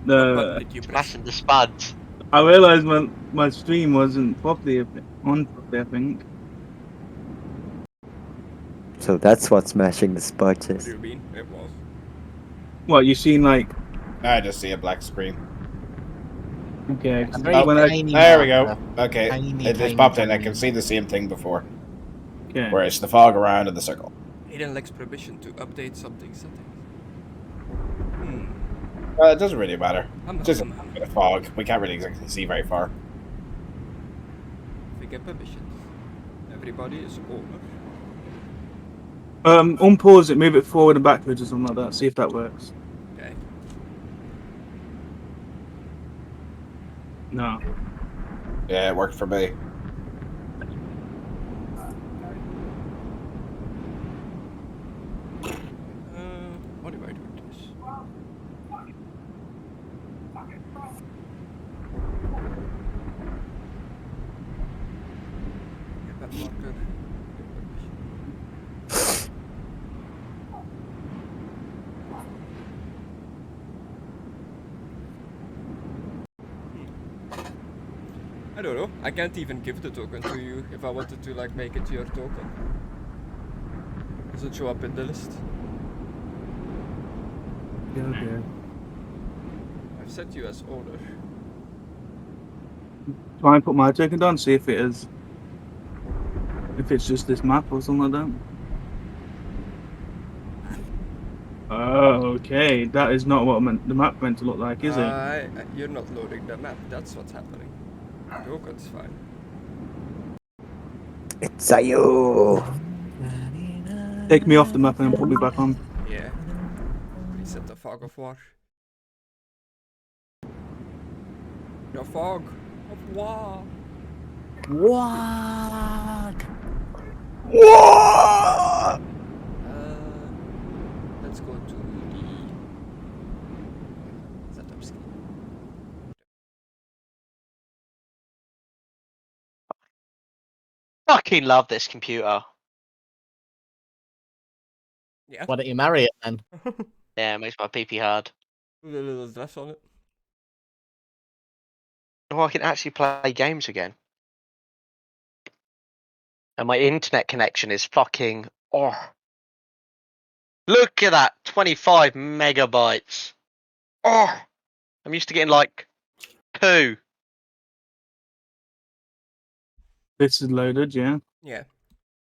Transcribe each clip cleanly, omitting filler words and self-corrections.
What button The did you press? Smashing the spuds. I realised my stream wasn't properly on properly, I think. So that's what smashing the spuds What is. do you mean? It was. What, you seen like... I just see a black screen. Okay, A very when I... tiny There we go. marker. Okay, Tiny, it tiny, popped in. I tiny. can see the same thing before. Okay. Where it's the fog around in the circle. Aidan lacks permission to update something settings. It doesn't really matter. Just a bit of fog. We can't really exactly see very far. If we get permission, everybody is over. Unpause it, move it forward and backwards or something like that, see if that works. Okay. No. Yeah, it worked for me. What do I do with this? Get that marker. I don't know. I can't even give the token to you if I wanted to like make it your token. Doesn't show up in the list. Okay. I've set you as owner. Try and put my token down, see if it is... If it's just this map or something like that. Oh, okay. That is not what the map meant to look like, is it? You're not loading the map. That's what's happening. Token's fine. It's a you. Take me off the map and then put me back on. Yeah. Reset the fog of war. The fog of war. What? What? Let's go to the setup screen. Fucking love this computer. Yeah. Why don't you marry it then? Yeah, it makes my pee hard. With a little dress on it. Oh, I can actually play games again. And my internet connection is fucking... Oh. Look at that! 25 megabytes. Oh! I'm used to getting like 2. This is loaded, yeah. Yeah.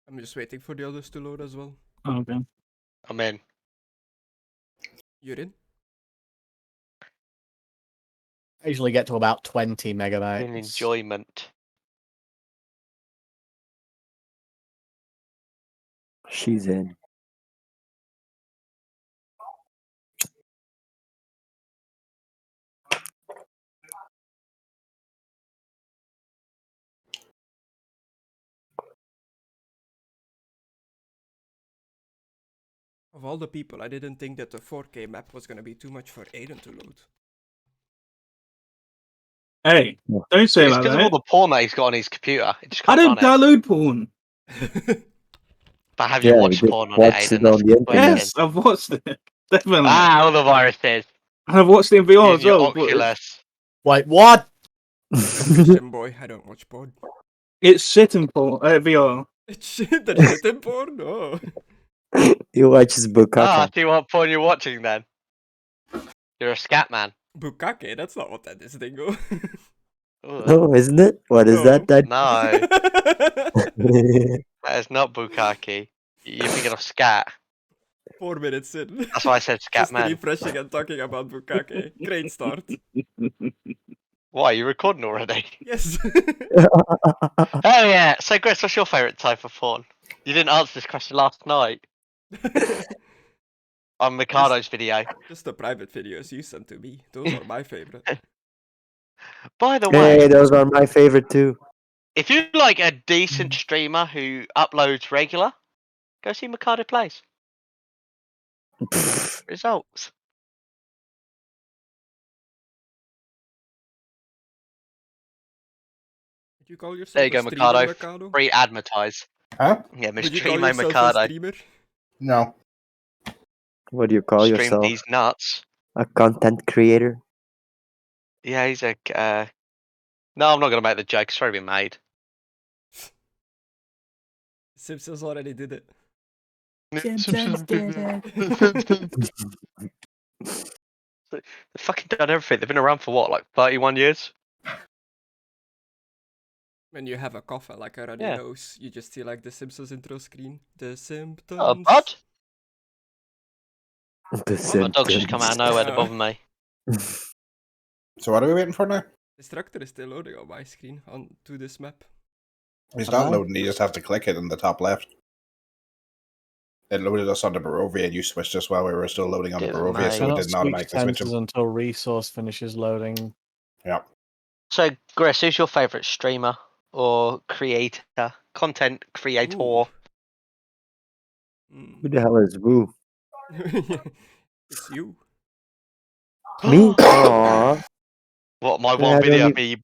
I'm just waiting for the others to load as well. Oh, okay. I'm in. You're in? I usually get to about 20 In megabytes. enjoyment. She's in. Of all the people, I didn't think that the 4K map was gonna be too much for Aidan to load. Hey, don't say It's like because of that. all the porn that he's got on his computer. He just I can't don't run it. download porn. But have Yeah, you we watched just porn on it, watched Aidan? it on That's the the internet. question. Yes, I've watched it. Definitely. Ah, all the viruses. And I've watched it in VR Using as your well. But Oculus. Wait, what? Christian boy, I don't watch porn. it's shit in VR. It's shit that shit in porn? No. You watch his book. Ah, see what porn you're watching then. You're a scat man. Bukake, that's not what that is, Dingo. Ugh. No, isn't it? What is No. that? No, that is not bukkake. You're thinking of scat. 4 minutes in. That's why I said scat Just man. refreshing and talking about Bukake. Great start. Why, are you recording already? Yes. Oh yeah. So Chris, what's your favourite type of porn? You didn't answer this question last night on Mckado's video. Just the private videos you sent to me. Those are my favorite. By the way, Hey, those are my favorite too. if you like a decent streamer who uploads regular, go see Mccado Plays. Results. Would you call yourself There you a go, streamer, Mikado. Mikado? Free advertise. Huh? Yeah, Would Mr. you call Trimo yourself a Mikado. streamer? No. What do you call Stream yourself? these nuts. A content creator? Yeah, he's a. No, I'm not gonna make the joke. It's already been made. Simpsons already did it. Simpsons did it. They've fucking done everything. They've been around for what, like 31 years? When you have a cough and like a runny Yeah. nose, you just see like the Simpsons intro screen. The symptoms. Oh, bud. The My dog's just come out of nowhere to bother me. So what are we waiting for now? Destructor is still loading on my screen onto this map. It's not loading. You just have to click it in the top left. It loaded us onto Barovia, and you switched us while we were still loading on Didn't Barovia, so it Cannot didn't switch automatically switch senses them. until resource finishes loading. Yeah. So, Gress, who's your favourite streamer or creator? Content creator? Ooh. Who the hell is Woo? It's you. Me? Aww. What, my Yeah, one I video don't of me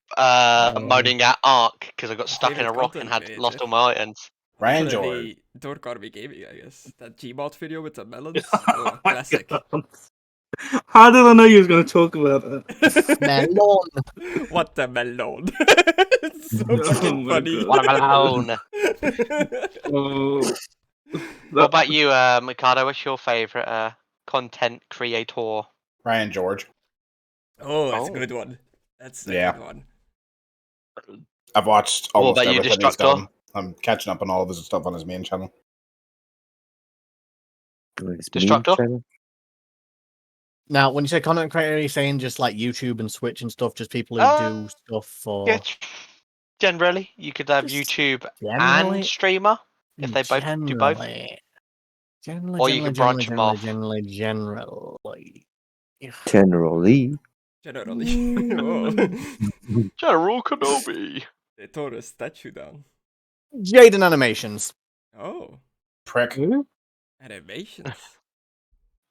moaning at Ark because I got stuck in a Favorite rock and content had lost creator? all my items? Ryan Probably Dork Army Gaming, I guess. That Gmod video with the melons. Oh Oh, my classic. God. How did I know you was going to talk about that? Melon. What the melon? It's so Oh fucking my funny. God. Watermelon. Oh, What about you, Mckadow? What's your favourite content creator? Ryan George. Oh, that's a Oh. good one. That's a Yeah. good one. I've watched What almost about you, everything he's Destructore? done. I'm catching up on all of his stuff on his main channel. Destructore? Now, when you say content creator, are you saying just like YouTube and Switch and stuff, just people who do stuff for Yeah, generally, you could have Just YouTube generally? and streamer if they both do both. Generally, Or you could branch them off. generally. Generally. Generally. Mm. Oh. General Kenobi. They tore a statue down. Jaden animations. Oh. Prick. Animations.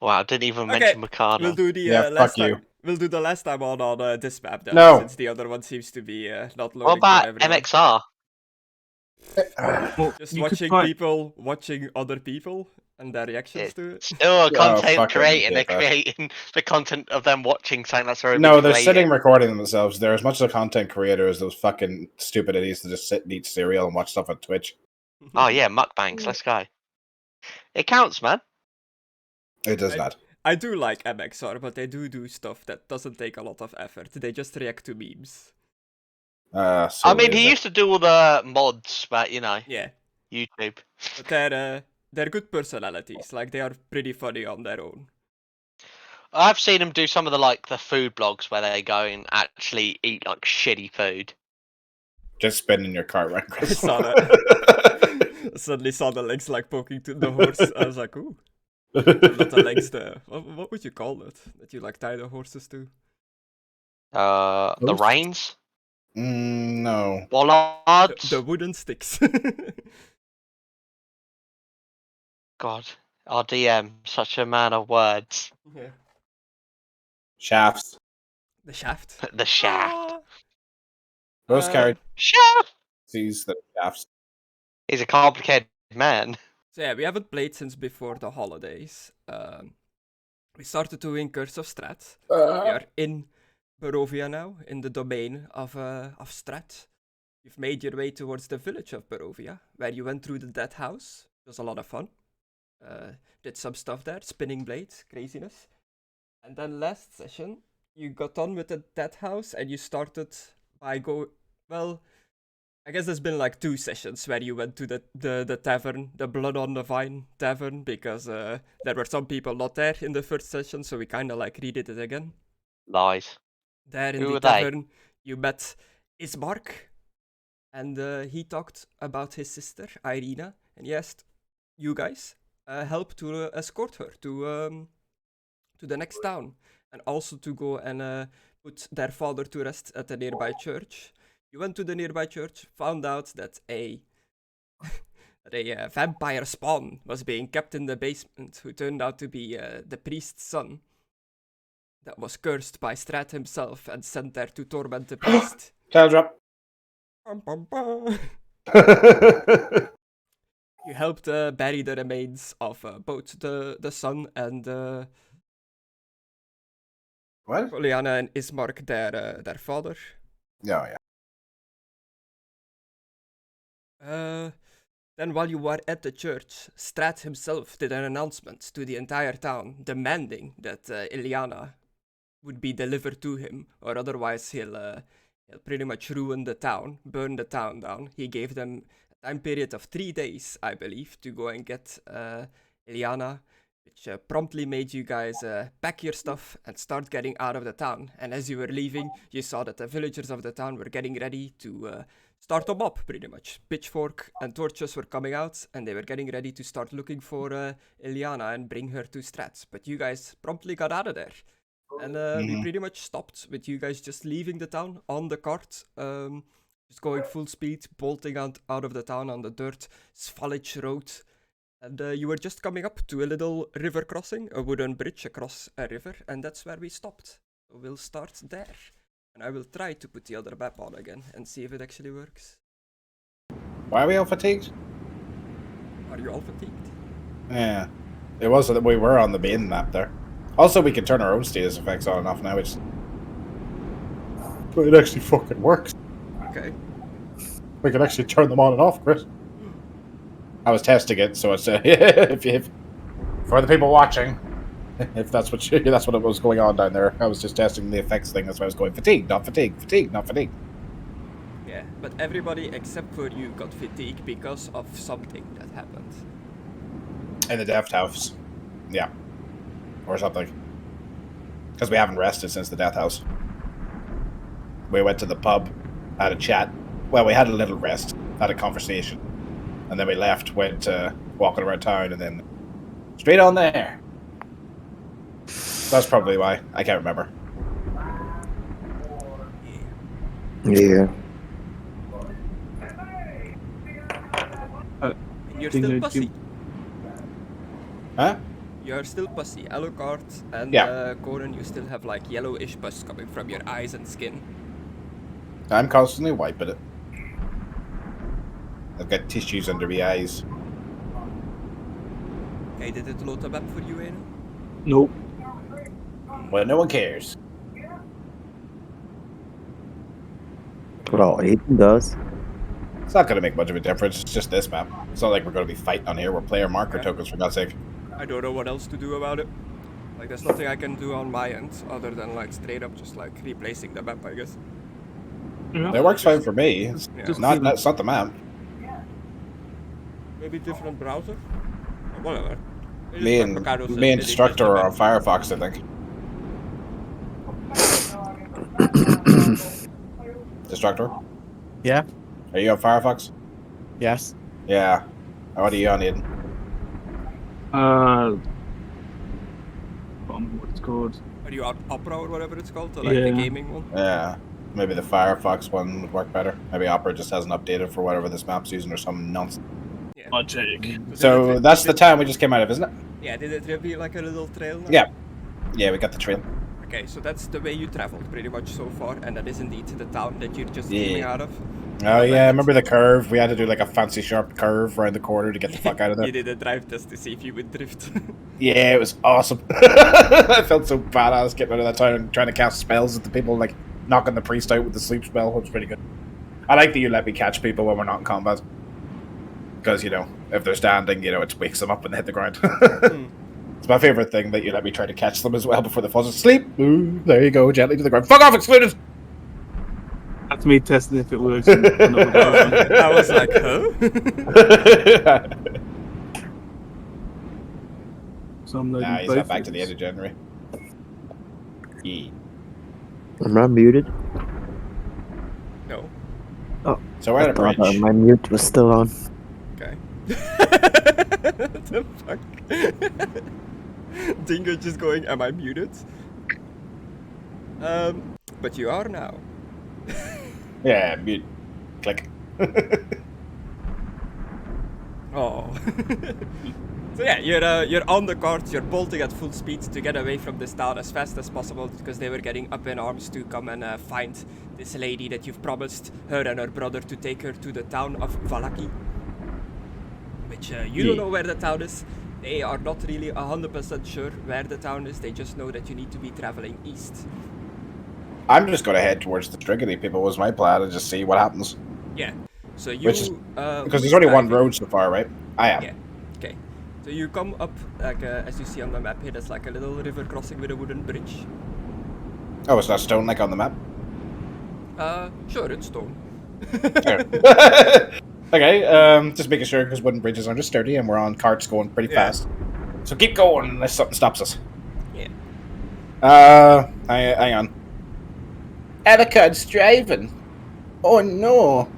Wow, I didn't even Okay, mention Mckadow. We'll do the Yeah, last fuck you. time. We'll do the last time on this map then, No. since the other one seems to be not loading What about for everyone. MXR? Well, Just you could watching try- people watching other people and their reactions to it. Still a content fucking creating. They're hate that. creating the content of them watching something that's already No, been they're created. sitting recording themselves. They're as much a content creator as those fucking stupid idiots that just sit and eat cereal and watch stuff on Twitch. Oh yeah, mukbangs. Let's go. It counts, man. It does not. I do like MXR, but they do stuff that doesn't take a lot of effort. They just react to memes. I mean, he used to do all the mods, but you know, Yeah, YouTube. but they're good personalities. Like, they are pretty funny on their own. I've seen him do some of the food blogs where they go and actually eat like shitty food. Just spin in your car, right, I Chris? saw that. I suddenly saw the legs like poking to the horse. I was like, ooh. Not the legs, what would you call it? That you like tie the horses to? The reins, No. bollards. The wooden sticks. God, our DM, such a man of words. Yeah. Shafts. The shaft. The shaft. Ah. Most characters Shaft. sees the shafts. He's a complicated man. So yeah, we haven't played since before the holidays. We started doing Curse of Strahd. We are in Barovia now, in the domain of Strahd. You've made your way towards the village of Barovia, where you went through the dead house. It was a lot of fun. Did some stuff there, spinning blades, craziness. And then last session, you got on with the dead house, and you started by I guess there's been like 2 sessions where you went to the tavern, the Blood on the Vine tavern, because there were some people not there in the first session, so we kind of like redid it again. Lies. There in Who the were they? tavern, you met Ismark, and he talked about his sister, Irina, and he asked you guys help to escort her to the next town, and also to go and put their father to rest at a nearby church. You went to the nearby church, found out that a vampire spawn was being kept in the basement, who turned out to be the priest's son, that was cursed by Strahd himself and sent there to torment the priest. Tail drop. Bum, bum, bum. You helped bury the remains of both the son and What What? Pollyanna and Ismark, their father. Oh, yeah. Then while you were at the church, Strahd himself did an announcement to the entire town demanding that Ileana would be delivered to him, or otherwise he'll pretty much ruin the town, burn the town down. He gave them a time period of 3 days, I believe, to go and get Ileana, which promptly made you guys pack your stuff and start getting out of the town. And as you were leaving, you saw that the villagers of the town were getting ready to start a mob, pretty much. Pitchfork and torches were coming out, and they were getting ready to start looking for Ileana and bring her to Strahd. But you guys promptly got out of there. And we pretty much stopped with you guys just leaving the town on the cart, just going full speed, bolting out of the town on the dirt Svalich road. And you were just coming up to a little river crossing, a wooden bridge across a river, and that's where we stopped. So we'll start there. And I will try to put the other map on again and see if it actually works. Why are we all fatigued? Are you all fatigued? Yeah. It was that we were on the main map there. Also, we can turn our own status effects on and off now, which... But it actually fucking works. Okay. We can actually turn them on and off, Chris. I was testing it, so it's if for the people watching, if that's what it was going on down there. I was just testing the effects thing. That's why I was going fatigue, not fatigue, fatigue, not fatigue. Yeah, but everybody except for you got fatigue because of something that happened. In the Death House, yeah, or something. Because we haven't rested since the Death House. We went to the pub, had a chat. Well, we had a little rest, had a conversation. And then we left, went walking around town, and then straight on there. That's probably why. I can't remember. Yeah. And you're still pussy. Huh? You're still pussy. Alucard and Yeah. Conan, you still have like yellowish pus coming from your eyes and skin. I'm constantly wiping it. I've got tissues under my eyes. Okay, did it load the map for you, Aidan? Nope. Well, no one cares. Well, Aidan does. It's not going to make much of a difference. It's just this map. It's not like we're going to be fighting on here. We're player marker tokens, for God's sake. I don't know what else to do about it. Like, there's nothing I can do on my end other than like straight up just like replacing the map, I guess. Yeah. It works fine for me. It's Yeah. not the map. Maybe different browser? Whatever. Me and Destructore are on Firefox, I think. Destructor? Yeah. Are you on Firefox? Yes. Yeah. What are you on, Aidan? I don't know what it's called. Are you on Opera or whatever it's called? Or like the Yeah. gaming one? Yeah. Maybe the Firefox one would work better. Maybe Opera just hasn't updated for whatever this map's using or some nonsense. Yeah. Logic. So that's the town we just came out of, isn't it? Yeah, did it reveal like a little trail now? Yeah. Yeah, we got the trail. Okay, so that's the way you traveled pretty much so far, and that is indeed the town that you're just Yeah. coming out of. Oh yeah, I remember the curve. We had to do like a fancy sharp curve around the corner to get the fuck out of there. You did a drive test to see if you would drift. Yeah, it was awesome. I felt so badass getting out of that town and trying to cast spells at the people, like knocking the priest out with the sleep spell. It was pretty good. I like that you let me catch people when we're not in combat. Because, you know, if they're standing, you know, it wakes them up and they hit the ground. It's my favourite thing that you let me try to catch them as well before they fall asleep. Ooh, there you go, gently to the ground. Fuck off, Excluded! That's me testing if it works. I was like, huh? So I'm Nah, he's not both back to the of end of January. Yeah. Am I muted? No. So we're I at a thought bridge. my mute was still on. Okay. What the fuck? Dingo just going, am I muted? But you are now. Yeah, mute. Click. Oh. So yeah, you're on the cart, you're bolting at full speed to get away from this town as fast as possible because they were getting up in arms to come and find this lady that you've promised her and her brother to take her to the town of Valaki. Which you don't know where the town is, They are not really 100% sure where the town is, they just know that you need to be traveling east. I'm just going to head towards the Strigony people was my plan and just see what happens. Yeah, so you... Which is, because because there's only one road so far, right? I am. Yeah, okay. So you come up, like, as you see on the map here, there's like a little river crossing with a wooden bridge. Oh, it's not stone like on the map? Sure, it's stone. Okay, just making sure because wooden bridges aren't just sturdy and we're on carts going pretty fast. So keep going unless something stops us. Yeah. Hang on. Avocad's driving. Oh no.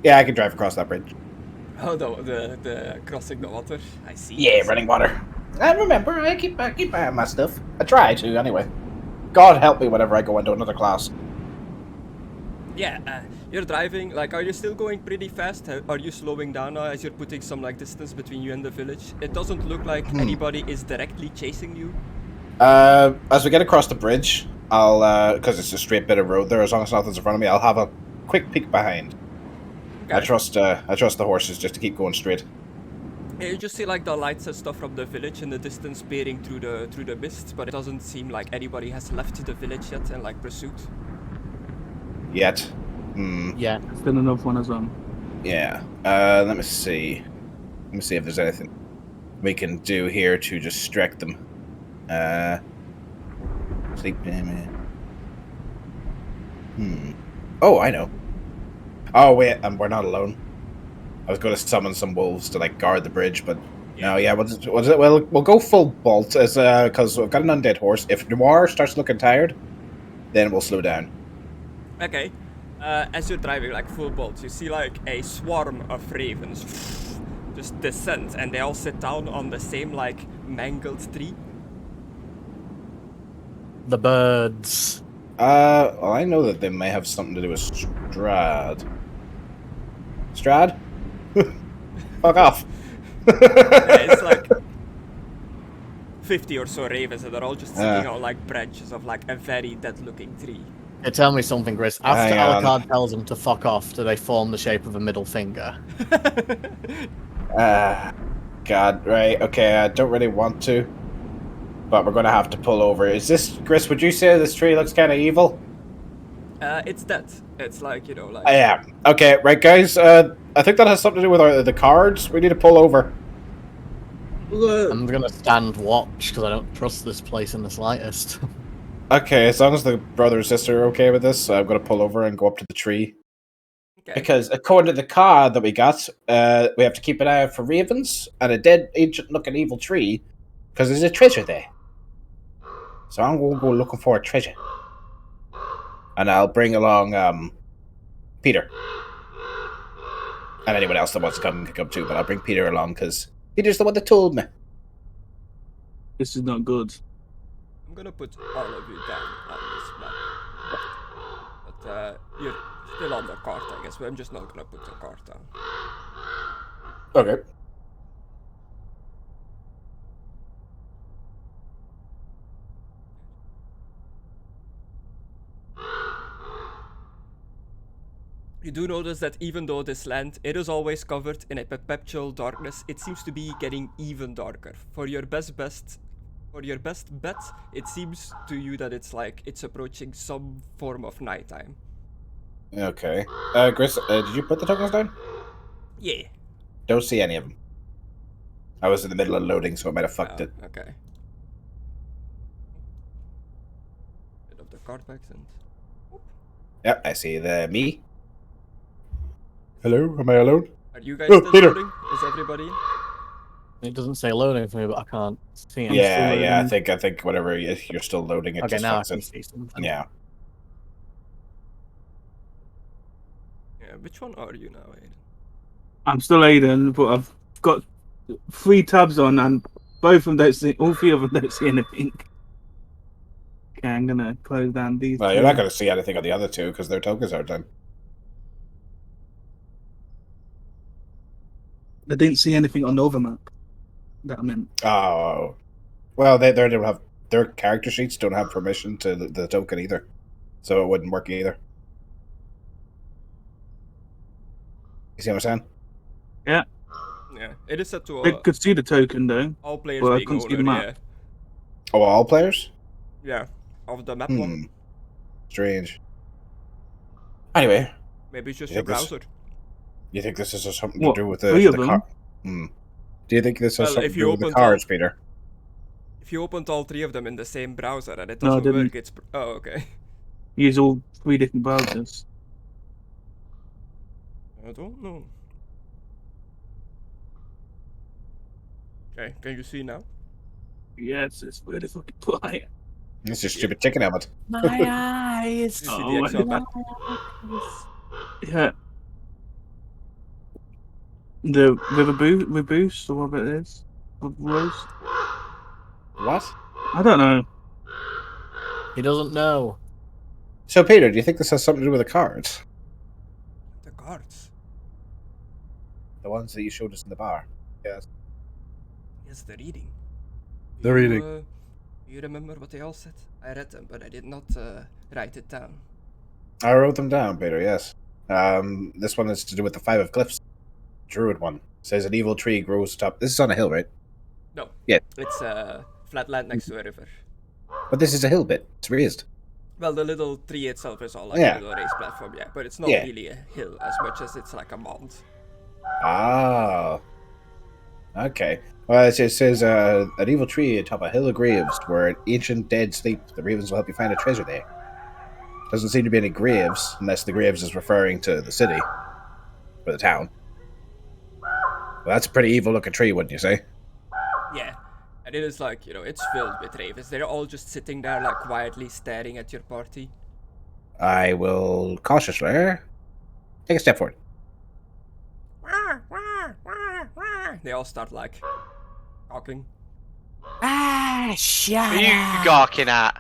Yeah, I can drive across that bridge. Oh, the crossing the water, I see. Yeah, running water. I remember, I keep my eye on my stuff. I try to, anyway. God help me whenever I go into another class. Yeah, you're driving, like, are you still going pretty fast? Are you slowing down now as you're putting some, like, distance between you and the village? It doesn't look like anybody is directly chasing you. As we get across the bridge, I'll, because it's a straight bit of road there, as long as nothing's in front of me, I'll have a quick peek behind. Okay. I trust the horses just to keep going straight. Yeah, you just see like the lights and stuff from the village in the distance peering through the mist, but it doesn't seem like anybody has left the village yet in like pursuit. Yet. Yeah. Still enough one as well. Yeah. Let me see. Let me see if there's anything we can do here to distract them. Sleep. Oh, I know. Oh wait, we're not alone. I was going to summon some wolves to like guard the bridge, but no, yeah. We'll go full bolt as because we've got an undead horse. If Noir starts looking tired, then we'll slow down. Okay. As you're driving like full bolt, you see like a swarm of ravens just descend, and they all sit down on the same like mangled tree. The birds. Well, I know that they may have something to do with Strahd. Strahd? Fuck off. Yeah, it's like 50 or so ravens, and they're all just sitting on like branches of like a very dead-looking tree. Hey, tell me something, Chris. After Alucard tells them to fuck off, do they form the shape of a middle finger? God, right, okay, I don't really want to, but we're gonna have to pull over. Is this, Chris, would you say this tree looks kind of evil? It's dead. It's like, you know, like... Yeah. Okay, right, guys, I think that has something to do with the cards. We need to pull over. I'm gonna stand watch, because I don't trust this place in the slightest. Okay, as long as the brother and sister are okay with this, I'm gonna pull over and go up to the tree. Okay. Because according to the card that we got, we have to keep an eye out for ravens and a dead, ancient-looking evil tree, because there's a treasure there. So I'm gonna go looking for a treasure. And I'll bring along, Peter. And anyone else that wants to come can come too, but I'll bring Peter along, because Peter's the one that told me. This is not good. I'm gonna put all of you down on this map. But, you're still on the cart, I guess, but I'm just not gonna put the cart down. Okay. You do notice that even though this land, it is always covered in a perpetual darkness, it seems to be getting even darker. For your best bet, it seems to you that it's approaching some form of nighttime. Okay. Chris, did you put the tokens down? Yeah. Don't see any of them. I was in the middle of loading, so I might have fucked it. Okay. Bit of the card backs and... Yep, I see the me. Hello, am I alone? Are you guys still loading? Is everybody in? It doesn't say loading for me, but I can't see it. Yeah, I think whatever you're still loading it. Okay, just now I fucks can it. see something. Yeah. Yeah, which one are you now, Aidan? I'm still Aidan, but I've got 3 tabs on, and all 3 of them don't see anything. Okay, I'm gonna close down these. Well, you're not gonna see anything on the other 2 because their tokens are done. I didn't see anything on the other map. That I meant. Oh, well, they don't have their character sheets don't have permission to the token either, so it wouldn't work either. You see what I'm saying? Yeah, it is set to They could see the token though. all players Well, I being couldn't see the owner, map. Oh, all players? yeah, of the map one. Strange. Anyway, Maybe it's just Yeah, your this- browser. you think this has something What, to do with 3 of the them? car? Do you think this has Well, something if to you do with the opened cards, Peter? If you opened all 3 of them in the same browser and it No, I doesn't didn't. work, it's okay. Use all 3 different browsers. I don't know. Okay, can you see now? Yes, it's really fucking bright. It's just stupid chicken helmet. My eyes. You see Oh, the Excel map? Yeah. The river boost or whatever it is. Rose. What? I don't know. He doesn't know. So, Peter, do you think this has something to do with the cards? The cards. The ones that you showed us in the bar? Yes. Yes, the reading. The reading. You remember what they all said? I read them, but I did not write it down. I wrote them down, Peter, yes. This one is to do with the 5 of Cliffs. Druid one. It says an evil tree grows atop. This is on a hill, right? No. Yeah. It's flat land next to a river. But this is a hill bit. It's raised. Well, the little tree itself is all like Yeah. a little raised platform, yeah. But it's not Yeah. really a hill as much as it's like a mound. Ah. Okay. Well, it says an evil tree atop a hill of graves where an ancient dead sleep. The ravens will help you find a treasure there. Doesn't seem to be any graves, unless the graves is referring to the city. Or the town. Well, that's a pretty evil looking tree, wouldn't you say? Yeah. And it is like, it's filled with ravens. They're all just sitting there, like, quietly staring at your party. I will cautiously take a step forward. They all start, like, talking. Ah, shut Who are you gawking at?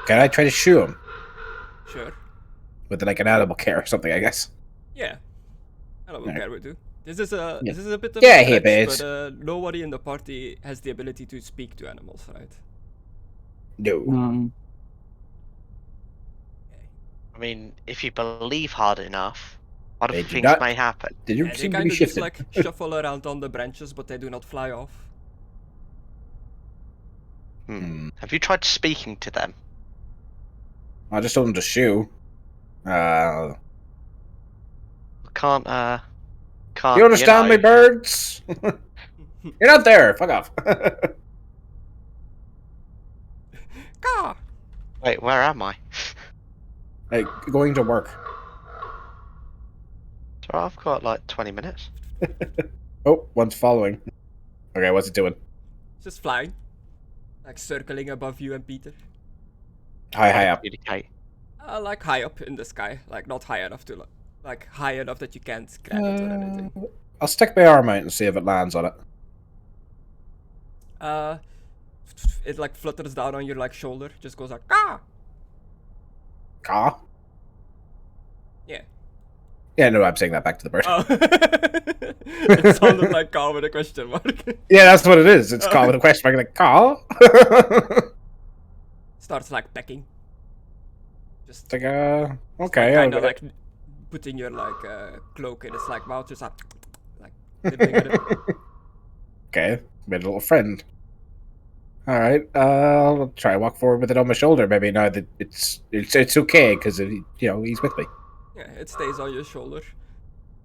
Can I try to shoot him? Sure. With like an animal care or something, I guess. Yeah. Animal Yeah. care would do. This is a bit of Yeah, a he stretch, is. but nobody in the party has the ability to speak to animals, right? No. I mean, if you believe hard enough, other They do things not- may happen. Did you Yeah, they seem to kind be of just shifted? like shuffle around on the branches, but they do not fly off. Have you tried speaking to them? I just told him to shoo. Can't. You understand me, birds? You're not there. Fuck off. Caw! Wait, where am I? Like going to work. So I've got like 20 minutes. Oh, one's following. Okay, what's it doing? Just flying. Like circling above you and Peter. High up. Communicate. Like high up in the sky. Like not high enough to like high enough that you can't grab it or anything. I'll stick my arm out and see if it lands on it. It like flutters down on your like shoulder. Just goes like Caw! Caw? Yeah. Yeah, no, I'm saying that back to the bird. Oh. It sounded like Caw with a question mark. Yeah, that's what it is. It's called with a question mark. Like, caw? Starts like pecking. Just Like, okay. kind of like putting your like cloak in its like mouth, just like nibbling at it. Okay, made a little friend. All right, I'll try and walk forward with it on my shoulder. Maybe now that it's okay because he's with me. Yeah, it stays on your shoulder.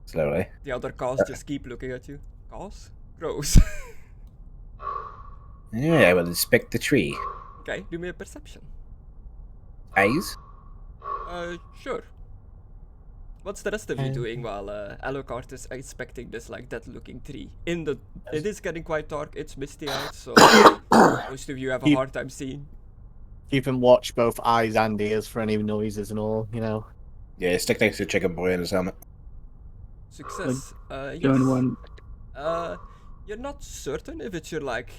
Slowly. The other cows just keep looking at you. Cows? Gross. Yeah, I will inspect the tree. Okay, do me a perception. Eyes. Sure. What's the rest of you doing while Alucard is inspecting this like dead-looking tree? It is getting quite dark. It's misty out, so most of you have a hard time seeing. Keeping watch both eyes and ears for any noises and all, Yeah, stick next to Chicken Boy in his helmet. Success. Going one. You're not certain if it's your like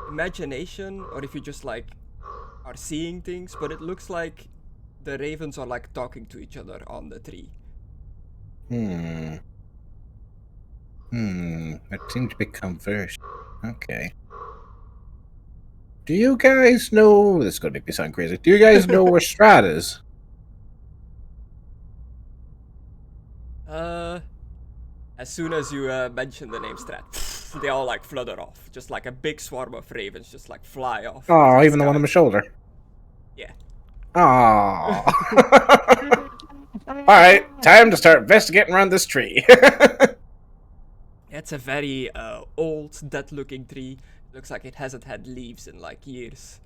imagination or if you just like are seeing things, but it looks like the ravens are like talking to each other on the tree. It seemed to be conversation. Okay. Do you guys know... This is going to make me sound crazy. Do you guys know where Strahd is? As soon as you mention the name Strahd, they all like flutter off, just like a big swarm of ravens, just like fly off. Oh, into even the one on sky. my shoulder. Yeah. Oh. All right, time to start investigating around this tree. It's a very old, dead-looking tree. Looks like it hasn't had leaves in like years.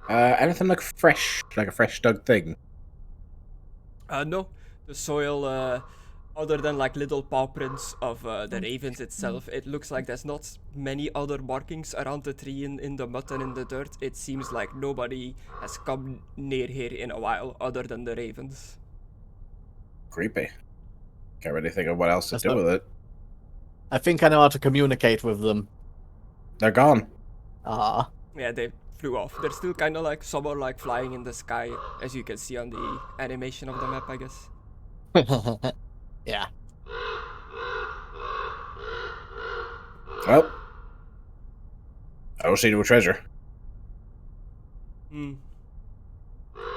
Anything like fresh, like a fresh dug thing? No, the soil, other than like little paw prints of the ravens itself, it looks like there's not many other markings around the tree in the mud and in the dirt. It seems like nobody has come near here in a while, other than the ravens. Creepy. Can't really think of what else to That's do not- with it. I think I know how to communicate with them. They're gone. Ah. Yeah, they flew off. They're still kind of like, some are like flying in the sky, as you can see on the animation of the map, I guess. Yeah. Well, I don't see no treasure.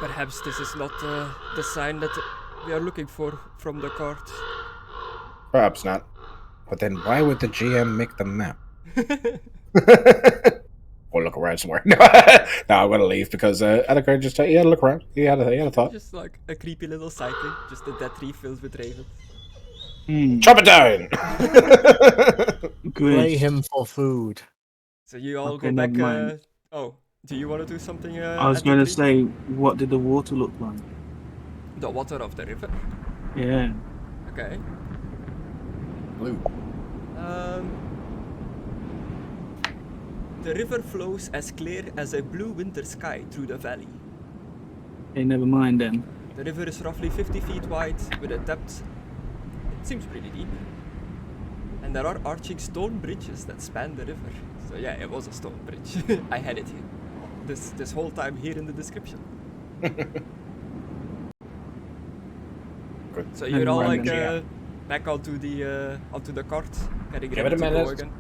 Perhaps this is not the sign that we are looking for from the cart. Perhaps not. But then why would the GM make the map? Or look around somewhere. No, I'm gonna leave because Edgar just he had to look around. He had a thought. Just like a creepy little sighting, just a dead tree filled with ravens. Chop it down. Play Good. him for food. So you all Okay, go back. never mind. Oh, do you want to do something? I was at the going to tree? say, what did the water look like? The water of the river. Yeah. Okay. Blue. The river flows as clear as a blue winter sky through the valley. Okay, never mind then. The river is roughly 50 feet wide with a depth. It seems pretty deep. And there are arching stone bridges that span the river. So yeah, it was a stone bridge. I had it here. This whole time here in the description. Good. So you're all Never like mind back onto the cart, getting Give ready it a to go minute. again.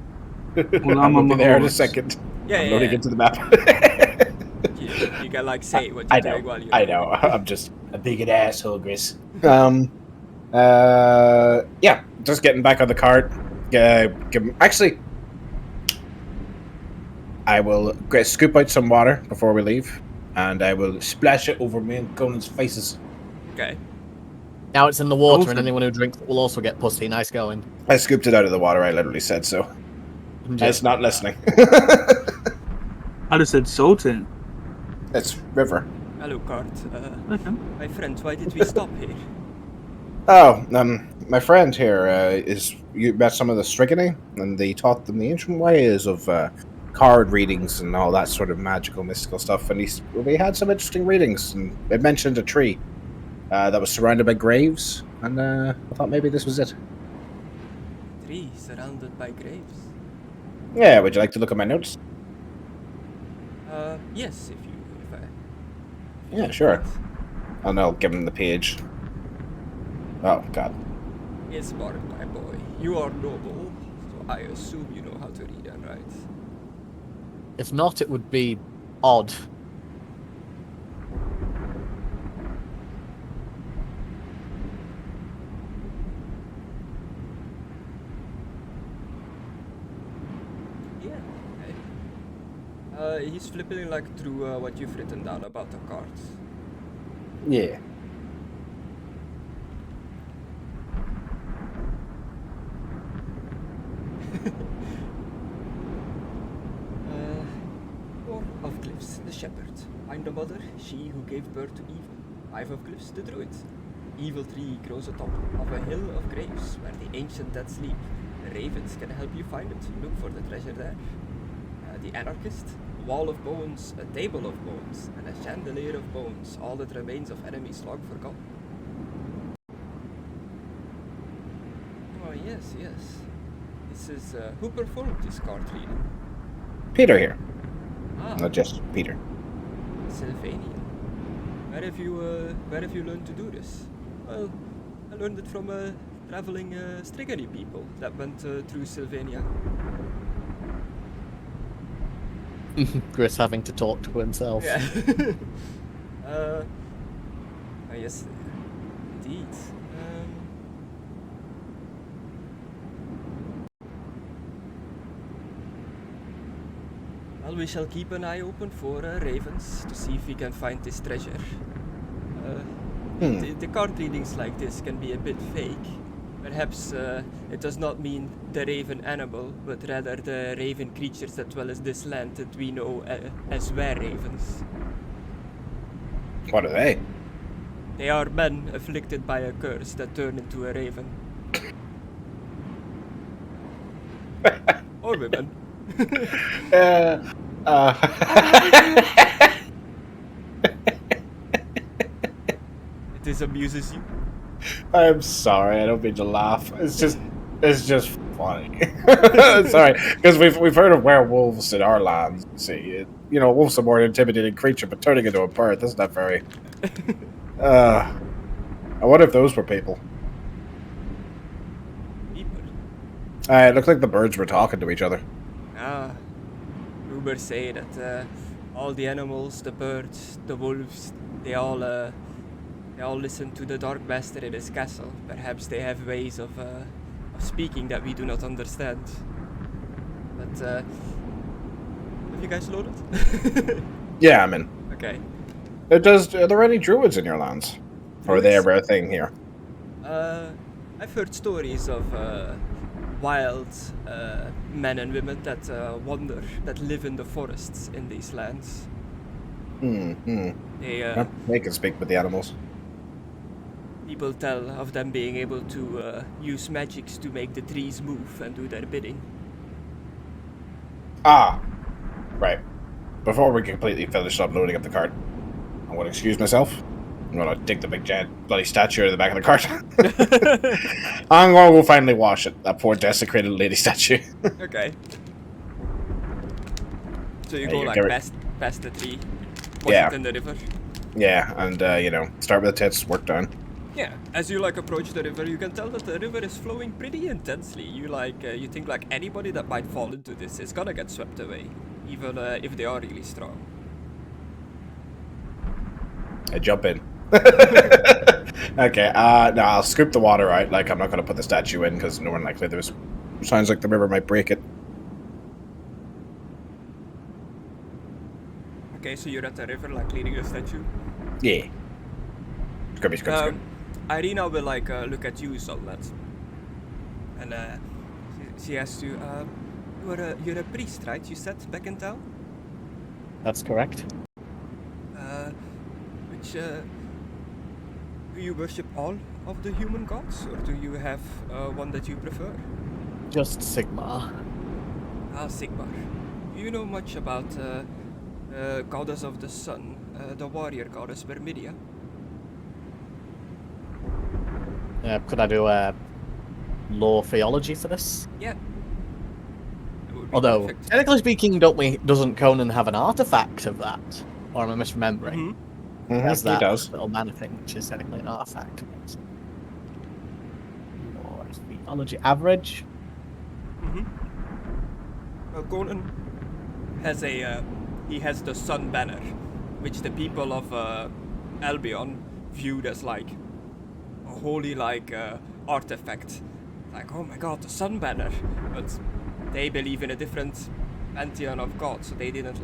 Well, I'm I'll on be my there in a horse. second. Yeah, I'm yeah, loading yeah. into the map. You can like say what I you're know. doing while you're I doing know. it. I'm just a big asshole, Gris. Yeah, just getting back on the cart. Actually, I will scoop out some water before we leave, and I will splash it over me and Conan's faces. Okay. Now it's in the water, and Awesome. anyone who drinks it will also get pussy. Nice going. I scooped it out of the water. I literally said so. It's not listening. I just said salt in. It's river. Hello, cart. Okay. My friend, why did we stop here? Oh, my friend here you met some of the Strigany, and they taught them the ancient ways of card readings and all that sort of magical, mystical stuff. And we had some interesting readings, and it mentioned a tree that was surrounded by graves, and I thought maybe this was it. Tree surrounded by graves. Yeah, would you like to look at my notes? Yes, if I. Yeah, sure. And I'll give him the page. Oh, God. Yes, Mark, my boy. You are noble, so I assume you know how to read and write. If not, it would be odd. Yeah. Okay. He's flipping like through what you've written down about the cards. Yeah. Four of Glyphs, the shepherd. Find the mother, she who gave birth to evil. 5 of Glyphs, the druid. Evil tree grows atop of a hill of graves where the ancient dead sleep. The ravens can help you find it. Look for the treasure there. The anarchist, a wall of bones, a table of bones, and a chandelier of bones. All that remains of enemies long forgotten. Oh yes, yes. This is who performed this card reading? Peter here. Ah, Not just Peter. Sylvania. Where have you learned to do this? Well, I learned it from traveling Strigany people that went through Sylvania. Chris having to talk to himself. Yeah. Yes, indeed. Well, we shall keep an eye open for ravens to see if we can find this treasure. The card readings like this can be a bit fake. Perhaps it does not mean the raven animal, but rather the raven creatures that dwell in this land that we know as were-ravens. What are they? They are men afflicted by a curse that turn into a raven. Or women. This amuses you? I'm sorry, I don't mean to laugh. It's just funny. Sorry, because we've heard of werewolves in our lands. See, a wolf's a more intimidating creature, but turning into a bird, that's not very. I wonder if those were people. People? It looked like the birds were talking to each other. Rumors say that all the animals, the birds, the wolves, they all listen to the Dark Master in his castle. Perhaps they have ways of speaking that we do not understand. But have you guys loaded? Yeah, I'm in. Okay. Are there any druids in your lands? Or are they ever a thing here? I've heard stories of wild men and women that wander, that live in the forests in these lands. They can speak with the animals. People tell of them being able to use magics to make the trees move and do their bidding. Ah, right. Before we completely finish up loading up the cart, I'm going to excuse myself. I'm going to dig the big giant bloody statue out of the back of the cart. I'm going to go finally wash it, that poor desecrated lady statue. Okay. So you Yeah, go you like get it. past the tree, wash Yeah. it in the river. Yeah, and, start with the tits, work down. Yeah, as you approach the river, you can tell that the river is flowing pretty intensely. You think anybody that might fall into this is gonna get swept away, even if they are really strong. I jump in. Okay, no, I'll scoop the water out. I'm not gonna put the statue in because no one likely there's sounds like the river might break it. Okay, so you're at the river, cleaning the statue. Yeah. Scrubby. Irina will look at you, Solnat, and she asks you, you're a priest, right? You said back in town. That's correct. Do you worship all of the human gods, or do you have one that you prefer? Just Sigmar. Sigmar. Do you know much about goddess of the sun, the warrior goddess Vermidia? Could I do a lore theology for this? Yeah. That would be Although, perfect. technically speaking, doesn't Conan have an artifact of that? Or am I misremembering? Mhm. Has He that does. little mana thing, which is technically an artifact. Lore theology average. Well, Conan has he has the sun banner, which the people of Albion viewed as a holy artifact. Oh my god, the sun banner. But they believe in a different pantheon of gods, so they didn't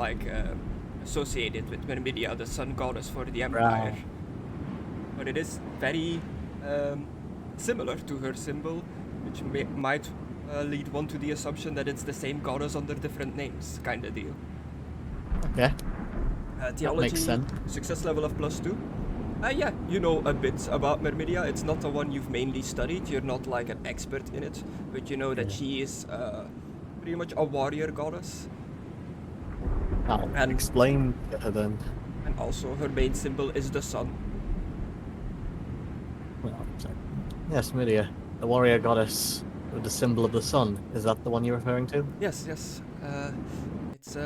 associate it with Vermidia, the sun goddess for the empire. Right. But it is very similar to her symbol, which might lead one to the assumption that it's the same goddess under different names, kind of deal. Okay. Theology, makes sense. success level of +2. Yeah, you know a bit about Vermidia. It's not the one you've mainly studied. You're not an expert in it, but you know that she is pretty much a warrior goddess. I'll And- explain to her then. And also her main symbol is the sun. Well, sorry. Yes, Midia, the warrior goddess with the symbol of the sun. Is that the one you're referring to? Yes. It's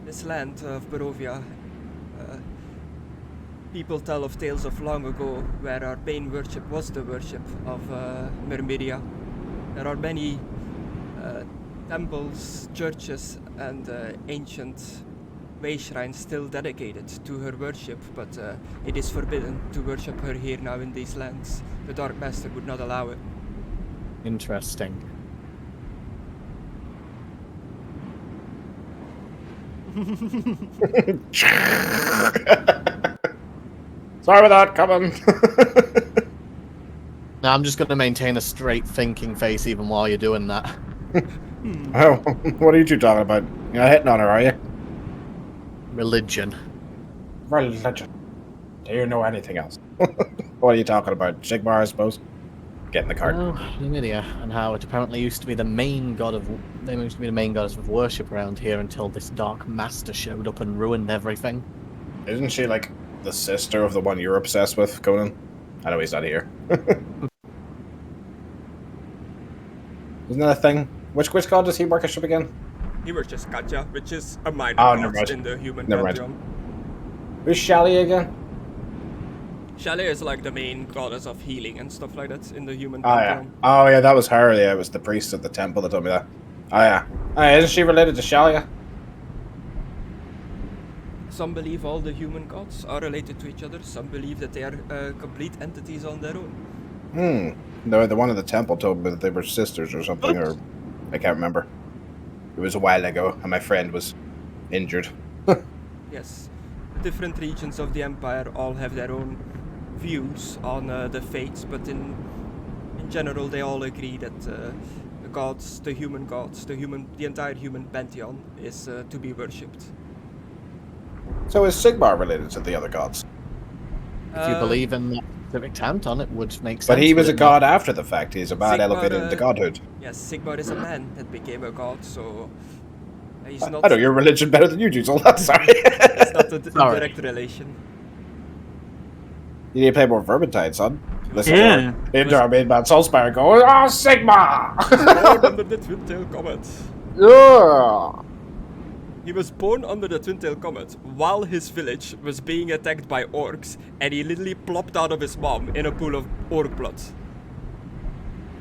this land of Barovia. People tell of tales of long ago where our main worship was the worship of Vermidia. There are many temples, churches, and ancient way shrines still dedicated to her worship, but it is forbidden to worship her here now in these lands. The Dark Master would not allow it. Interesting. Sorry about that, coming. Now I'm just going to maintain a straight thinking face even while you're doing that. Oh, what are you two talking about? You're not hitting on her, are you? Religion. Religion. Do you know anything else? What are you talking about? Sigmar, I suppose? Get in the cart. Oh, Numidia, and how it apparently used to be the main god of. They used to be the main goddess of worship around here until this dark master showed up and ruined everything. Isn't she like the sister of the one you're obsessed with, Conan? I know he's not here. Isn't that a thing? Which god does he worship again? He worships Katja, which is a minor never god mind. in the human Never mind. pantheon. Who's Shally again? Shelley is like the main goddess of healing and stuff like that in the human Oh yeah. pantheon. Oh yeah, that was her. Yeah, it was the priest at the temple that told me that. Oh yeah. Oh, yeah, isn't she related to Shalia? Some believe all the human gods are related to each other. Some believe that they are complete entities on their own. No, the one at the temple told me that they were sisters or something, or I can't remember. It was a while ago, and my friend was injured. Yes, different regions of the empire all have their own views on the fates, but in general they all agree that the gods, the human gods, the entire human pantheon is to be worshipped. So is Sigmar related to the other gods? If you believe in that specific Tanton, it would make sense. But he was a would it not? god after the fact. He's a man Sigmar, elevated into godhood. Yes, Sigmar is a man that became a god, so he's not. I know your religion better than you do, so I'm sorry. It's not a Sorry. direct relation. You need to play more Vermintide, son. Listen Yeah. into our main man Soulspire going, oh, Sigma! Born under the Twin Tail Comet. Yeah! He was born under the Twin Tail Comet while his village was being attacked by orcs, and he literally plopped out of his mom in a pool of orc blood.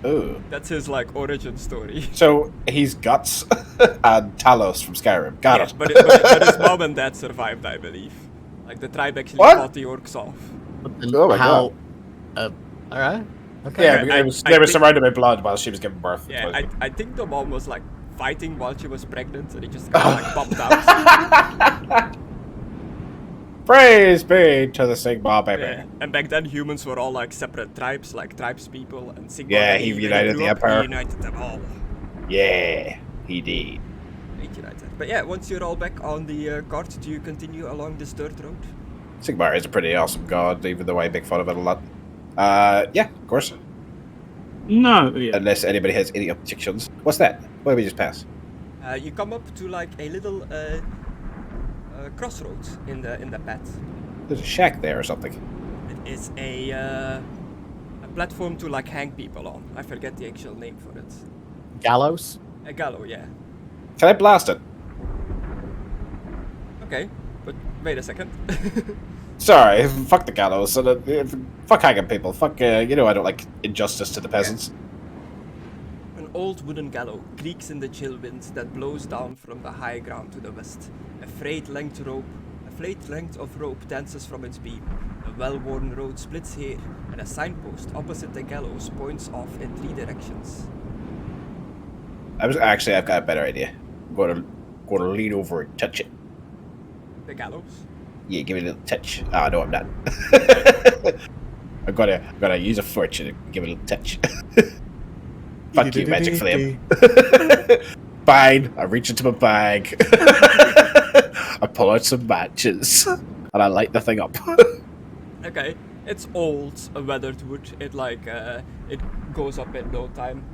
Ooh. That's his like origin story. So he's Guts and Talos from Skyrim. Got Yeah, it. but his mom and dad survived, I believe. Like the tribe actually What? fought the orcs off. But then Oh my how? Alright. Okay. Yeah, I- they I were think- surrounded by blood while she was giving birth. Yeah, I think the mom was like fighting while she was pregnant, and he just kind of like popped out. Praise be to the Sigma, baby. Yeah. And back then humans were all like separate tribes, like tribespeople, and Sigmar. Yeah, when he when united grew the up, empire. He united them all. Yeah, he did. Great united. But yeah, once you're all back on the cart, do you continue along this dirt road? Sigmar is a pretty awesome god, even though I make fun of it a lot. Yeah, of course. No, yeah. Unless anybody has any objections. What's that? What did we just pass? You come up to like a little crossroads in the path. There's a shack there or something. It is a platform to like hang people on. I forget the actual name for it. Gallows. A gallows, yeah. Can I blast it? Okay, but wait a second. Sorry, fuck the gallows. Fuck hanging people. Fuck, you know I don't like injustice to the peasants. An old wooden gallows creaks in the chill wind that blows down from the high ground to the west. A frayed length of rope dances from its beam. A well-worn road splits here, and a signpost opposite the gallows points off in 3 directions. I've got a better idea. I'm gonna lean over and touch it. The gallows? Yeah, give it a little touch. Ah, no, I'm not. I'm gonna use a fortune and give it a little touch. Fuck you, magic flame. Fine, I reach into my bag. I pull out some matches, and I light the thing up. Okay, it's old, a weathered wood. It like it goes up in no time.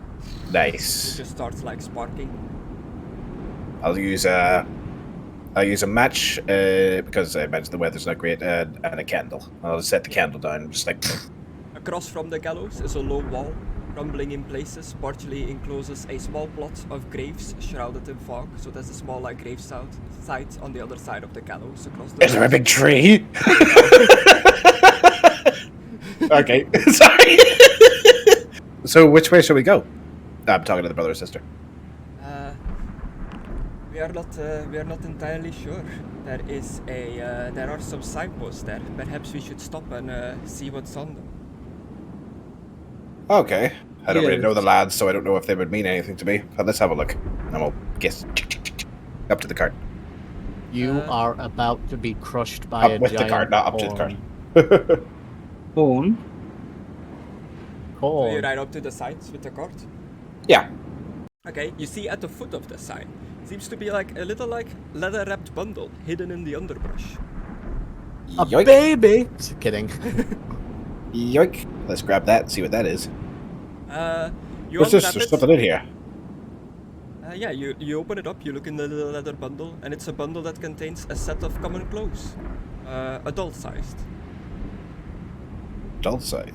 It Nice. just starts like sparking. I'll use a match because I imagine the weather's not great, and a candle. I'll set the candle down, just like. Across from the gallows is a low wall, crumbling in places, partially encloses a small plot of graves shrouded in fog. So there's a small like grave site on the other side of the gallows across the. Is there a big tree? Okay, sorry. So which way should we go? I'm talking to the brother or sister. We are not entirely sure. There are some signposts there. Perhaps we should stop and see what's on them. Okay. I don't really Yes. know the lads, so I don't know if they would mean anything to me. But let's have a look. And we'll guess. Up to the cart. You are about to be crushed by a Up with the giant cart, not up to the cart. horn. Horn. So you Horn. ride up to the sides with the cart. Yeah. Okay, you see at the foot of the sign seems to be like a little like leather wrapped bundle hidden in the underbrush. A Yoink. baby! Just kidding. Yoink. Let's grab that and see what that is. You What's this? unwrap There's it. something in here. Yeah, you open it up, you look in the little leather bundle, and it's a bundle that contains a set of common clothes, adult-sized. Adult size.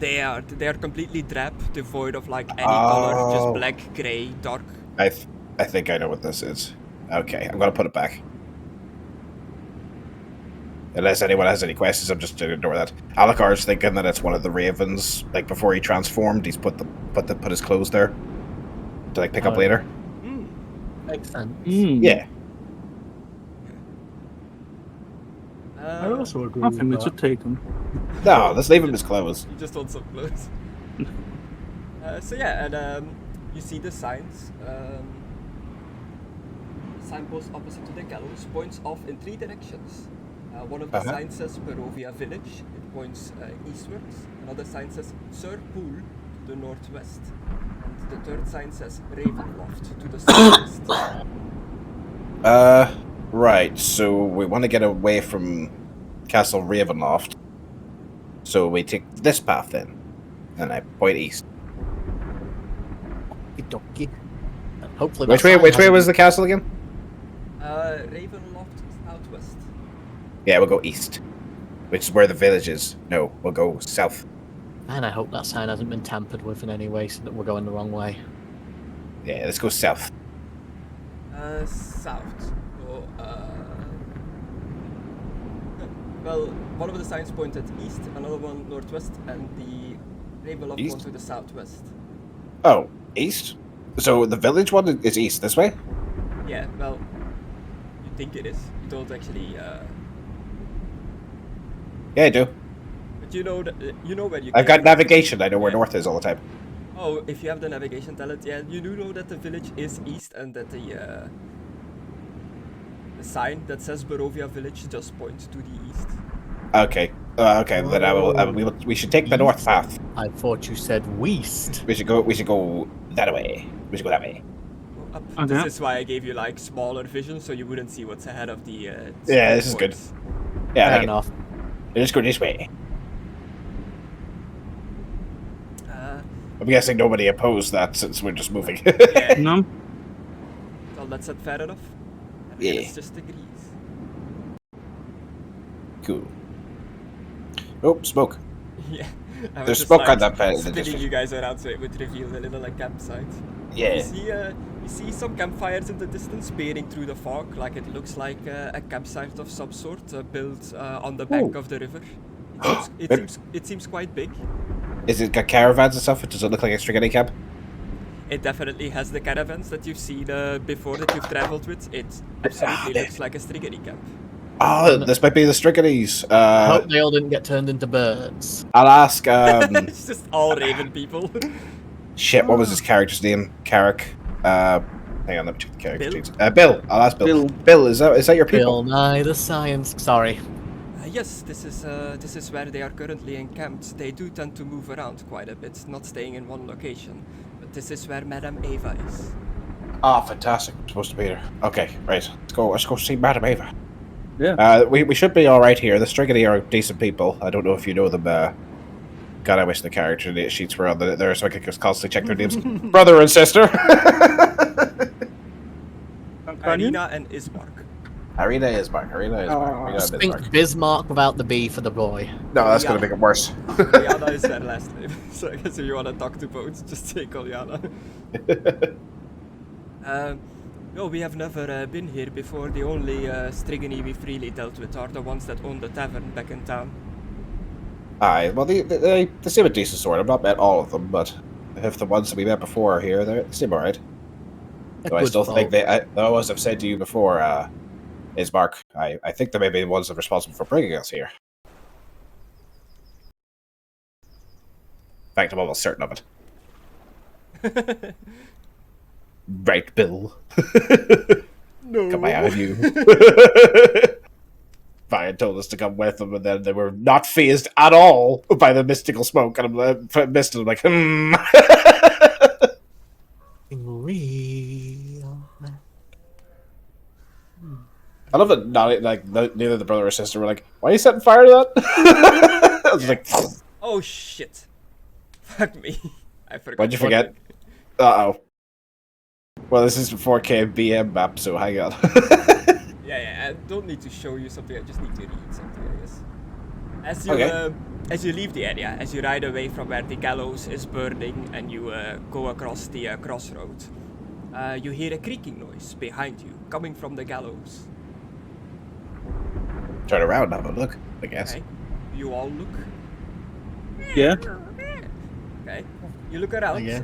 They are completely drab, devoid of like any color, just Oh. black, gray, dark. I think I know what this is. Okay, I'm gonna put it back. Unless anyone has any questions, I'm just gonna ignore that. Alakar's thinking that it's one of the ravens. Like before he transformed, he's put his clothes there to like pick up Oh. later. Makes sense. Yeah. I also agree I with think we that. should take them. No, let's leave him his clothes. You just want some clothes. So yeah, and you see the signs. Signpost opposite to the gallows points off in 3 directions. One of the signs says Barovia Village. It points eastwards. Another sign says Sir Pool to the northwest. And the third sign says Ravenloft to the southwest. Right. So we want to get away from Castle Ravenloft. So we take this path then, and I point east. Okey-dokey. And hopefully Which that way? sign Which way hasn't was the castle again? Ravenloft southwest. Yeah, we'll go east, which is where the village is. No, we'll go south. been- And I hope that sign hasn't been tampered with in any way so that we're going the wrong way. Yeah, let's go south. South. So, well, one of the signs pointed east, another one northwest, and the Ravenloft East? one to the southwest. Oh, east. So the village one is east this way. Yeah, well, you think it is. You don't actually. Yeah, I do. But you know that you know where you. I've got came. navigation. I know where Yeah. north is all the time. Oh, if you have the navigation talent, yeah, you do know that the village is east and that the sign that says Barovia Village just points to the east. Okay. Okay. Then we should take the north path. I thought you said west. We should go that way. We should go that way. Go up. Okay. This is why I gave you like smaller vision, so you wouldn't see what's ahead of the. Yeah, this is good. points. Yeah, I Fair like it. enough. Let's go this way. Uh, I'm guessing nobody opposed that since we're just moving. yeah. No? So that's it. Fair enough. Yeah. It's just degrees. Cool. Oh, smoke. Yeah. I was There's just, smoke like, on that bed. spinning you guys around so it would reveal the little like campsite. Yeah. You see some campfires in the distance peering through the fog, like it looks like a campsite of some sort built on the bank of the river. It seems quite big. Is it got caravans and stuff? Does it look like a Strigany camp? It definitely has the caravans that you've seen before that you've traveled with. It absolutely looks like a Strigany camp. Oh, this might be the Striganys. I hope they all didn't get turned into birds. I'll ask. It's just all raven people. Shit, what was his character's name? Carrick. Hang on, let me check the character Bill? sheets. Bill. I'll ask Bill. Bill, is that your people? Bill Nye the Science. Sorry. Yes, this is where they are currently encamped. They do tend to move around quite a bit, not staying in one location. But this is where Madame Ava is. Oh, fantastic! I'm supposed to be there. Okay, right. Let's go see Madame Ava. Yeah. We should be all right here. The Strigany are decent people. I don't know if you know them. God, I wish the character sheets were on there so I could just constantly check their names. Brother and sister. Arena and Ismark. Arena Ismark. Arena Think Bismarck without the B for the boy. No, that's gonna make it worse. Kolyana is their last name. So I guess if you want to talk to both, just say Kolyana. No, we have never been here before. The only Strigany we've really dealt with are the ones that own the tavern back in town. Aye, well, they seem a decent sort. I've not met all of them, but if the ones that we met before are here, they seem alright. So I still think though, as I've said to you before, Ismark, I think they may be the ones that are responsible for bringing us here. In fact, I'm almost certain of it. Right, Bill. come out on you. Fire told us to come with them, and then they were not fazed at all by the mystical smoke. And I'm like, Real. I love that neither the brother or sister were like, why are you setting fire to that? I was like, Oh shit. Fuck me. I forgot. why'd you forget? Uh-oh. Well, this is a 4K BM map, so hang on. Yeah, I don't need to show you something, I just need to read something, I guess. As you leave the area, as you ride away from where the gallows is burning and you go across the crossroad, you hear a creaking noise behind you, coming from the gallows. Turn around and have a look, I guess. Okay, you all look. Yeah. Okay, you look around, Okay.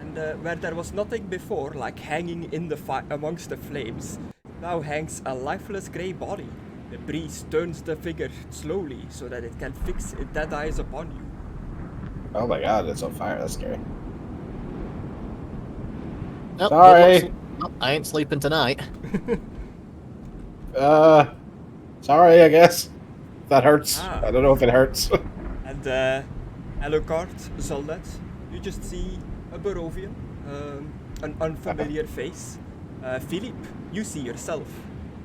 and where there was nothing before, like hanging in the amongst the flames, now hangs a lifeless grey body. The breeze turns the figure slowly so that it can fix its dead eyes upon you. Oh my god, it's on fire. That's scary. Nope, Sorry. nope, I ain't sleeping tonight. Sorry, I guess. That hurts. Ah. I don't know if it hurts. And Alucard, Zoldet, you just see a Barovian, an unfamiliar face. Philippe, you see yourself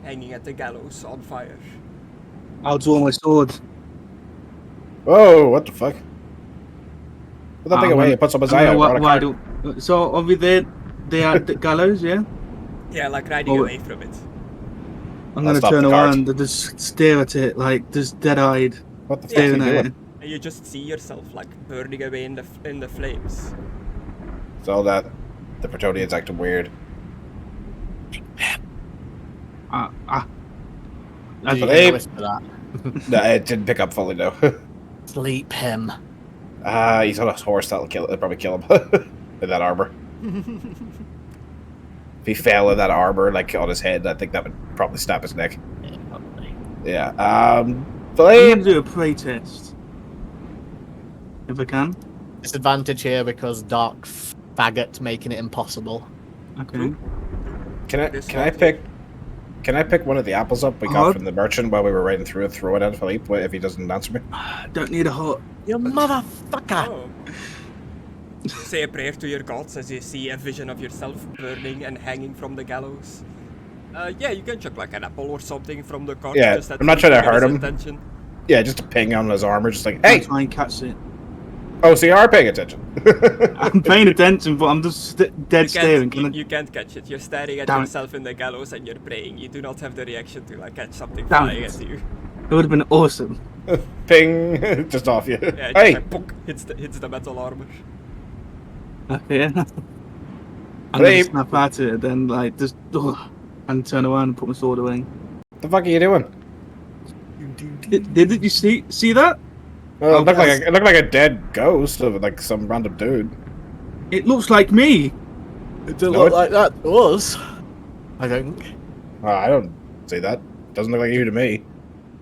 hanging at the gallows on fire. I'll draw my sword. Whoa, what the fuck? Put that thing away. I'm It puts up his gonna eye wa- out. on a why cart. do- So are we there? They are at the gallows, yeah? Yeah, like riding Oh. away from it. I'm I'll gonna stop turn the cart. around and just stare at it, like, just dead-eyed, What the fuck are you staring at doing? it. And you just see yourself like burning away in the flames. It's all that. The Protonian's acting weird. Ah, ah. Do you But get they- a whisper that? No, it didn't pick up fully, though. Sleep him. He's on a horse. That'll probably kill him. In that armor. If he fell in that armor, like, on his head, I think that would probably snap his neck. Yeah, probably. Yeah. I'm Blade! gonna do a prey test. If I can. Disadvantage here because Dark faggot making it impossible. Okay. Can I This can I one. pick can I pick one of the apples up we got Hard? from the merchant while we were riding through it, throw it at Philippe if he doesn't answer me? Don't need a heart. You motherfucker! Oh. Say a prayer to your gods as you see a vision of yourself burning and hanging from the gallows. Yeah, you can chuck like an apple or something from the cart. Yeah, just at I'm not trying to get his hurt him. attention. Yeah, just a ping on his armor, just like, I'll hey! try and catch it. Oh, so you are paying attention. I'm paying attention, but I'm just dead staring. Can I... You can't catch it. You're staring at Damn it. yourself in the gallows and you're praying. You do not have the reaction to like catch something Damn flying it. at you. It would have been awesome. Ping! Just off you. Yeah, Hey! just like, punk, hits the metal armor. Okay. I'm Hey. gonna snap at it, then like just and turn around and put my sword away. What the fuck are you doing? Did you see that? Well, Oh, it looked yes. like a dead ghost of like some random dude. It looks like me. It didn't No, look it- like that to us. I think. I don't see that. Doesn't look like you to me.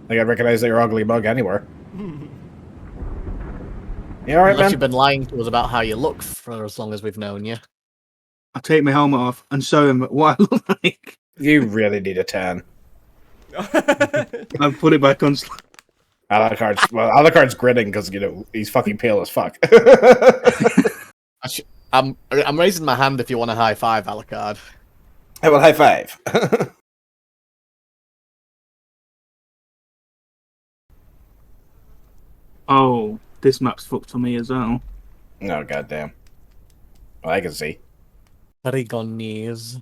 Like I recognize your ugly mug anywhere. You alright, Unless man? you've been lying to us about how you look for as long as we've known you. I take my helmet off and show him what I look like. You really need a tan. I put it back on. Alucard's grinning because, you know, he's fucking pale as fuck. I'm raising my hand if you want a high five, Alucard. Hey, well, high five. Oh, this map's fucked for me as well. No, goddamn. Well, I can see. Rigonis.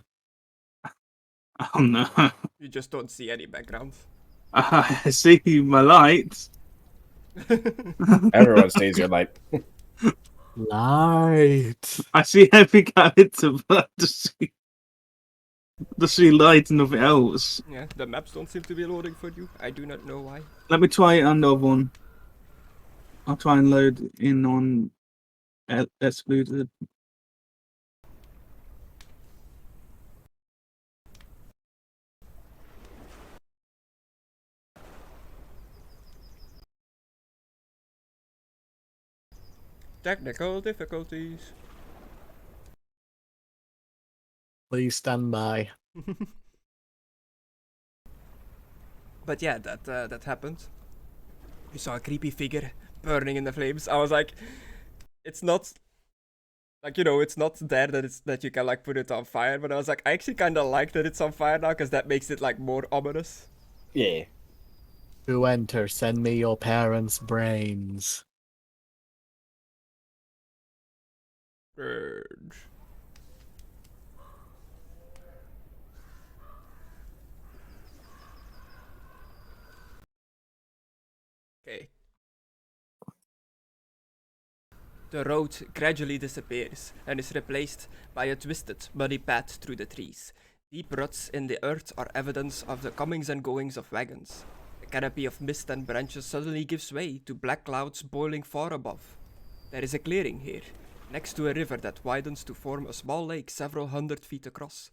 Oh no. You just don't see any background. I see my light. Everyone sees your light. Light. I see every character, but I just see light and nothing else. Yeah, the maps don't seem to be loading for you. I do not know why. Let me try it on the other one. I'll try and load in on Excluded. Technical difficulties. Please stand by. But yeah, that happened. You saw a creepy figure burning in the flames. I was like, it's not like, it's not there that you can like put it on fire. But I was like, I actually kind of like that it's on fire now because that makes it like more ominous. Yeah. To enter, send me your parents' brains. Urge. Okay. The road gradually disappears and is replaced by a twisted, muddy path through the trees. Deep ruts in the earth are evidence of the comings and goings of wagons. The canopy of mist and branches suddenly gives way to black clouds boiling far above. There is a clearing here, next to a river that widens to form a small lake several 100 feet across.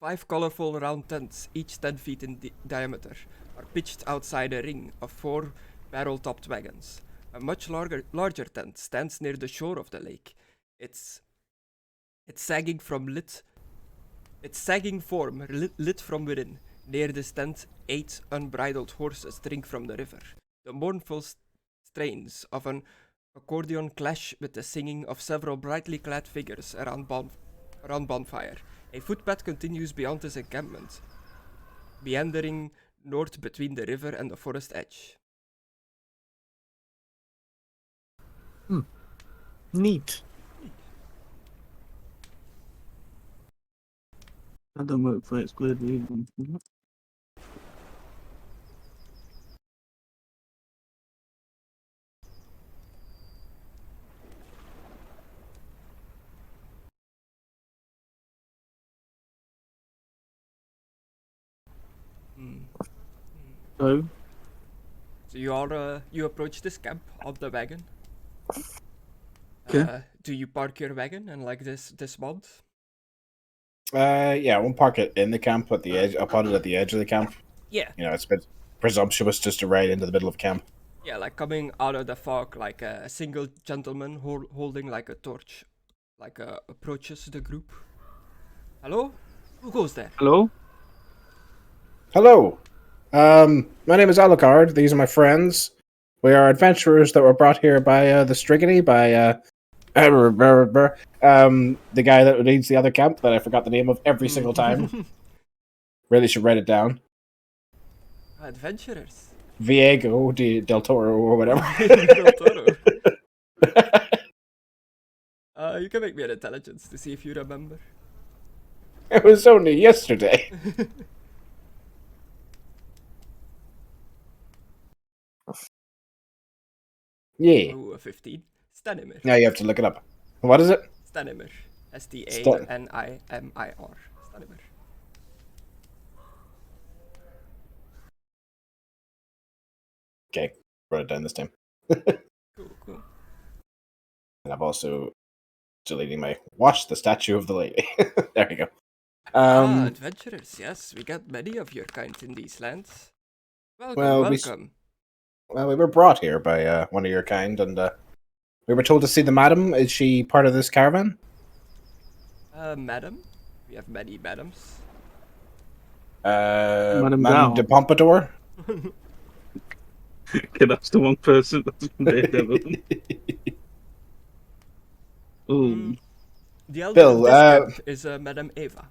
5 colorful round tents, each 10 feet in diameter, are pitched outside a ring of 4 barrel-topped wagons. A much larger tent stands near the shore of the lake. Its sagging form lit from within. Near this tent, 8 unbridled horses drink from the river. The mournful strains of an accordion clash with the singing of several brightly clad figures around bonfire. A footpath continues beyond this encampment, meandering north between the river and the forest edge. Neat. That don't work for Excluded and Mckadow. So, So you approach this camp on the wagon. Okay. Do you park your wagon and like this mod? Yeah, I won't park it in the camp at the edge. I'll put it at the edge of the camp. Yeah. It's a bit presumptuous just to ride into the middle of camp. Yeah, like coming out of the fog, like a single gentleman holding like a torch, approaches the group. Hello? Who goes there? hello? Hello. My name is Alucard. These are my friends. We are adventurers that were brought here by the Strigany, by the guy that leads the other camp that I forgot the name of every single time. Really should write it down. Adventurers. Viego del Toro or whatever. Del Toro. You can make me an intelligence to see if you remember. It was only yesterday. Yeah. Ooh, a 15. Stanimir. Now you have to look it up. What is it? Stanimir. Stanimir. Stanimir. Okay, wrote it down this time. Cool. And I've also deleting my watch the statue of the lady. There you go. Adventurers, yes, we got many of your kind in these lands. Welcome, welcome. Well, we were brought here by one of your kind, and we were told to see the madam. Is she part of this caravan? Madam? We have many madams. Madame Dow. de Pompadour? Okay, that's the one person that's from Daredevil. Ooh. The elder Bill, of this camp is Madame Eva.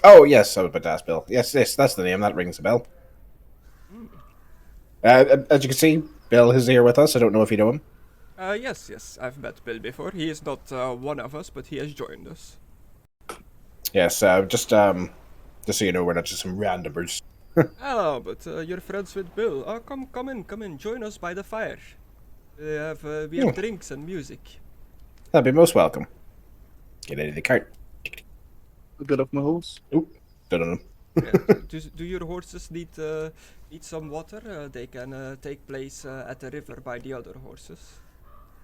Oh, yes, I was about to ask Bill. Yes, that's the name. That rings a bell. As you can see, Bill is here with us. I don't know if you know him. Yes, I've met Bill before. He is not one of us, but he has joined us. Yes, just so you know, we're not just some randomers. Oh, but you're friends with Bill. Oh, come in, join us by the fire. We have drinks and music. That'd be most welcome. Get out of the cart. Get off my horse. Oop, don't know. Yeah. Do your horses need some water? They can take place at the river by the other horses.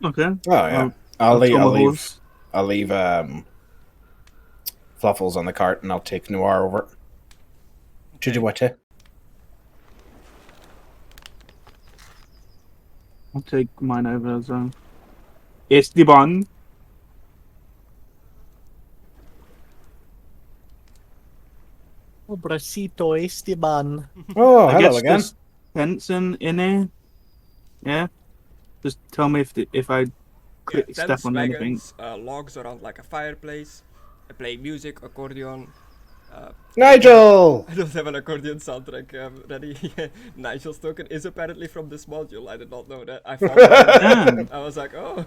Okay. Oh yeah, I'll leave Fluffles on the cart, and I'll take Noir over. Did you watch it? I'll take mine over as well. Esteban. Bracito Esteban. Oh, I hello guess again. there's tents in here. Yeah. Just tell me if I click step tents, on anything. wagons, logs around like a fireplace. I play music, accordion. Nigel! I don't have an accordion soundtrack ready. Nigel's token is apparently from this module. I did not know that. I found it. Damn. I was like, oh.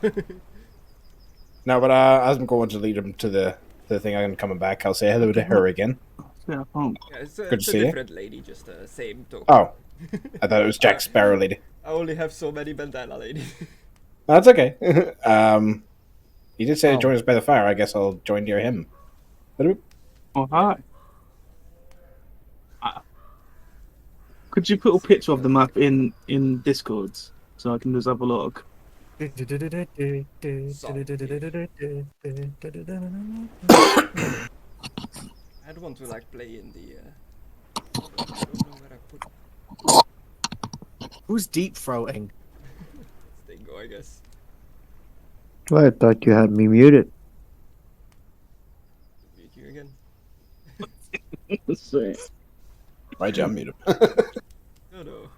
No, but as I'm going to lead him to the thing, I'm coming back. I'll say hello to her again. Yeah, oh. Yeah, it's Good to it's a see you. different lady, just the same token. Oh, I thought it was Jack Sparrow lady. I only have so many bandana lady. That's okay. You did say to Oh. join us by the fire. I guess I'll join near him. Hello? Oh, hi. Could you put a picture of the map in Discord so I can just have a look? I don't want to like play in the. I don't know where I put Who's deep throating? this thing go, I guess. I thought you had me muted. Meet you again. Sweet. Why'd you unmute him? Oh no.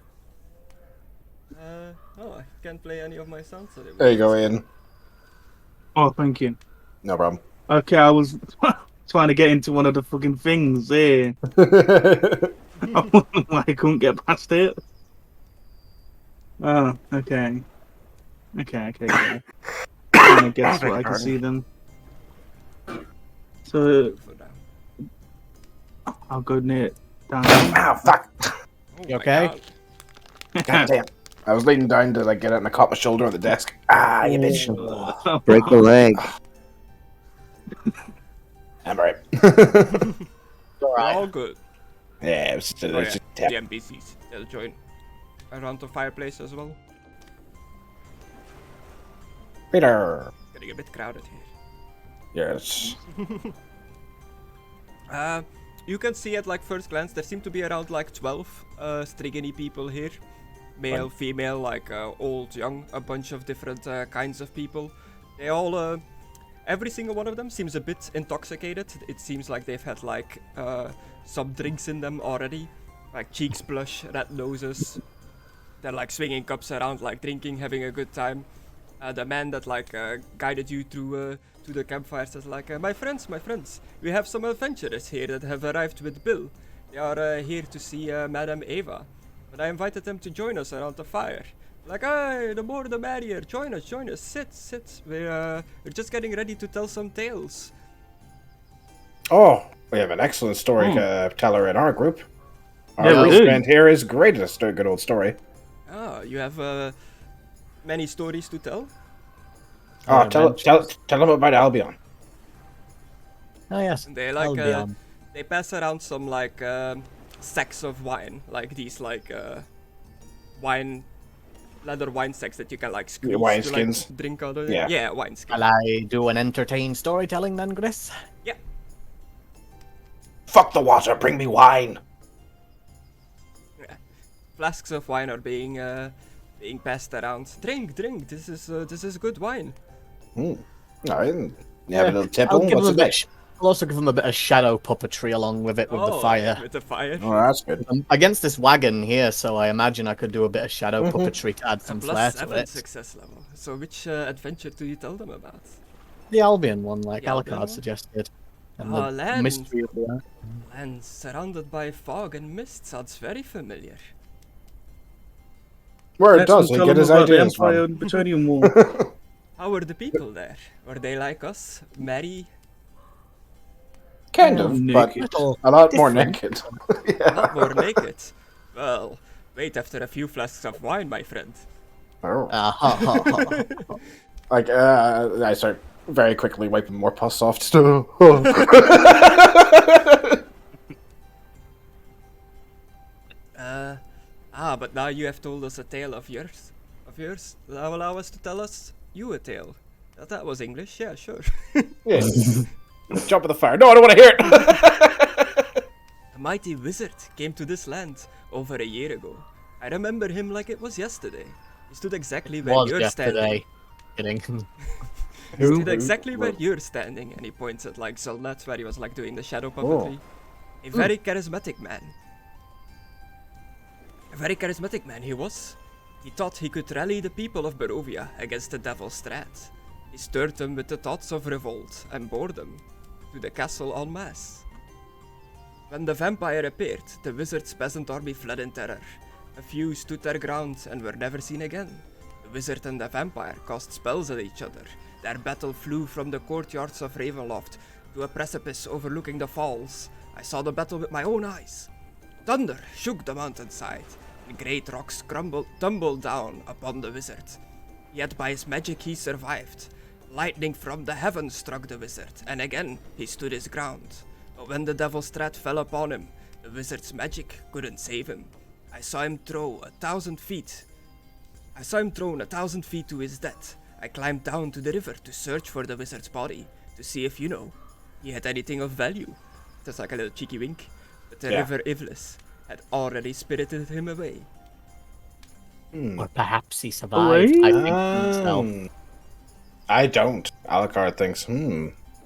Oh, I can't play any of my sounds anymore. There you go, Ian. Oh, thank you. No problem. Okay, I was trying to get into one of the fucking things here. I couldn't get past it. Oh, okay. Okay. Trying to guess what I can see then. So For now. I'll go near it down. Ow, fuck! Oh You my okay? God. God damn. I was leaning down to like get it and I caught my shoulder on the desk. Ah, you bitch. Break a leg. I'm alright. All good. Yeah, it was just, Oh, yeah. just The tap. NPCs, they'll join around the fireplace as well. Peter. Getting a bit crowded here. Yes. You can see at like first glance there seem to be around like 12 Strigany people here. Male, female, like old, young, a bunch of different kinds of people. They all, every single one of them seems a bit intoxicated. It seems like they've had like some drinks in them already. Like cheeks blush, red noses. They're like swinging cups around, like drinking, having a good time. The man that like guided you through to the campfire says like, my friends, we have some adventurers here that have arrived with Bill. They are here to see Madame Eva. But I invited them to join us around the fire. Like, hey, the more the merrier. Join us, sit. We're just getting ready to tell some tales. Oh, we have an excellent story teller in our group. Our Yeah, we real do. friend here is great at a good old story. Ah, you have many stories to tell? Oh, tell them about Albion. Oh yes. And they like Albion. they pass around some like sacks of wine, like these like leather wine sacks that you can like squeeze wine to, skins. like, drink out of it. Yeah. Yeah, wine skins. Shall I do an entertain storytelling then, Chris? Yeah. Fuck the water, bring me wine. Flasks of wine are being passed around. Drink. This is good wine. Alright, you have a little tipple. I'll What's it like? I'll also give them a bit of shadow puppetry along with it with the fire. With the fire. Oh, that's good. I'm against this wagon here, so I imagine I could do a bit of shadow puppetry to add A some flair to +7 it. success level. So which adventure do you tell them about? The Albion one, like The Albion Alucard one? suggested. And Ah, the land. mystery of the And surrounded by fog and mist sounds very familiar. Where it Let's does, tell he get them his about the ideas Empire from. and Petroleum War. How were the people there? Were they like us? Merry? Kind of, but Naked. a lot more different. naked. Not more naked? Well, wait after a few flasks of wine, my friend. Oh. ha. Like, I start very quickly wiping more pus off. But now you have told us a tale of yours. Now allow us to tell us you a tale. That was English, yeah, sure. Yeah. Jump in the fire. No, I don't want to hear it. A mighty wizard came to this land over a year ago. I remember him like it was yesterday. He stood exactly where Was you're standing. yesterday. Kidding. He stood exactly where you're standing, and he points at like Zulnat, where he was like doing the shadow puppetry. A very charismatic man. A very charismatic man he was. He thought he could rally the people of Barovia against the devil Strahd. He stirred them with the thoughts of revolt and boredom to the castle en masse. When the vampire appeared, the wizard's peasant army fled in terror. A few stood their ground and were never seen again. The wizard and the vampire cast spells at each other. Their battle flew from the courtyards of Ravenloft to a precipice overlooking the falls. I saw the battle with my own eyes. Thunder shook the mountainside, and great rocks tumbled down upon the wizard. Yet by his magic he survived. Lightning from the heavens struck the wizard, and again he stood his ground. But when the devil Strahd fell upon him, the wizard's magic couldn't save him. I saw him thrown 1,000 feet to his death. I climbed down to the river to search for the wizard's body, to see if, he had anything of value. That's like a little cheeky wink. But the river Ivlis had already spirited him away. Or perhaps he survived. I think himself. I don't. Alucard thinks,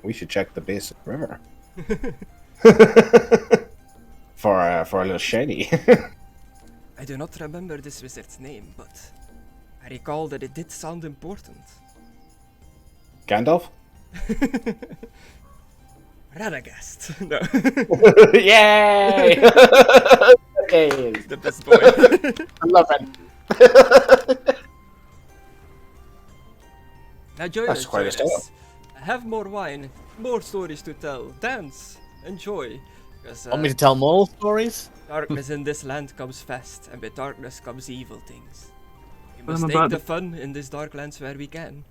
we should check the basic river. for a little shady. I do not remember this wizard's name, but I recall that it did sound important. Gandalf? Radagast. No. Yay! Okay. The best boy. I love it. Now join That's us, quite a join us. style. Have more wine, more stories to tell, dance, enjoy. Want me to tell more stories? Darkness in this land comes fast, and with darkness comes evil things. We Well, must I'm take about the to- fun in these dark lands where we can.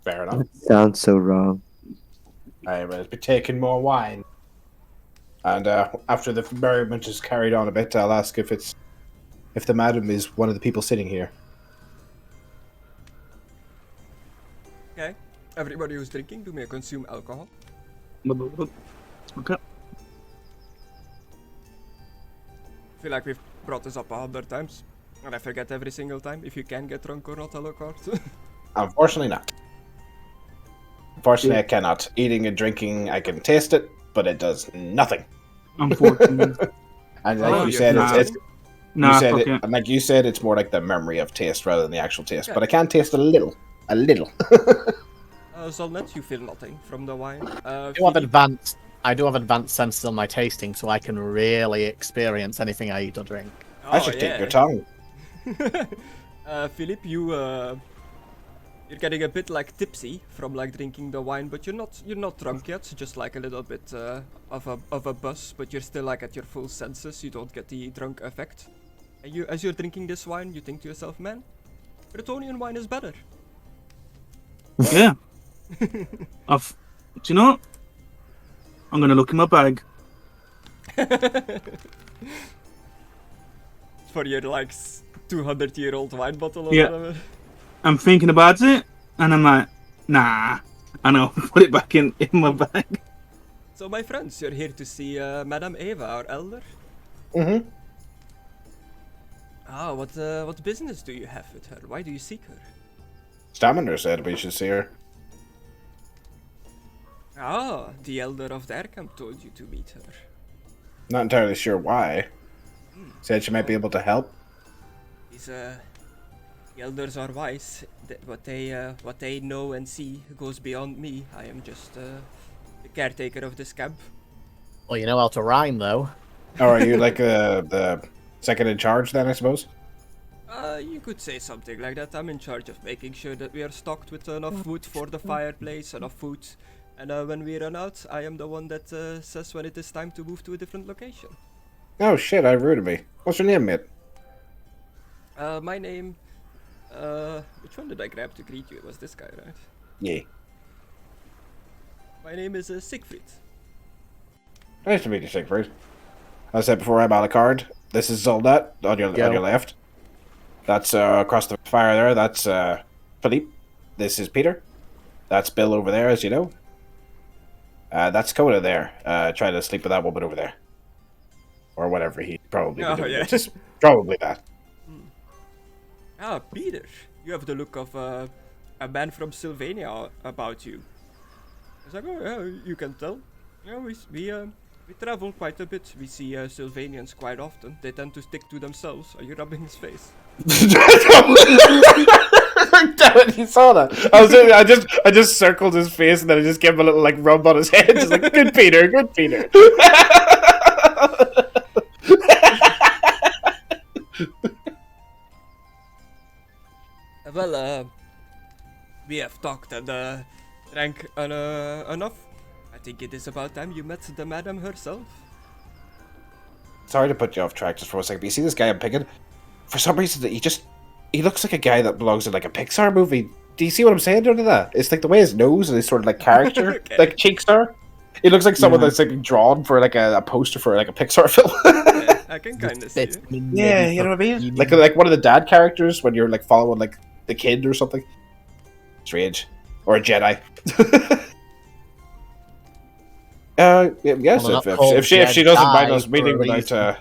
Fair enough. Sounds so wrong. I will be taking more wine. And after the merriment is carried on a bit, I'll ask if the madam is one of the people sitting here. Okay. Everybody who's drinking, do may consume alcohol. Okay. I feel like we've brought this up 100 times, and I forget every single time if you can get drunk or not, Alucard. Unfortunately not. Unfortunately, I cannot. Eating and drinking, I can taste it, but it does nothing. Unfortunately. And like Oh, you you're said, not. it's Nah, you said fuck it, it. and like you said, it's more like the memory of taste rather than the actual taste. Yeah. But I can taste a little. A little. Zolnet, you feel nothing from the wine. I do have advanced senses on my tasting, so I can really experience anything I eat or drink. I should take your tongue. Philip, you're getting a bit like tipsy from like drinking the wine, but you're not drunk yet. Just like a little bit of a buzz, but you're still like at your full senses. You don't get the drunk effect. And as you're drinking this wine, you think to yourself, man, Bretonian wine is better. Yeah. Do you know what? I'm gonna look in my bag. For your like 200-year-old wine bottle or Yeah. whatever. I'm thinking about it, and I'm like, nah. And I'll put it back in my bag. So my friends, you're here to see Madame Eva, our elder. Mm-hmm. Ah, what business do you have with her? Why do you seek her? Staminer said we should see her. Ah, the elder of the Aircamp told you to meet her. Not entirely sure why. Said she might be able to help. The elders are wise. What they know and see goes beyond me. I am just the caretaker of this camp. Well, you know how to rhyme, though. Or are you like the second in charge then, I suppose? You could say something like that. I'm in charge of making sure that we are stocked with enough wood for the fireplace, enough food. And when we run out, I am the one that says when it is time to move to a different location. Oh shit, I rooted me. What's your name, mate? My name... which one did I grab to greet you? It was this guy, right? Yeah. My name is Siegfried. Nice to meet you, Siegfried. As I said before, I'm Alucard. This is Zoldat on your left. That's across the fire there. That's Philippe. This is Peter. That's Bill over there, as you know. That's Conna there, trying to sleep with that woman over there. Or whatever he probably Oh, doing. yeah. Just probably that. Ah, Peter. You have the look of a man from Sylvania about you. He's like, oh yeah, you can tell. Yeah, we travel quite a bit. We see Sylvanians quite often. They tend to stick to themselves. Are you rubbing his face? Damn it, you saw that. I just circled his face and then I just gave him a little like rub on his head. Just like, good Peter, good Peter. Well, we have talked and drank enough. I think it is about time you met the madam herself. Sorry to put you off track just for a second, but you see this guy I'm picking? For some reason, he looks like a guy that belongs in like a Pixar movie. Do you see what I'm saying under that? It's like the way his nose and his sort of like character, Okay. like cheeks are. He looks like someone that's like been drawn for like a poster for like a Pixar film. Yeah, I can kind of see it. Yeah, you know what I mean? Like one of the dad characters when you're like following like the kid or something. Strange. Or a Jedi. Yes, Well, if she doesn't mind us Jedi meeting for a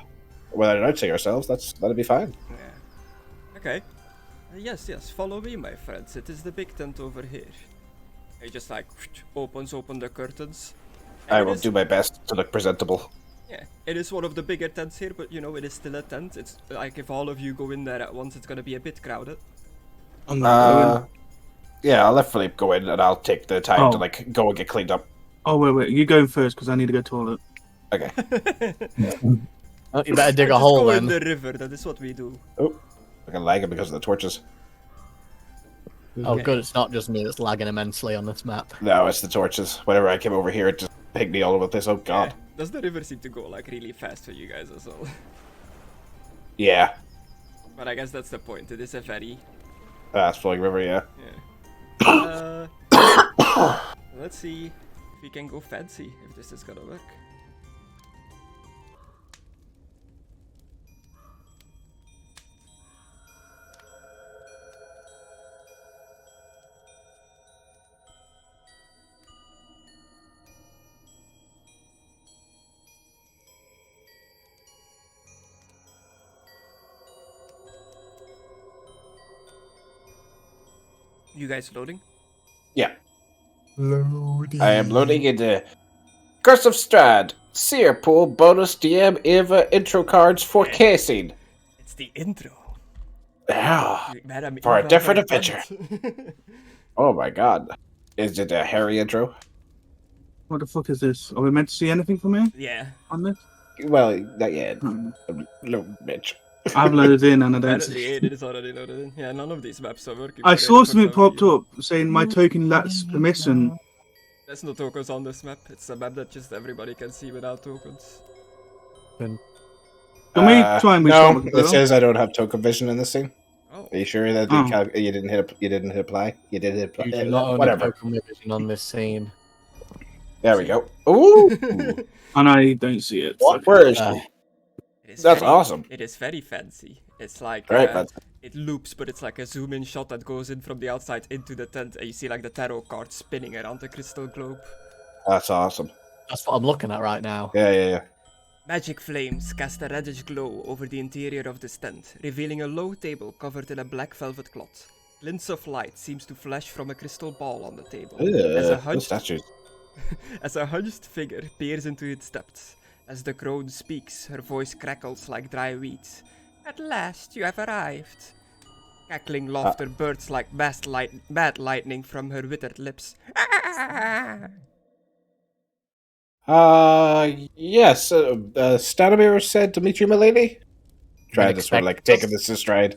without announcing ourselves, that'd be fine. Yeah. Okay. Yes, follow me, my friends. It is the big tent over here. He just like open the curtains. And I it will is- do my best to look presentable. Yeah, it is one of the bigger tents here, but you know, it is still a tent. It's like if all of you go in there at once, it's gonna be a bit crowded. I'm not going. Yeah, I'll let Philippe go in and I'll take the time to Oh. like go and get cleaned up. Oh, wait. You going first because I need to go toilet. Okay. Oh, you better dig a Just hole go in then. the river. That is what we do. I'm gonna lag it because of the torches. Oh, Okay. good. It's not just me that's lagging immensely on this map. No, it's the torches. Whenever I came over here, it just picked me all over this. Oh god. Yeah. Does the river seem to go like really fast for you guys as well? Yeah. But I guess that's the point. It is a ferry. Fast flowing river, yeah. Let's see if we can go fancy, if this is gonna work. You guys loading? Yeah. I am loading into Curse of Strahd, Seer Pool, bonus DM, Eva, intro cards for casing. It's the intro. Yeah. Madam For a Eva different Hertant. Oh my god. Is it a hairy intro? What the fuck is this? Are we meant to see anything from here Yeah. on this? Well, not yet. Hmm. No, bitch. I've loaded in and I don't Apparently see. Aidan is already loaded in. Yeah, none of these maps are working. I for saw Aidan for something some popped reason. up saying my token lacks permission. There's no tokens on this map. It's a map that just everybody can see without tokens. Can we try and no, restart it the girl? says I don't have token vision in this scene. Oh. Are you sure that Oh. you didn't hit apply? You did hit apply. You do not own a Whatever. token vision on this scene. There we go. Ooh. And I don't see it. What? Where is Uh, she? It is That's very- awesome. It is very fancy. It's like Very fancy. it loops, but it's like a zoom-in shot that goes in from the outside into the tent, and you see like the tarot cards spinning around the crystal globe. That's awesome. That's what I'm looking at right now. Yeah. Magic flames cast a reddish glow over the interior of this tent, revealing a low table covered in a black velvet cloth. Glints of light seems to flash from a crystal ball on the table, as a Those hunched statues. as a hunched figure peers into its depths. As the crone speaks, her voice crackles like dry weeds. At last, you have arrived. Cackling laughter bursts like mad lightning from her withered lips. Yes. Stanimir said to meet you, milady. Trying to sort of like expect taking this in stride.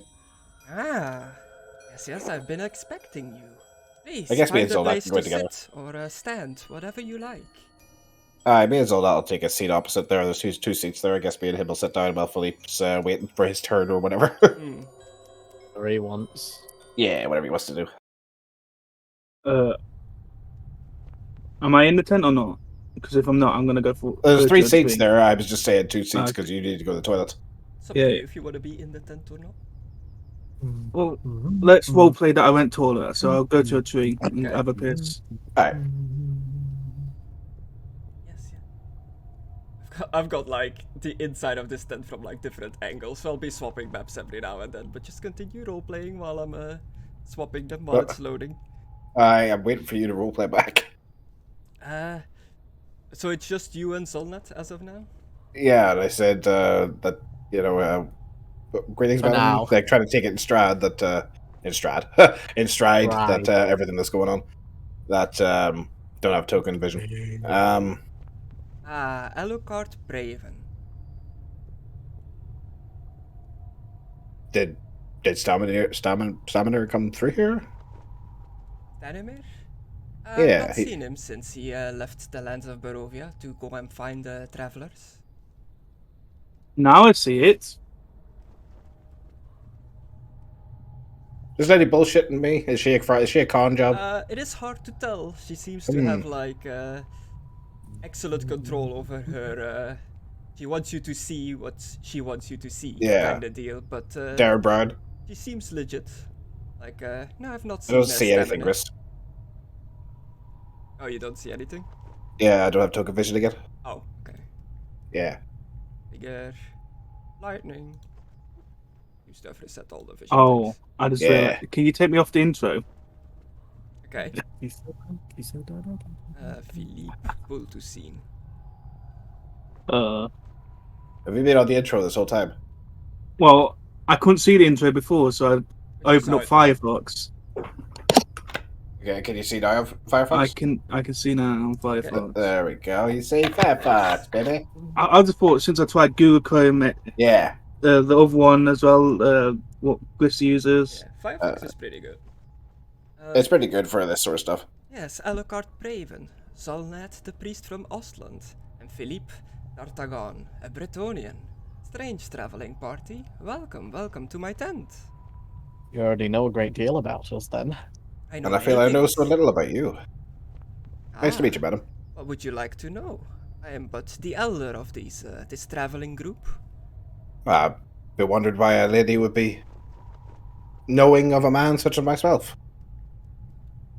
Ah, yes, I've been expecting you. Please, I guess me find and a Zola place can go to together. sit or stand, whatever you like. I may as well I'll take a seat opposite there. There's two seats there. I guess me and him will sit down while Philippe's waiting for his turn or whatever. Hmm. 3 once. Yeah, whatever he wants to do. Am I in the tent or not? Because if I'm not, I'm gonna go for. There's go 3 to a seats tree. there. I was just saying 2 seats Okay. because you need to go to the toilet. It's up Yeah, to you yeah. if you want to be in the tent or not. Well, let's roleplay that I went taller, so I'll go to a tree and Okay. have a piss. Alright. Yes, yeah. I've got like the inside of this tent from like different angles, so I'll be swapping maps every now and then. But just continue role playing while I'm swapping them while it's loading. I am waiting for you to roleplay back. So it's just you and Solnat as of now? Yeah, and I said that, greetings, For madam. now. Like, trying to take it in stride that, in stride, in stride Right. that everything that's going on. That, don't have token vision. Alucard Braven. Did Stamina come through here? Stanimir? Yeah, I've not he- seen him since he left the lands of Barovia to go and find the travelers. Now I see it. Is lady bullshitting me? Is she a con job? It is hard to tell. She seems to have like excellent control over her. She wants you to see what she wants you to see, Yeah. kind of deal. But Dara Brad. she seems legit. Like, no, I've not I seen. don't see anything, Stamina. Chris. Oh, you don't see anything? Yeah, I don't have token vision again. Oh, okay. Yeah. Bigger. Lightning. Used to have reset all the vision. Oh, things. I just Yeah. realized. Can you take me off the intro? Okay. Philippe. Philippe, pull to scene. Have you been on the intro this whole time? Well, I couldn't see the intro before, so I opened up Firefox. Okay, can you see now, Firefox? I can see now on Firefox. There we go. You see Firefox, baby. I just thought since I tried Google Chrome, Yeah. the other one as well, what Griff's uses. Yeah, Firefox is pretty good. It's pretty good for this sort of stuff. Yes, Alucard Braven, Solnat the priest from Ostland, and Philippe D'Artagon, a Bretonnian. Strange traveling party. Welcome, welcome to my tent. You already know a great deal about us then. I know And I feel many I know things. so little about you. Nice to Ah, meet you, madam. What would you like to know? I am but the elder of this traveling group. I wondered why a lady would be knowing of a man such as myself.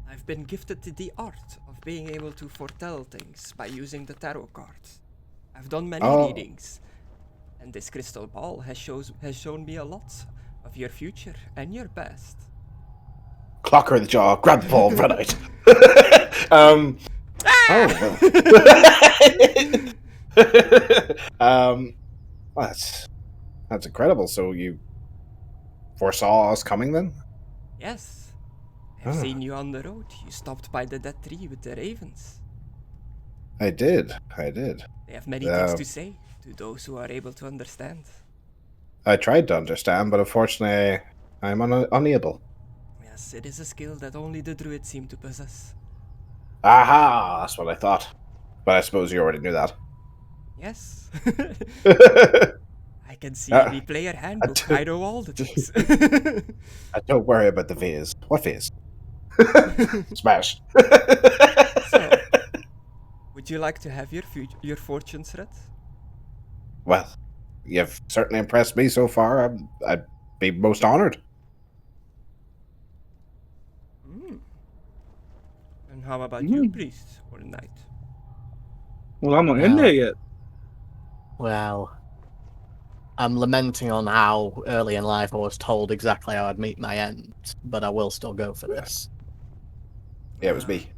I've been gifted the art of being able to foretell things by using the tarot cards. I've done many readings, and this crystal ball has shown me a lot of your future and your past. Clock her in the jaw, grab the ball, run out. Well, that's incredible. So you foresaw us coming then? Yes, I've seen you on the road. You stopped by the dead tree with the ravens. I did. They have many things to say to those who are able to understand. I tried to understand, but unfortunately, I'm unable. Yes, it is a skill that only the druids seem to possess. Aha! That's what I thought. But I suppose you already knew that. Yes. I can see the player handbook. I know all the things. Don't worry about the phase. What phase? Smash. So, would you like to have your fortunes read? Well, you've certainly impressed me so far. I'd be most honored. And how about you, priest or knight? Well, I'm not in there yet. Well, I'm lamenting on how early in life I was told exactly how I'd meet my end, but I will still go for this. Yeah, it was me.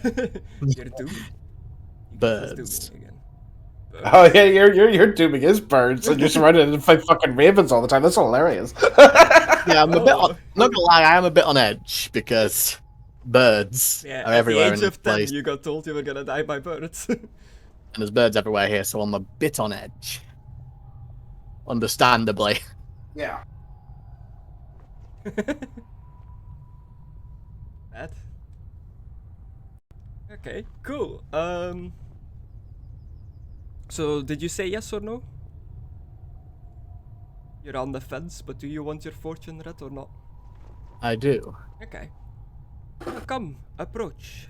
You're doomed. Birds. Again. Oh yeah, you're dooming his birds and you're surrounded to fight fucking ravens all the time. That's hilarious. Yeah, I'm a bit on, not gonna lie, I am a bit on edge because birds are everywhere at in the age this of 10, place, you got told you were gonna die by birds. and there's birds everywhere here, so I'm a bit on edge. Understandably. Yeah. Bad. Okay, cool. So did you say yes or no? You're on the fence, but do you want your fortune read or not? I do. Okay. Come, approach.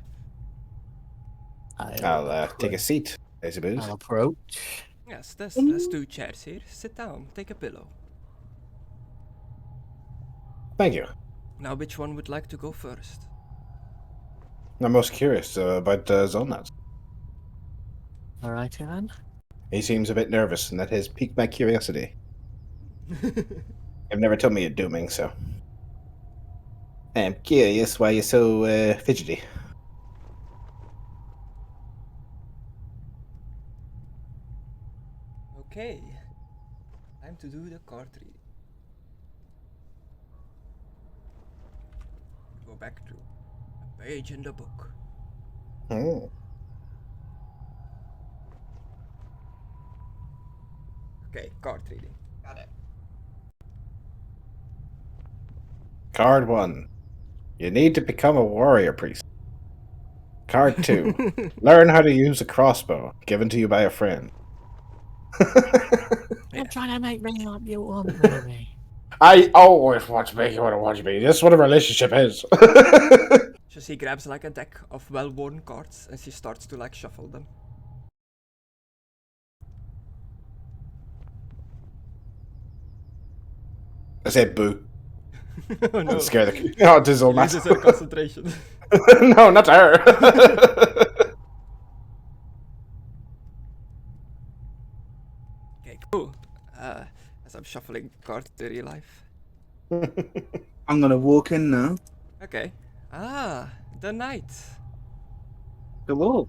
I'll take a seat, I suppose. I'll approach. Yes, there's 2 chairs here. Sit down, take a pillow. Thank you. Now, which one would like to go first? I'm most curious about Zonat. Alrighty then. He seems a bit nervous, and that has piqued my curiosity. You've never told me you're dooming, so I'm curious why you're so fidgety. Okay. Time to do the card reading. Go back to a page in the book. Oh. Okay, card reading. Got it. Card 1. You need to become a warrior priest. Card 2. Learn how to use a crossbow, given to you by a friend. You're trying to make me like you want me to be. I always want to make you want to watch me. This is what a relationship is. So she grabs like a deck of well-worn cards and she starts to like shuffle them. I said boo. Oh no. I'm scared of the... Oh, this is all She loses her concentration. No, not her. Okay, cool. As I'm shuffling cards to real life. I'm gonna walk in now. Okay. Ah, the knight. Hello.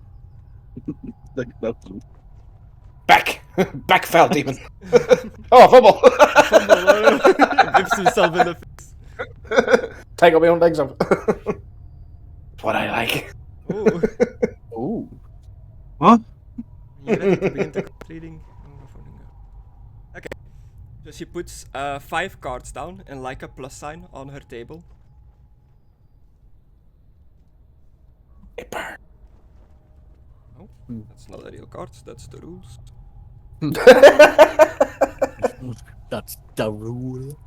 Like that. Back! Back, foul demon! Oh, fumble! Whips himself in the face. Take all my own legs up. That's what I like. Ooh. Ooh. What? You ready to begin the card reading? Okay. So she puts 5 cards down and like a plus sign on her table. It burns. Oh, that's not a real card, that's the rules. That's the rule.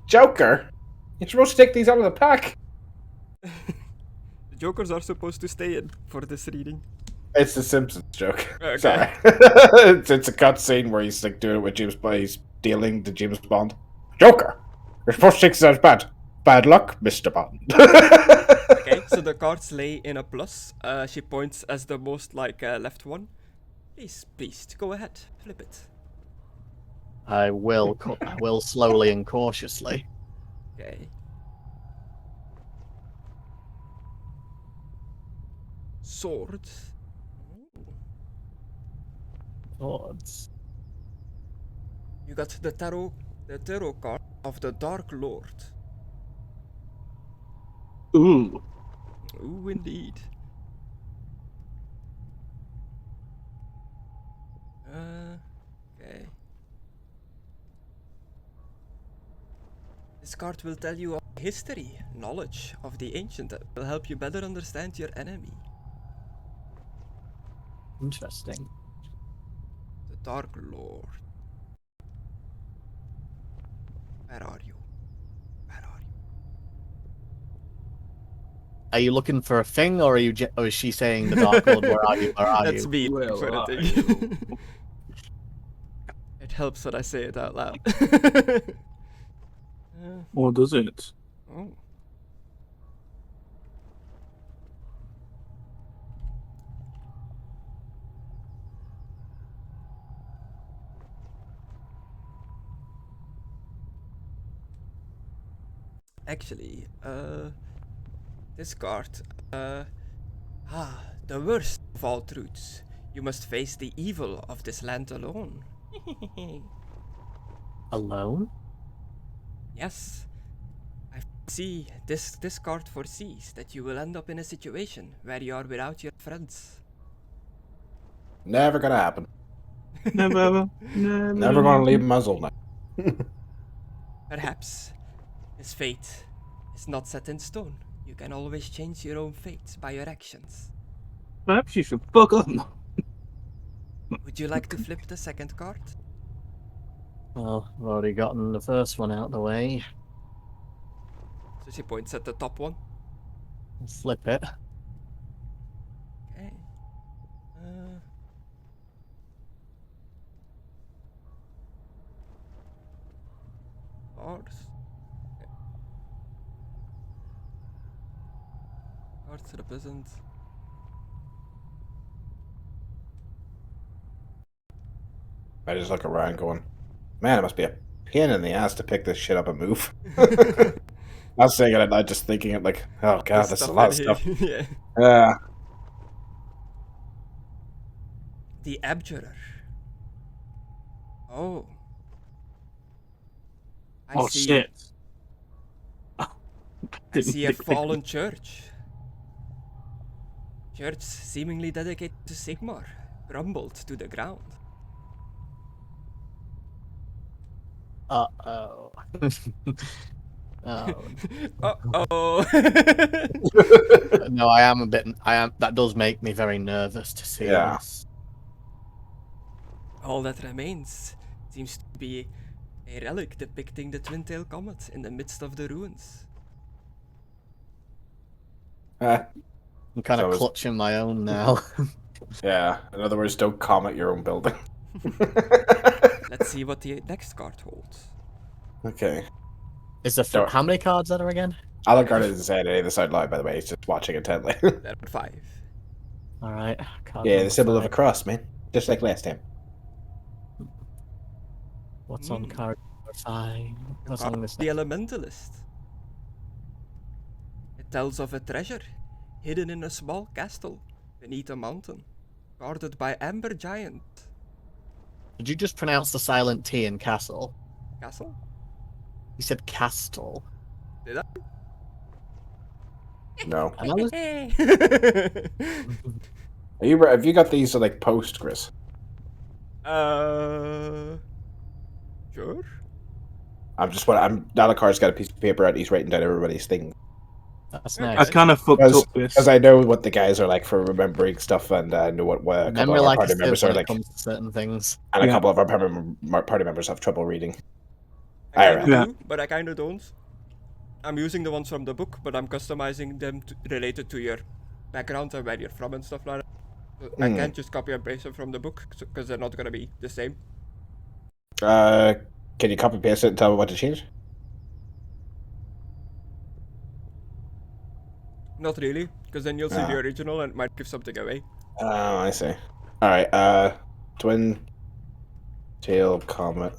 Joker! You're supposed to take these out of the pack. The jokers are supposed to stay in for this reading. It's the Simpsons joke. Okay. Sorry. it's a cutscene where he's like doing it with James Bond. He's dealing to James Bond. Joker! You're supposed to take these out of bad. Bad luck, Mr. Bond. Okay, so the cards lay in a plus. She points as the most like left one. Please, go ahead, flip it. I will slowly and cautiously. Okay. Swords. Swords. You got the tarot card of the Dark Lord. Ooh. Ooh, indeed. Okay. This card will tell you history, knowledge of the ancient that will help you better understand your enemy. Interesting. The Dark Lord. Where are you? Where are you? Are you looking for a thing, or are you? Or is she saying the Dark Lord? Where are you? Where are That's you? me Where for a are thing. It helps when I say it out loud. Or does it? Oh. Actually, this card, the worst of all truths. You must face the evil of this land alone. Alone? Yes. I see this card foresees that you will end up in a situation where you are without your friends. Never gonna happen. Never. Never gonna leave muzzle now. Perhaps his fate is not set in stone. You can always change your own fate by your actions. Perhaps you should fuck up. Would you like to flip the second card? Well, I've already gotten the first one out of the way. So she points at the top one. Flip it. Okay. Cards. Cards represent. I just look around going, man, it must be a pain in the ass to pick this shit up and move. Not saying it, I'm just thinking it like, oh god, There's that's a lot of in stuff. here. Yeah. Yeah. The Abjurer. Oh. I Oh see. shit! I see a fallen church. Church seemingly dedicated to Sigmar, crumbled to the ground. Uh-oh. Oh. Uh-oh. No, I am a bit. That does make me very nervous to see Yeah. this. All that remains seems to be a relic depicting the twin-tailed comet in the midst of the ruins. I'm kind So of is- clutching my own now. Yeah. In other words, don't comment your own building. Let's see what the next card holds. Okay. Is there Dork. how many cards are there again? Alucard isn't saying any of this out loud, by the way. He's just watching intently. There are 5. All right. Card Yeah, number the symbol of a 5. cross, man. Just like last time. What's on card number 5? What's on this? The Elementalist. It tells of a treasure hidden in a small castle beneath a mountain, guarded by amber giant. Did you just pronounce the silent T in castle? Castle? You said castle. Did I? No. And I was- Are you? Have you got these like post, Chris? Sure. Alucard's got a piece of paper out. He's writing down everybody's thing That's Okay. I nice. kind of fucked Because- up this. because I know what the guys are like for remembering stuff, and I know what a couple Memory of our like a party sieve members are when it like, comes to certain things. and a Yeah. couple of our party members have trouble reading. I Alright. kinda Yeah. do, but I kinda don't. I'm using the ones from the book, but I'm customizing them related to your background and where you're from and stuff like that. So I can't just copy and paste them from the book, because they're not gonna be the same. Can you copy paste it and tell me what to change? Not really, because then you'll see Ah. the original and it might give something away. Oh, I see. All right. Twin tail comet.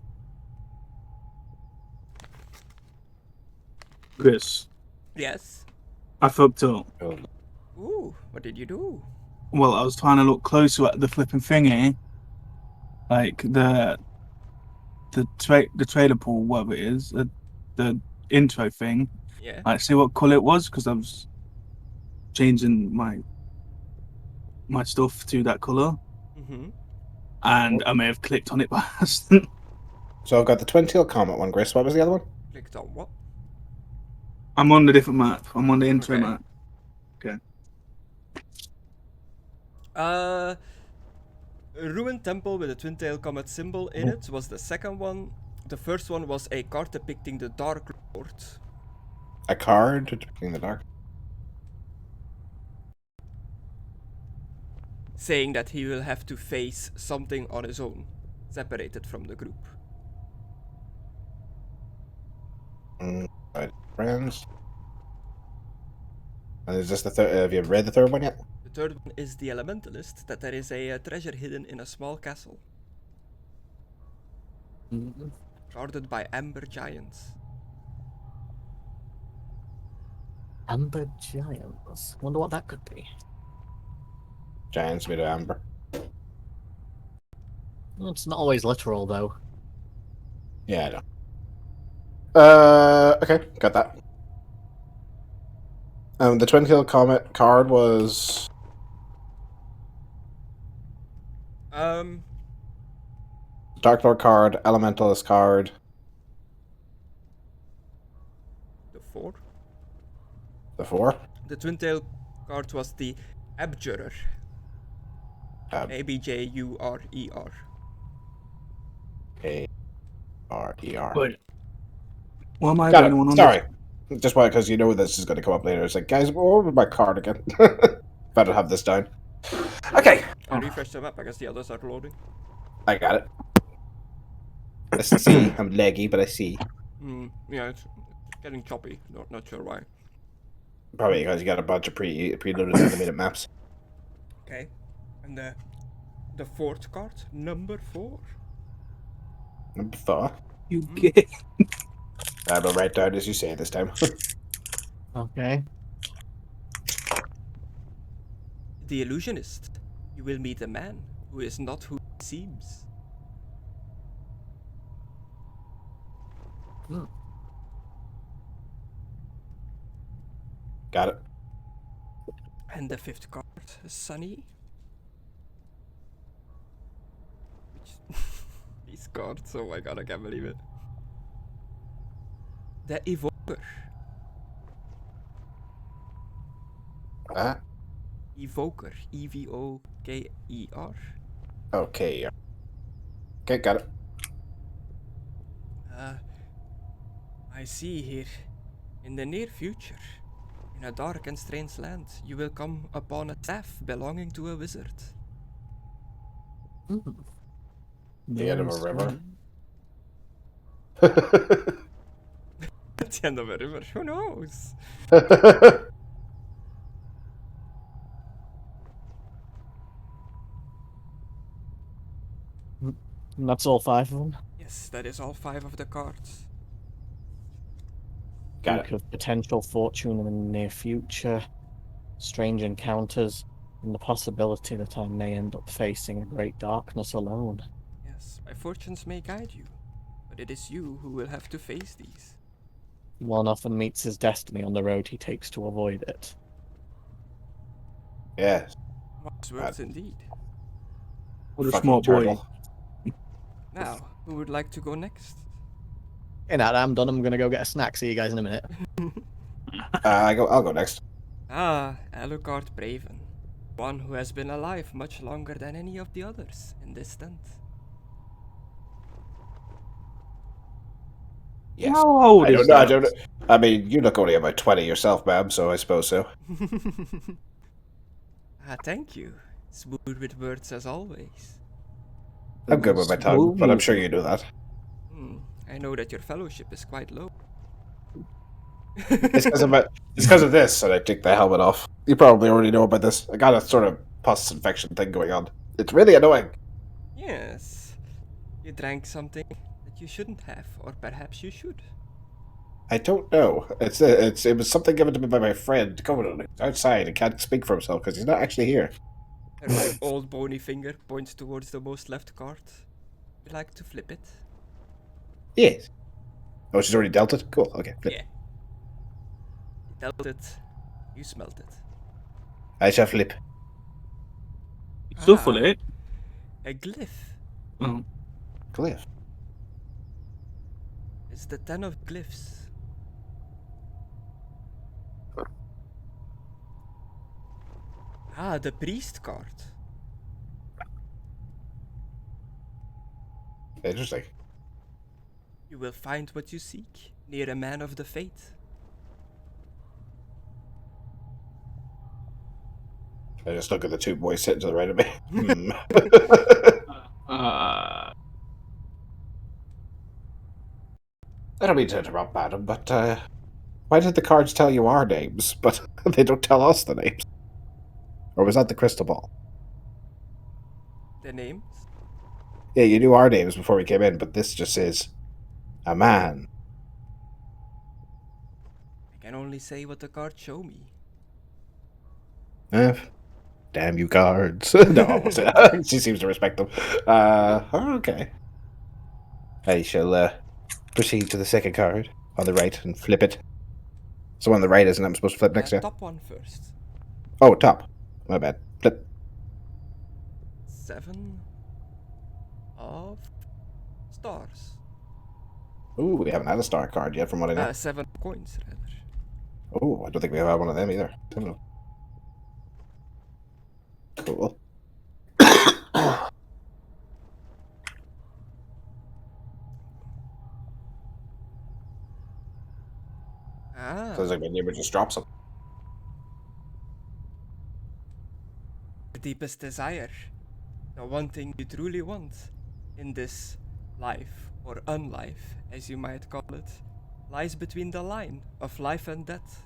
Chris, Yes. I fucked up. Ooh, what did you do? Well, I was trying to look closer at the flipping thingy, like the trailer pool, whatever it is, the intro thing. Yeah. Like, see what colour it was, because I was changing my stuff to that colour, Mm-hmm. and I may have clicked on it by accident. So I've got the twin tail comet one, Chris. What was the other one? Clicked on what? I'm on the different map. I'm on the intro Okay. map. A ruined temple with a twin-tailed comet symbol in it was the second one. The first one was a card depicting the Dark Lord. A card depicting the dark. Saying that he will have to face something on his own, separated from the group. Right, friends. And is this the third? Have you read the third one yet? The third one is the Elementalist, that there is a treasure hidden in a small castle, Mhm. guarded by amber giants. Amber giants. Wonder what that could be. Giants made of amber. Well, it's not always literal though. Yeah, I know. Okay, got that. The twin tail comet card was Dark Lord card, Elementalist card. The 4. The 4. The twin-tailed card was the Abjurer. Abjurer. A-R-E-R. But why am I Got the only one it. on Sorry. Just why, because you know this is going to come up later. It's like, guys, what was my card again? Better have this down. Okay. I refreshed the map, I guess the others are loading. I got it. I see. I'm leggy, but I see. Yeah, it's getting choppy. Not sure why. Probably because you got a bunch of preloaded animated maps. Okay. And the fourth card, number 4. Number 4. You get I will write down as you say this time. Okay. The Illusionist. You will meet a man who is not who he seems. Got it. And the fifth card, Sunny. Which these cards, oh my god, I can't believe it. The Evoker. Evoker. E-V-O-K-E-R. Okay. Okay, got it. I see here. In the near future, in a dark and strange land, you will come upon a staff belonging to a wizard. The end of a river. At the end of a river, who knows? And that's all 5 of them. Yes, that is all 5 of the cards. Got Duke it. of potential fortune in the near future, strange encounters, and the possibility that I may end up facing a great darkness alone. Yes, my fortunes may guide you, but it is you who will have to face these. One often meets his destiny on the road he takes to avoid it. Yes. Wise words indeed. What a Fucking smart boy. turtle. Now, who would like to go next? And now that I'm done, I'm gonna go get a snack. See you guys in a minute. I'll go next. Alucard Braven. One who has been alive much longer than any of the others in this tent. Yes. How old is that? I don't know. I mean, you look only about 20 yourself, ma'am, so I suppose so. Thank you. Smooth with words as always. I'm good with my tongue, but I'm sure you do that. I know that your fellowship is quite low. It's because of this, and I take the helmet off. You probably already know about this. I got a sort of pus infection thing going on. It's really annoying. Yes. You drank something that you shouldn't have, or perhaps you should. I don't know. It was something given to me by my friend Conna. He's outside and can't speak for himself because he's not actually here. Her like old bony finger points towards the most left card. Would you like to flip it? Yes. Oh, she's already dealt it? Cool, okay. Flip. Yeah. You dealt it. You smelt it. I shall flip. Shuffle it. A glyph. Oh. Glyph. It's the 10 of glyphs. The priest card. Interesting. You will find what you seek near a man of the faith. I just look at the two boys sitting to the right of me. Uh, I don't mean to interrupt, madam, but why did the cards tell you our names, but they don't tell us the names? Or was that the crystal ball? The names? Yeah, you knew our names before we came in, but this just says a man. I can only say what the cards show me. Damn you cards. No, I won't say that. She seems to respect them. Okay. I shall proceed to the second card on the right and flip it. So on the right, isn't it? I'm supposed to flip next to you? Top one first. Oh, top. My bad. Flip. 7 of stars. Ooh, we haven't had a star card yet from what I know. 7 coins, rather. Oh, I don't think we have had one of them either. Cool. Sounds like my neighbor just dropped something. The deepest desire, the one thing you truly want in this life, or unlife, as you might call it, lies between the line of life and death.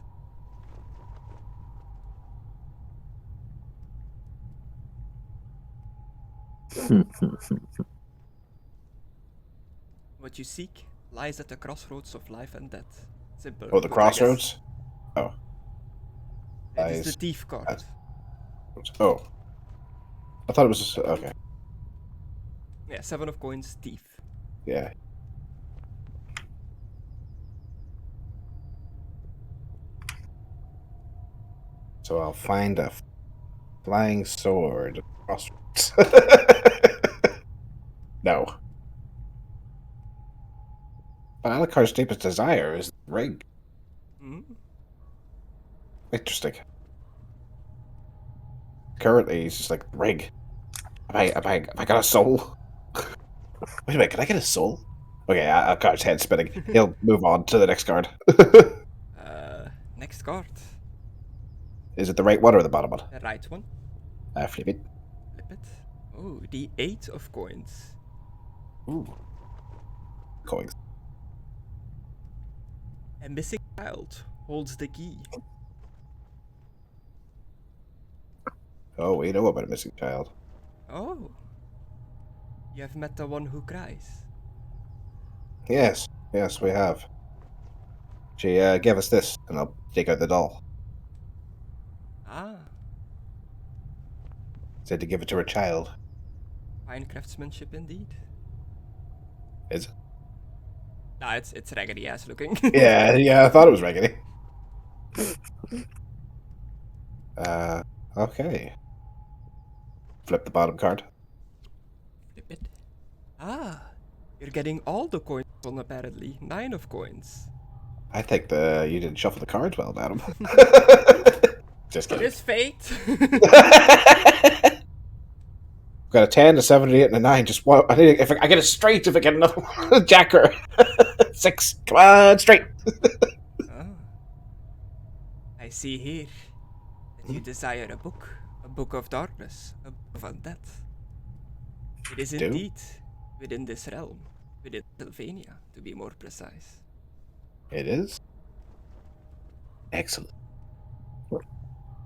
What you seek lies at the crossroads of life and death. Simple. Oh, the crossroads? Oh. It is the thief card. Oh. I thought it was just... Okay. Yeah, 7 of coins, thief. Yeah. So I'll find a flying sword. No. But Alakar's deepest desire is the ring. Hmm? Interesting. Currently, he's just like, ring. Have I got a soul? Wait a minute, can I get a soul? Okay, Alakar's head spinning. He'll move on to the next card. Next card. Is it the right one or the bottom one? The right one. Flip it. Flip it. Oh, the 8 of coins. Ooh. Coins. A missing child holds the key. Oh, we know about a missing child. Oh. You have met the one who cries. Yes, we have. She gave us this, and I'll take out the doll. Ah, Said to give it to her child. fine craftsmanship indeed. Is it? Nah, it's raggedy ass looking. Yeah, I thought it was raggedy. Okay. Flip the bottom card. Flip it. Ah, you're getting all the coins on apparently. 9 of coins. I think you didn't shuffle the cards well, Adam. Just It kidding. is fate. Got a 10, a 7, an 8, and a 9. Just what? If I get it straight, if I get another one. Jacker. 6. Come on, straight. Ah. I see here that you desire a book of darkness, a book of undead. It is Do? indeed within this realm, within Sylvania, to be more precise. It is. Excellent.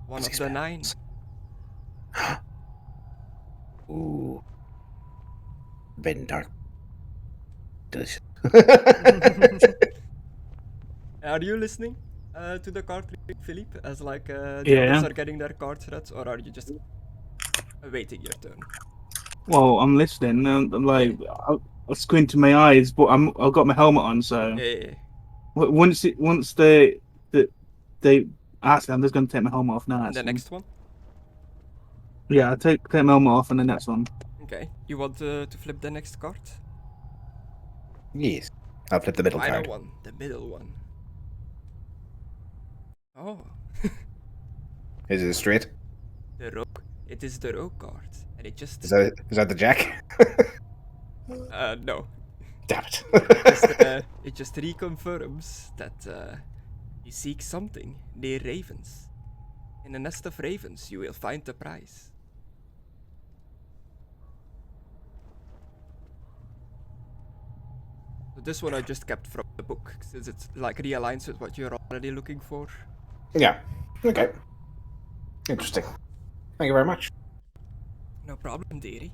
One of the 9. Ooh. Been dark. Delicious. Are you listening to the card reading, Philippe, as like the Yeah. others are getting their cards read, or are you just waiting your turn? Well, I'm listening. I'm like, I'll squint in my eyes, but I've got my helmet on, so Yeah. once they actually, I'm just going to take my helmet off now. And the actually. next one? Yeah, I'll take my helmet off and the next one. Okay. You want to flip the next card? Yes. I'll flip the middle Final card. one, the middle one. Oh, Is it straight? the rogue. It is the rogue card, and it just Is that the jack? no. Damn it. It just reconfirms that you seek something near ravens. In a nest of ravens, you will find the prize. So this one I just kept from the book, since it like realigns with what you're already looking for. Yeah. Okay. Interesting. Thank you very much. No problem, dearie.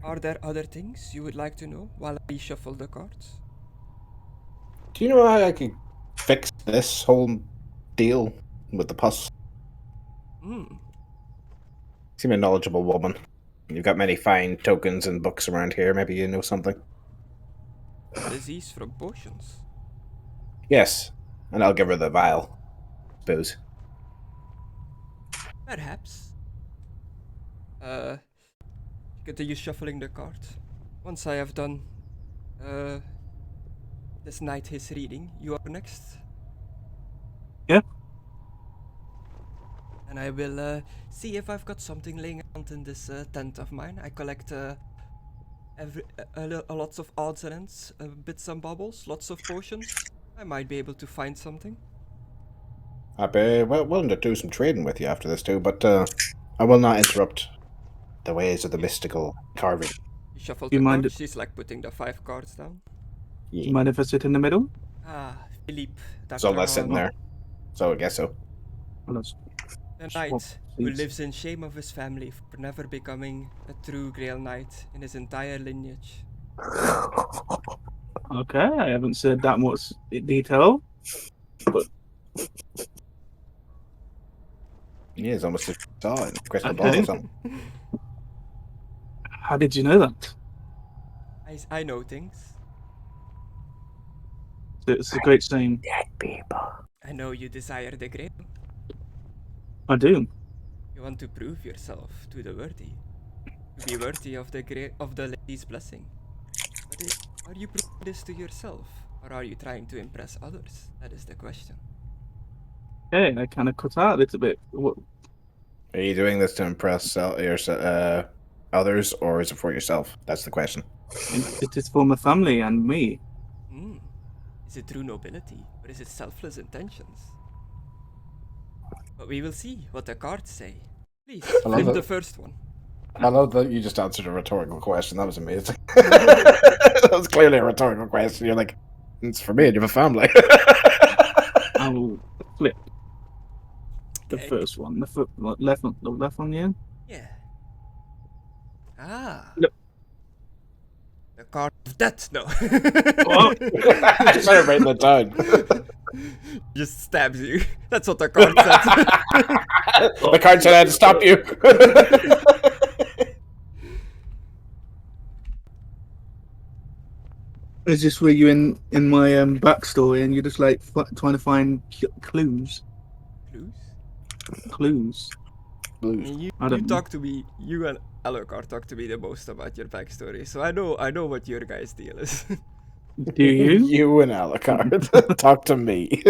Are there other things you would like to know while I reshuffle the cards? Do you know how I could fix this whole deal with the pus? Hmm. Seem a knowledgeable woman. You've got many fine tokens and books around here. Maybe you know something. Disease from potions. Yes. And I'll give her the vial. Booze. Perhaps. Continue shuffling the card. Once I have done this night his reading, you are next. Yeah. And I will see if I've got something laying around in this tent of mine. I collect lots of odds and ends, bits and bobbles, lots of potions. I might be able to find something. I'd be willing to do some trading with you after this too, but I will not interrupt the ways of the mystical carving. You shuffle You the mind cards. She's like putting the 5 cards down. Do you mind if I sit in the middle? Ah, Philippe. So let's sit in there. So I guess so. Well, that's- The Swap knight who seats. lives in shame of his family for never becoming a true Grail Knight in his entire lineage. Okay, I haven't said that much in detail. Yeah, it's almost a saw in crystal ball Okay. or something. How did you know that? I know things. It's a great shame. Dead people. I know you desire the grail. I do. You want to prove yourself to the worthy. To be worthy of the lady's blessing. But are you proving this to yourself? Or are you trying to impress others? That is the question. Hey, I kind of cut out a little bit. What? Are you doing this to impress others, or is it for yourself? That's the question. It is for my family and me. Is it true nobility, or is it selfless intentions? But we will see what the cards say. Please, flip the first one. I love that you just answered a rhetorical question. That was amazing. That was clearly a rhetorical question. You're like, it's for me and you have a family. I will flip the Okay. first one. The left one, yeah? Yeah. Ah. Look. The card of death, no. Oh. I just started writing that down. Just stabs you. That's what the card said. The card said I had to stop you. Is this where you in my backstory and you're just like trying to find clues? Clues? I Blues. mean, you I don't know. talk to me, you and Alucard talk to me the most about your backstory, so I know what your guys' deal is. Do you? You and Alucard. Talk to me.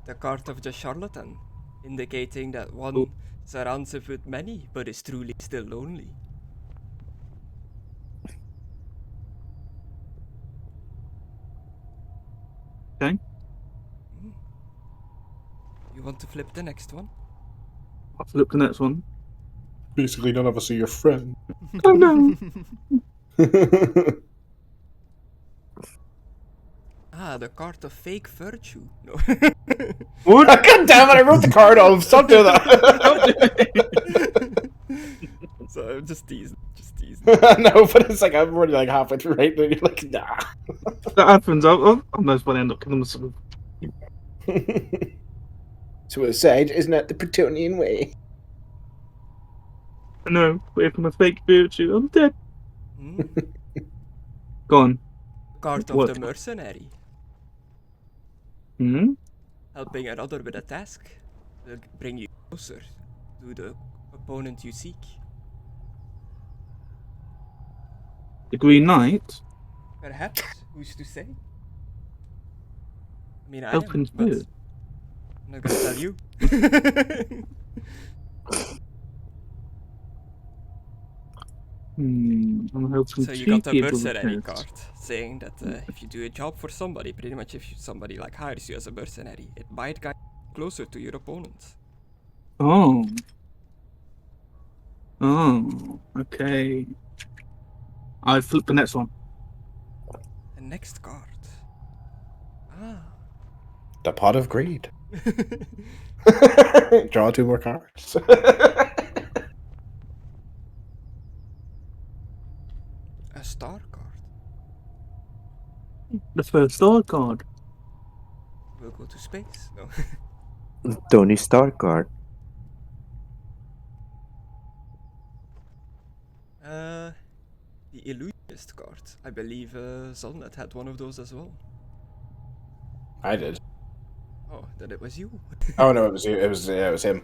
The card of the charlatan, indicating that one surrounds him with many, but is truly still lonely. Okay. You want to flip the next one? I'll flip the next one. Basically, none of us are your friend. Oh no! The card of fake virtue. No. What? God damn it! I wrote the card off. Stop doing that. So I'm just teasing. No, but it's like I'm already like halfway through writing, and you're like, nah. That happens. I'm most probably end up killing myself. Suicide is not the Plutonian way. No, but if I'm a fake virtue, I'm dead. Go on. Card of What? the mercenary. Hmm? Helping another with a task will bring you closer to the opponent you seek. The Green Knight? Perhaps, who's to say? I mean, I Helping am, but spirit. I'm not gonna tell you. I'm helping So you two got the people with mercenary this. card, saying that if you do a job for somebody, pretty much if somebody like hires you as a mercenary, it might get closer to your opponent. Oh. Oh, okay. I flip the next one. The next card. The pot of greed. Draw 2 more cards. A star card. The first star card. We'll go to space. No. Tony Stark card. The illusionist card. I believe Zolnet had one of those as well. I did. Oh, then it was you. Oh no, it was you. It was him.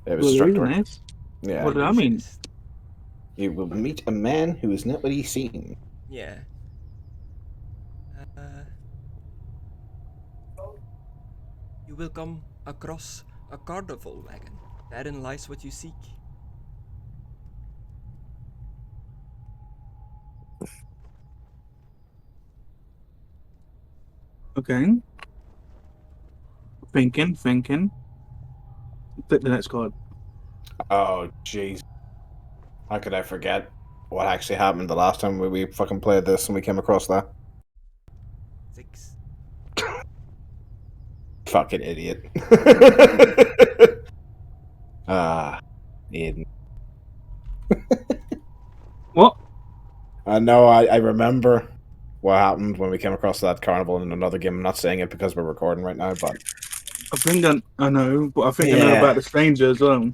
It was Well, Destructore. nice. Yeah. What did I mean? Illusionist. You will meet a man who is not what he seems. Yeah. You will come across a carnival wagon. Therein lies what you seek. Okay. Thinking. Flip the next card. Oh jeez. How could I forget what actually happened the last time we fucking played this and we came across that? 6. Fucking idiot. Aidan. What? I know, I remember what happened when we came across that carnival in another game. I'm not saying it because we're recording right now, but I think I know, but I think I know Yeah. about the stranger as well.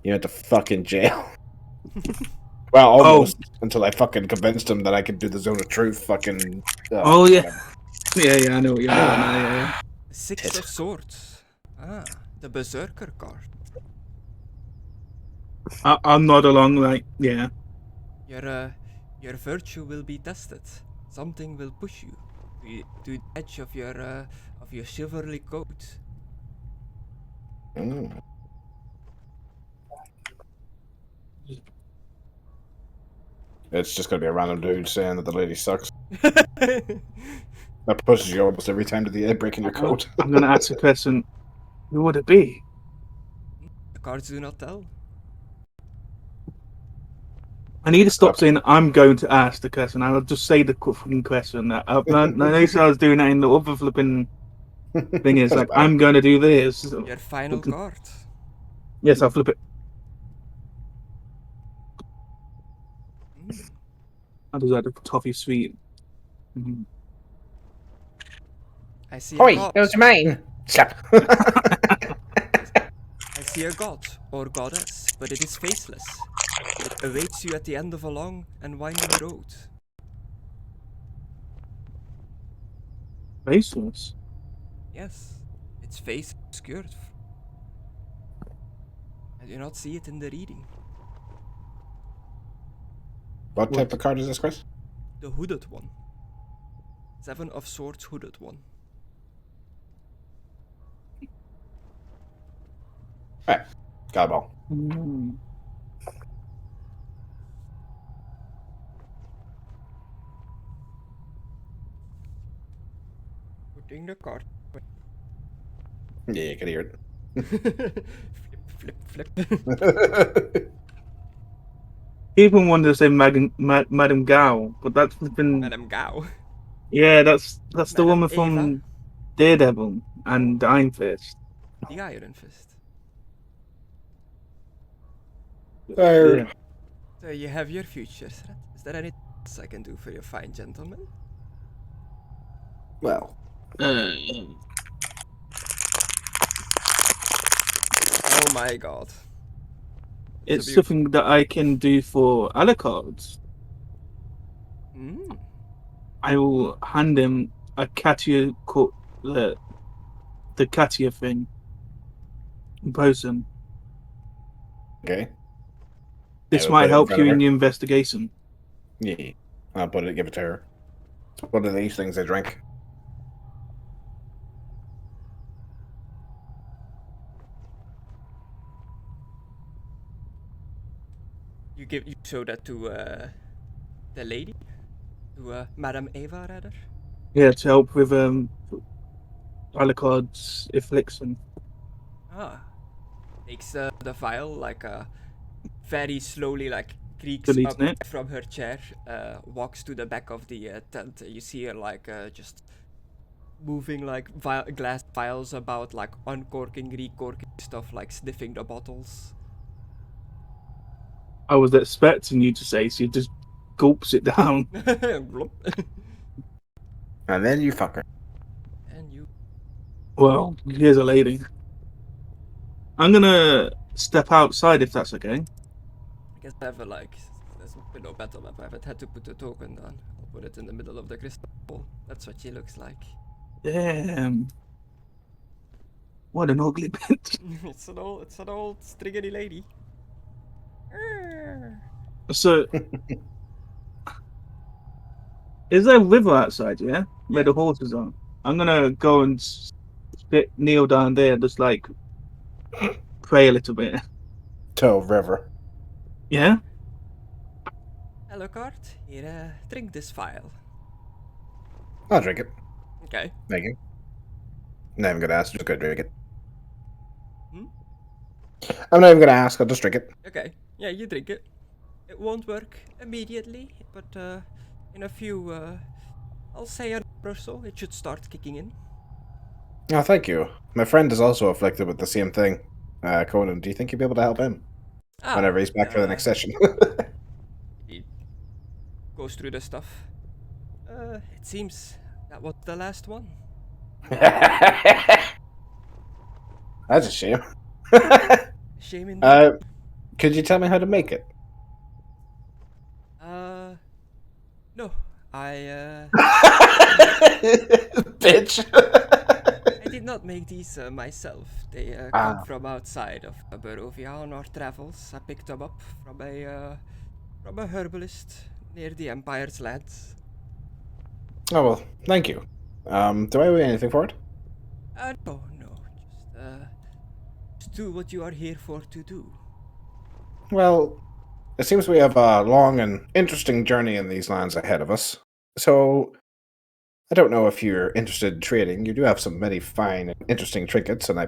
You went to fucking jail. Well, almost until I fucking convinced him that I could do the Zone of Truth. Fucking. Oh yeah. Yeah, I know what you're doing now. Yeah. Six of Swords. Ah, the Berserker card. I'm not along. Like, yeah. Your virtue will be tested. Something will push you to the edge of your chivalry coat. Mm. It's just gonna be a random dude saying that the lady sucks. That pushes you almost every time to the breaking your coat. I'm gonna ask a question. Who would it be? The cards do not tell. I need to stop saying I'm going to ask the question. I'll just say the fucking question. I know I was doing that in the other flipping thing. Is like I'm going to do this. Your final card. Yes, I'll flip it. I just had a toffee sweet. Mm-hmm. I see a Hoi, god. it was mine. Slap. I see a god or goddess, but it is faceless. It awaits you at the end of a long and winding road. Faceless. Yes, its face obscured. I do not see it in the reading. What type of card is this, Chris? The hooded one. 7 of Swords hooded one. Alright, got them all. Mm. Putting the card. Yeah, you can hear it. flip. People wanted to say Madame Gao, but that's been Madame Gao. yeah, that's the Madame woman Eva. from Daredevil and Iron Fist. The Iron Fist. Yeah. So you have your future, Strahd. Is there anything else I can do for you fine gentlemen? Well, Oh my god. It's a something that I can do for Alucards. Mm. I will hand him a Katia the Katia thing in person. okay. This we'll might put it in help front you of in her. the investigation. Yeah. I'll put it, give it to her. What are these things I drink? You show that to the lady? To Madame Eva rather? Yeah, to help with Alucard's affliction. Ah. Takes the vial like very slowly like creaks Deletes up it. from her chair, walks to the back of the tent. You see her like just moving like glass vials about, like uncorking, recorking stuff, like sniffing the bottles. I was expecting you to say, so you just gulps it down. Glop. And then you fuck her. And you. Well, here's a lady. I'm gonna step outside if that's okay. I guess I have there's been no battle map. I haven't had to put a token down. I'll put it in the middle of the crystal ball. That's what she looks like. Damn. What an ugly bitch. it's an old stringy lady. So, is there a river outside, yeah? Where the horses are? I'm gonna go and kneel down there and just like pray a little bit. Toe River. Yeah? Hello, Cart. Here, drink this vial. I'll drink it. Okay. Thank you. Not even gonna ask, just gonna drink it. Hmm? I'm not even gonna ask, I'll just drink it. Okay. Yeah, you drink it. It won't work immediately, but in a few, I'll say an hour or so, it should start kicking in. Oh, thank you. My friend is also afflicted with the same thing. Conan, do you think you'll be able to help him? Whenever he's back for the next session. He goes through the stuff. It seems that was the last one. That's a shame. Shame indeed. Could you tell me how to make it? No, I Bitch. I did not make these myself. They come from outside of Barovia on our travels. I picked them up from a herbalist near the Empire's lands. Oh well, thank you. Do I owe you anything for it? No, just do what you are here for to do. Well, it seems we have a long and interesting journey in these lands ahead of us. So, I don't know if you're interested in trading. You do have some many fine and interesting trinkets, and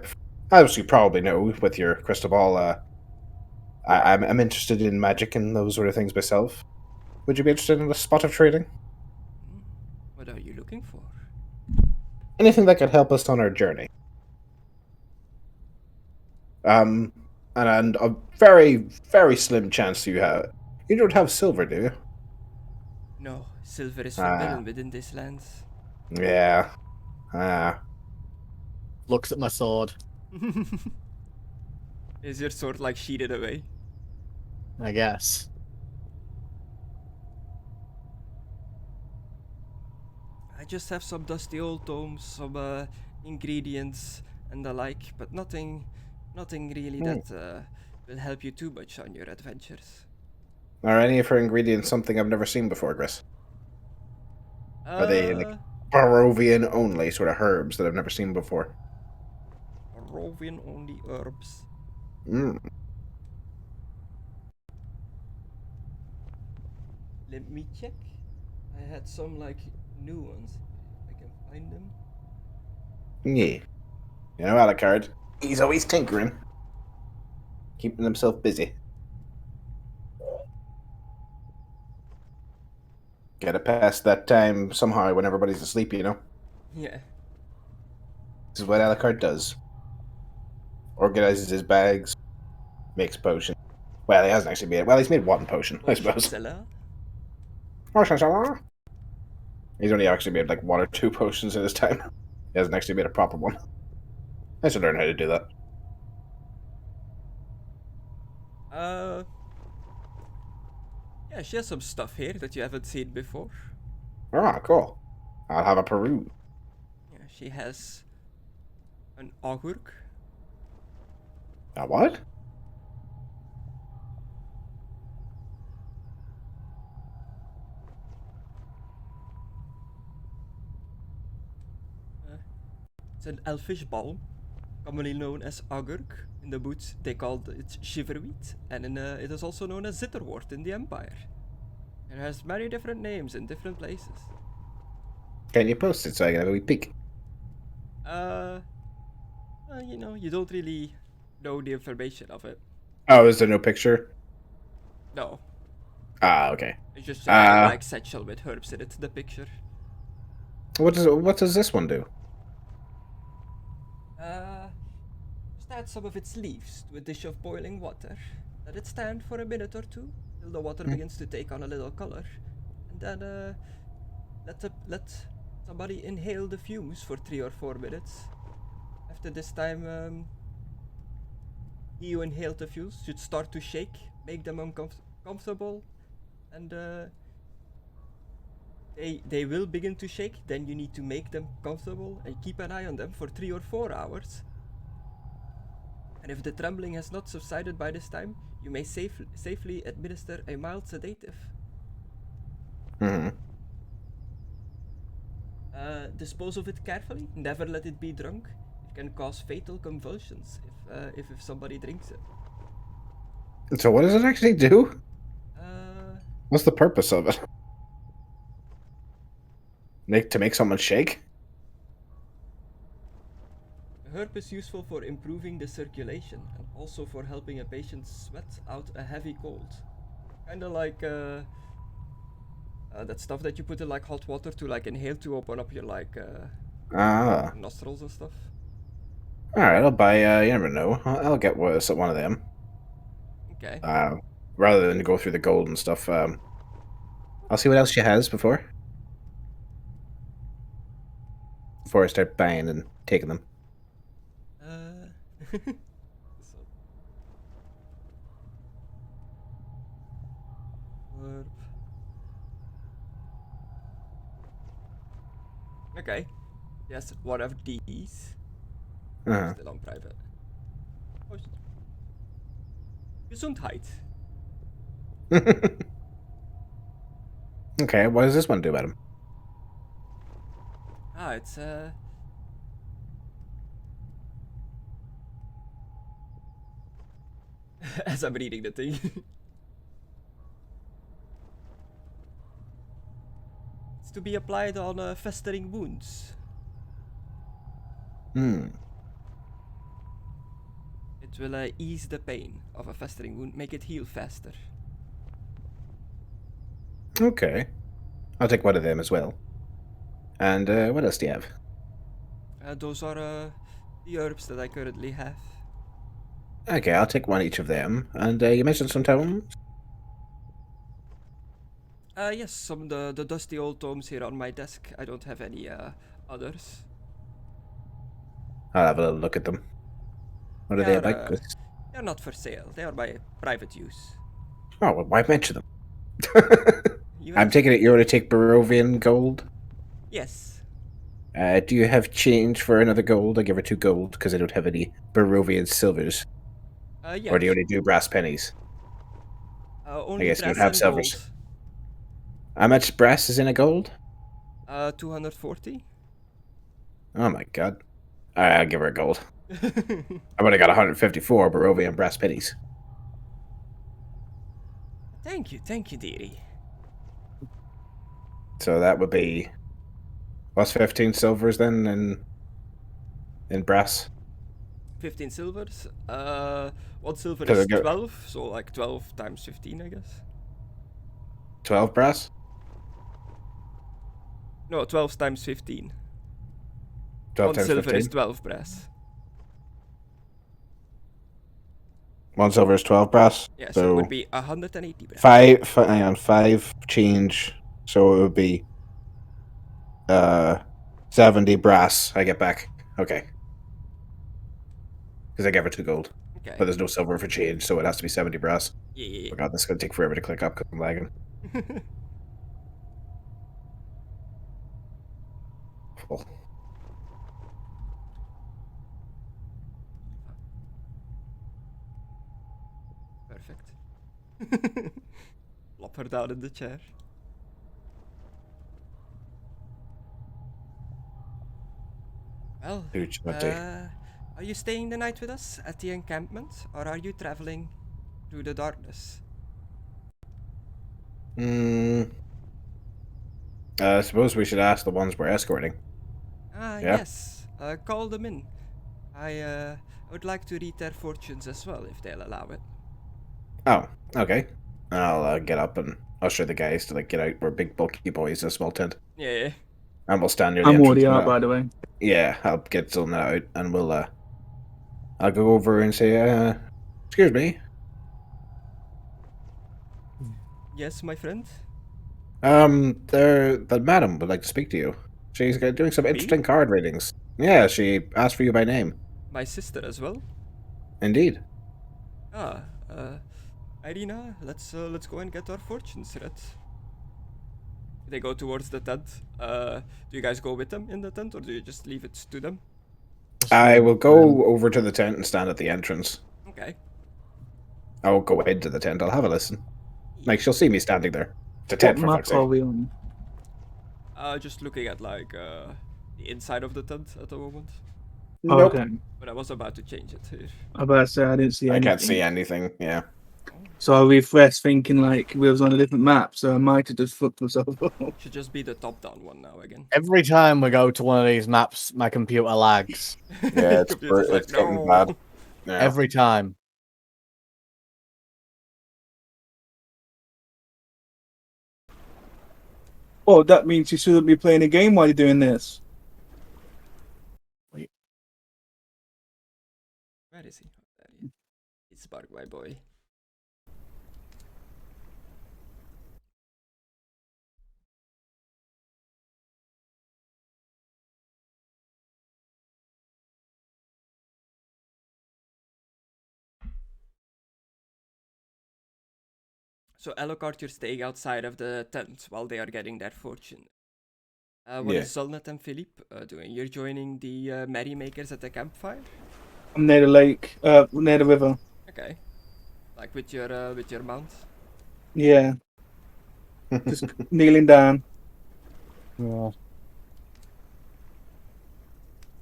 as you probably know with your crystal ball, I'm interested in magic and those sort of things myself. Would you be interested in a spot of trading? What are you looking for? Anything that could help us on our journey. And a very, very slim chance you don't have silver, do you? No, silver is forbidden within these lands. Yeah. Looks at my sword, Is your sword like sheeted away? I guess. I just have some dusty old tomes, some ingredients and the like, but nothing really that will help you too much on your adventures. Are any of her ingredients something I've never seen before, Chris? Are they like Barovian only sort of herbs that I've never seen before? Barovian only herbs. Let me check. I had some like new ones. If I can find them. Yeah. You know, Alucard, he's always tinkering. Keeping himself busy. Gotta pass that time somehow when everybody's asleep, you know? Yeah. This is what Alucard does. Organizes his bags, makes potions. Well, he hasn't actually made it. Well, he's made one potion, I suppose. Potionzilla? He's only actually made like 1 or 2 potions in his time. He hasn't actually made a proper one. I should learn how to do that. Yeah, she has some stuff here that you haven't seen before. Ah, cool. I'll have a peruse. Yeah, she has an augurk. A what? It's an elfish balm, commonly known as augurk. In the woods, they called it shiverweed, and it is also known as zitterwort in the Empire. It has many different names in different places. Can you post it so I can have a wee peek? You know, you don't really know the information of it. Oh, is there no picture? No, Ah, okay. it's just a like satchel with herbs in it. The picture. What does this one do? Just add some of its leaves to a dish of boiling water. Let it stand for a minute or two till the water begins to take on a little color, and then let somebody inhale the fumes for 3 or 4 minutes. After this time, he who inhaled the fumes should start to shake, make them uncomfortable, and they will begin to shake. Then you need to make them comfortable and keep an eye on them for 3 or 4 hours. And if the trembling has not subsided by this time, you may safely administer a mild sedative. Dispose of it carefully. Never let it be drunk. It can cause fatal convulsions if somebody drinks it. So what does it actually do? What's the purpose of it? To make someone shake? The herb is useful for improving the circulation and also for helping a patient sweat out a heavy cold. Kinda like that stuff that you put in like hot water to like inhale to open up your like nostrils and stuff. Alright, I'll buy, you never know. I'll get one of them. Okay. Rather than go through the gold and stuff, I'll see what else she has before I start buying and taking them. Okay. Yes, one of these. Uh-huh. Still on private. Gesundheit. Okay, what does this one do about him? Ah, it's as I'm reading the thing. It's to be applied on festering wounds. Hmm. It will ease the pain of a festering wound, make it heal faster. Okay. I'll take one of them as well. And what else do you have? Those are the herbs that I currently have. Okay, I'll take one each of them. And you mentioned some tomes? Yes, some the dusty old tomes here on my desk. I don't have any others. I'll have a little look at them. What are they about? They're not for sale. They are by private use. Oh, well, why mention them? You I'm asked. taking it you're going to take Barovian gold? Yes. Do you have change for another gold? I'll give her 2 gold because I don't have any Barovian silvers. Yeah. Or do you only do brass pennies? Only guess you don't brass have and silvers. gold. How much brass is in a gold? 240. Oh my god. Alright, I'll give her a gold. I've only got 154 Barovian brass pennies. Thank you, dearie. So that would be plus 15 silvers then in brass. 15 silvers. 1 silver Cause is I get 12, so like 12 times 15, I guess. 12 brass? No, 12 times 15. 12 1 times silver 15? is 12 brass. 1 silver is 12 brass. Yeah, so it would be 180 brass. Hang on, 5 change. So it would be 70 brass I get back. Okay. Because I gave her 2 gold. Okay. But there's no silver for change, so it has to be 70 brass. Yeah. Oh god, this is going to take forever to click up because I'm lagging. Cool. Perfect. Plop her down in the chair. Well, are you staying the night with us at the encampment, or are you traveling through the darkness? I suppose we should ask the ones we're escorting. Ah, Yeah? yes. Call them in. I would like to read their fortunes as well, if they'll allow it. Oh, okay. I'll get up and usher the guys to get out. We're big bulky boys in a small tent. Yeah. And we'll stand near the I'm entrance. already out, by the way. Yeah, I'll get Zilna out and we'll I'll go over and say, excuse me. Yes, my friend? The madam would like to speak to you. She's doing some interesting card readings. Yeah, she asked for you by name. My sister as well? Indeed. Ah, Irina, let's go and get our fortunes read. They go towards the tent. Do you guys go with them in the tent, or do you just leave it to them? I will go over to the tent and stand at the entrance. Okay. I won't go into the tent. I'll have a listen. Like, she'll see me standing there. It's a tent, What for map fuck's are sake. we on? Just looking at the inside of the tent at the moment. Oh, Nope. okay. But I was about to change it here. I about to say I didn't see I anything. can't see anything, yeah. So I refreshed thinking like we was on a different map, so I might have just fucked myself up. Should just be the top-down one now again. Every time we go to one of these maps, my computer lags. Yeah, it's Computer's like, getting "No." bad. Yeah. Every time. Oh, that means you shouldn't be playing a game while you're doing this. Where is he? There he is. It's Bark, my boy. So Alucard, you're staying outside of the tent while they are getting their fortune. What Yeah. is Zolnat and Philippe doing? You're joining the merrymakers at the campfire? I'm near the lake, near the river. Okay. Like with your mount? Yeah, just kneeling down. Yeah.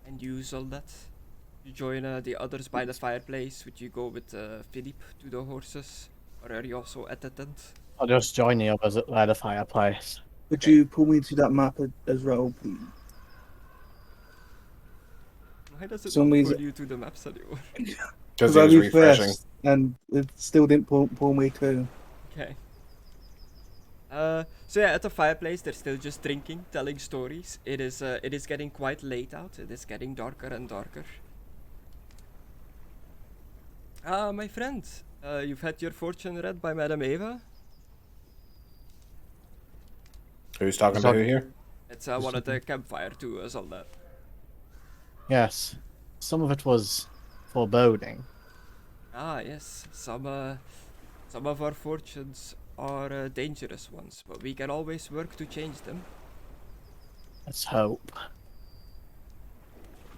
And you, Zolnat? You join the others by the fireplace? Would you go with Philippe to the horses? Or are you also at the tent? I'll just join the others by the fireplace. Would Okay. you pull me to that map as well, please? Why does it Some not reason- pull you to the maps anymore? Because I he was refreshing. refreshed and it still didn't pull me to. Okay. So yeah, at the fireplace, they're still just drinking, telling stories. It is getting quite late out. It is getting darker and darker. Ah, my friend, you've had your fortune read by Madame Eva. Who's talking to who here? It's one at the campfire too, all that. Yes. Some of it was foreboding. Ah, yes. Some of our fortunes are dangerous ones, but we can always work to change them. Let's hope.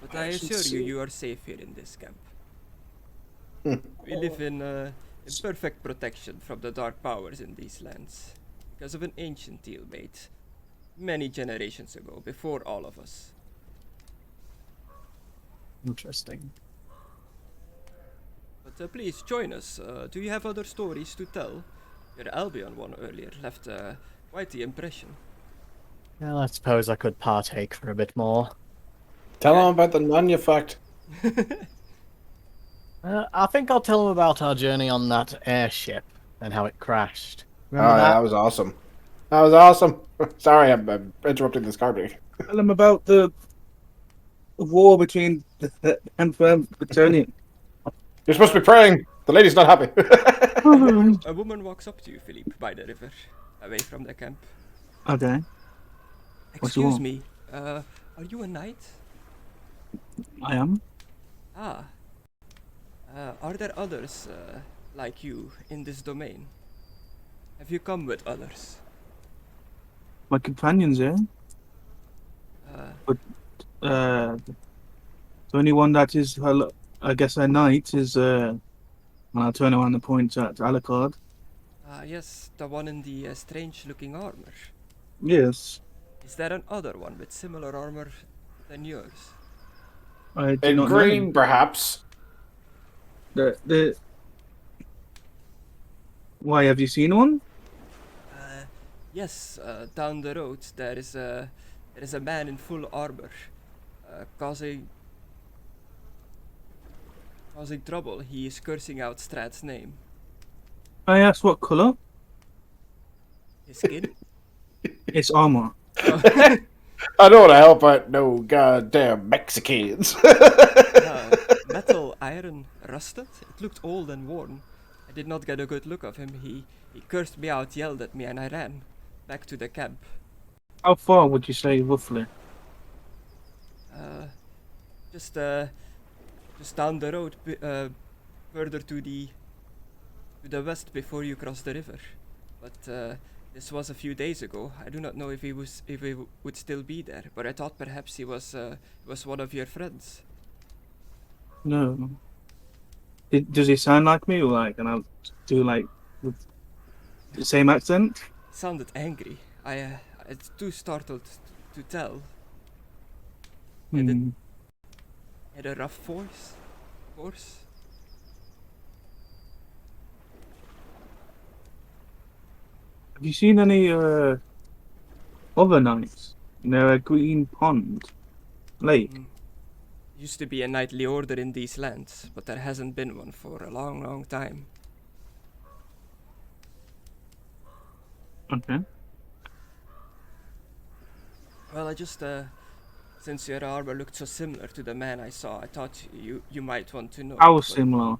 But I assure you, you are safe here in this camp. We live in perfect protection from the dark powers in these lands, because of an ancient deal made many generations ago, before all of us. Interesting. But please join us. Do you have other stories to tell? Your Albion one earlier left quite the impression. Well, I suppose I could partake for a bit more. Tell him about the nun you fucked. I think I'll tell him about our journey on that airship and how it crashed. Oh, Remember yeah, that? that was awesome. That was awesome. Sorry, I'm interrupting this garbage. Tell them about the war between the Emperor and Bretonian. You're supposed to be praying. The lady's not happy. A woman walks up to you, Philippe, by the river, away from the camp. Okay, What you Excuse want? me, are you a knight? I am. Ah. Are there others like you in this domain? Have you come with others? My companions, yeah. Uh, The only one that is, I guess, a knight is, and I'll turn around the point at Alucard. yes, the one in the strange-looking armor. Yes, Is there another one with similar armor than yours? I do In not green, know. perhaps. The Why, have you seen one? Yes, down the road there is a man in full armor, causing trouble. He is cursing out Strahd's name. I asked what color? His skin? It's armor. I don't want to help out no goddamn Mexicans. Metal, iron, rusted. It looked old and worn. I did not get a good look of him. He cursed me out, yelled at me, and I ran back to the camp. How far would you say, roughly? Just down the road, further to the west before you cross the river. But this was a few days ago. I do not know if he would still be there. But I thought perhaps he was one of your friends. No. Does he sound like me, or like, and I'll do like with the same accent? Sounded angry. It's too startled to tell. Hmm. Had a rough voice, of course. Have you seen any other knights near a green pond lake? Used to be a knightly order in these lands, but there hasn't been one for a long, long time. Okay. Well, I just, since your armor looked so similar to the man I saw, I thought you might want to know. How but, similar?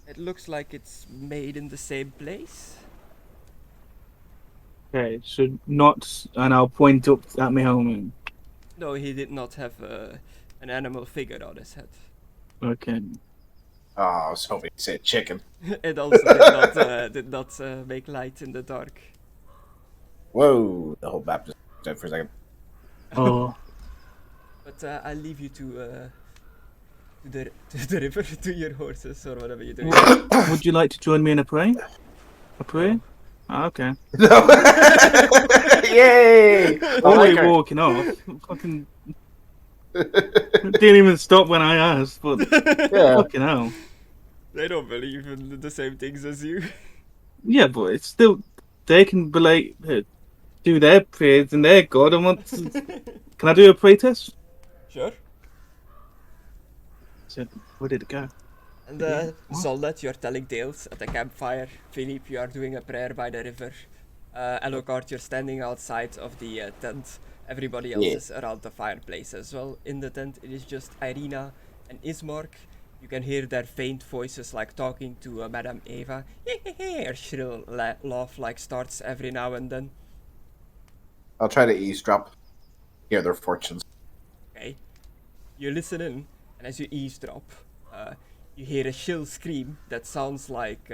It looks like it's made in the same place. Okay, so not, and I'll point up at my helmet. No, he did not have an animal figure on his head. Okay. Oh, I was hoping you said chicken. It also did not make light in the dark. Whoa! The whole map just dead for a second. Oh, But I'll leave you to the river, to your horses, or whatever you're doing. would you like to join me in a prayer? A prayer? Ah, okay. No! Yay! Already walking off. Fucking didn't even stop when I asked, but Yeah. fucking hell. They don't believe in the same things as you. Yeah, but it's still they can do their prayers and their god. And want to... Can I do a pray test? Sure. So, where did it go? And Zoldet, you're telling tales at the campfire. Philippe, you are doing a prayer by the river. Elocard, you're standing outside of the tent. Everybody else is around the fireplace as well. In the tent, it is just Irina and Ismark. You can hear their faint voices like talking to Madame Eva. Her shrill laugh like starts every now and then. I'll try to eavesdrop. Hear their fortunes. Okay. You listen in, and as you eavesdrop, you hear a shrill scream that sounds like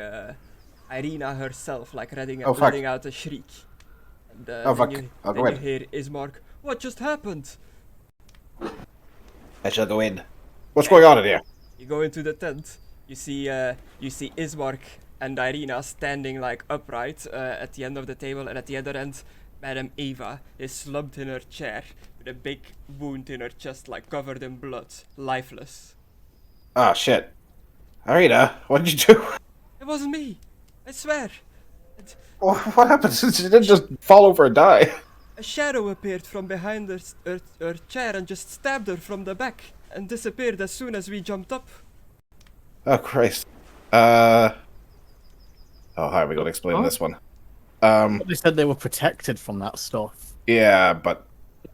Irina herself, like letting out a shriek. And then you hear Ismark, "What just happened?" I shall go in. What's going on in here? You go into the tent. You see Ismark and Irina standing like upright at the end of the table, and at the other end, Madame Eva is slumped in her chair with a big wound in her chest, like covered in blood, lifeless. Ah, shit. Irina, what did you do? It wasn't me. I swear. What happened? She didn't just fall over and die. A shadow appeared from behind her chair and just stabbed her from the back and disappeared as soon as we jumped up. Oh, Christ. How are we going to explain this one? They said they were protected from that stuff. Yeah, but...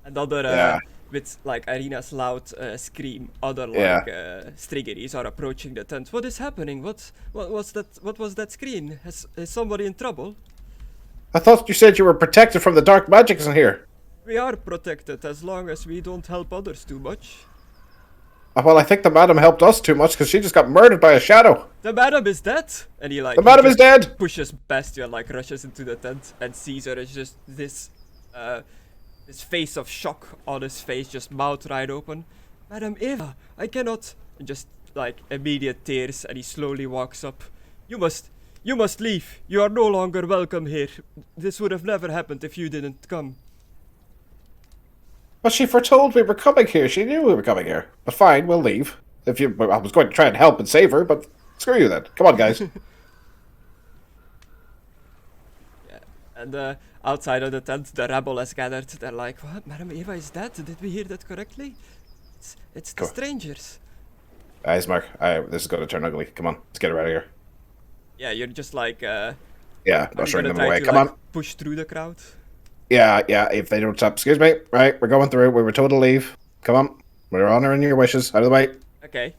Another, with like Irina's loud scream, other Striggeries are approaching the tent. What is happening? What was that? What was that scream? Is somebody in trouble? I thought you said you were protected from the dark magics in here. We are protected as long as we don't help others too much. Well, I think the madam helped us too much because she just got murdered by a shadow. The madam is dead! And he The madam is dead! Pushes past you and like rushes into the tent and sees her as just this face of shock on his face, just mouth wide open. Madam Eva, I cannot... And just like immediate tears, and he slowly walks up. You must leave. You are no longer welcome here. This would have never happened if you didn't come. But she foretold we were coming here. She knew we were coming here. But fine, we'll leave. I was going to try and help and save her, but screw you then. Come on, guys. Yeah, and outside of the tent, the rabble has gathered. They're like, "What? Madam Eva is dead? Did we hear that correctly? It's the strangers." Ismark, this is going to turn ugly. Come on, let's get her out of here. Yeah, you're just like, ushering them away. To, Come like, on. push through the crowd. Yeah, if they don't stop. Excuse me. Right, we're going through. We were told to leave. Come on. We're honouring your wishes. Out of the way. Okay.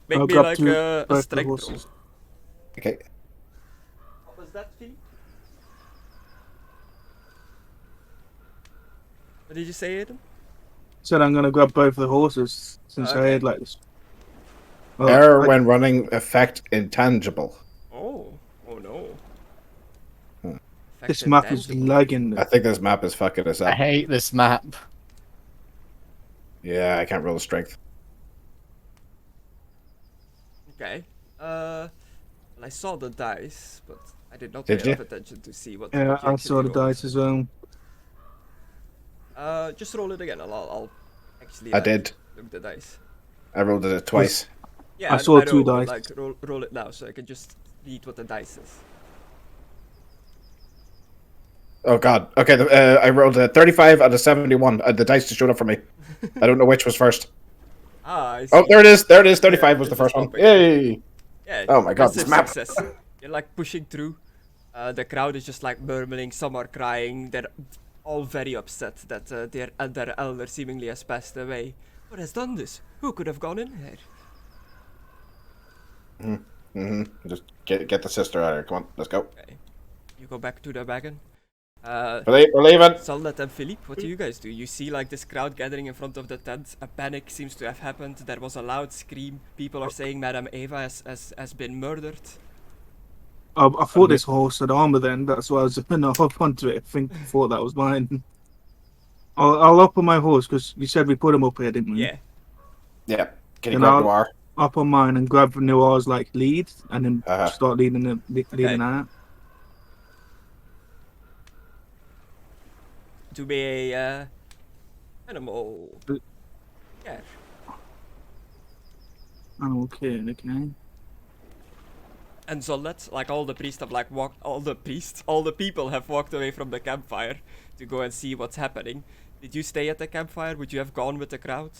Make I'll me grab like to a strength roll. horses. Okay. What was that, Philippe? What did you say, Aidan? Said I'm gonna grab both of the horses since I had like this. Well, Error when running effect intangible. Oh no. this map is lagging. I think this map is fucking us I up. hate this map. Yeah, I can't roll strength. Okay. Well, I saw the dice, but I did not pay Did you? enough attention to see what. Yeah, what you I actually saw the rolled. dice as well. Just roll it again. I'll actually. I did. Look the dice. I rolled it twice. Yeah, I saw know, two but, dice. like roll it now, so I can just read what the dice is. Oh god. Okay, I rolled a 35 out of 71. The dice just showed up for me. I don't know which was first. I see. Oh, there it is. There it is. 35 was it's the first one. popping. Yay! Yeah. Oh my god, this massive map. success. You're like pushing through. The crowd is just like murmuring. Some are crying. They're all very upset that their elder seemingly has passed away. Who has done this? Who could have gone in here? Just get the sister out of here. Come on, let's go. Okay. You go back to the wagon. We're leaving. Saldet and Philippe, what do you guys do? You see like this crowd gathering in front of the tent. A panic seems to have happened. There was a loud scream. People are saying Madame Eva has been murdered. I thought this horse had armor then. That's why I was going to hop onto it. I thought that was mine. I'll hop on my horse because you said we put him up here, didn't we? Yeah. Yeah. Can you Then grab Noir? Up on mine and grab Noir's like lead and then start leading out. To be a animal. Yeah. Okay. And so let's like all the priests have like walked. All the people have walked away from the campfire to go and see what's happening. Did you stay at the campfire? Would you have gone with the crowd?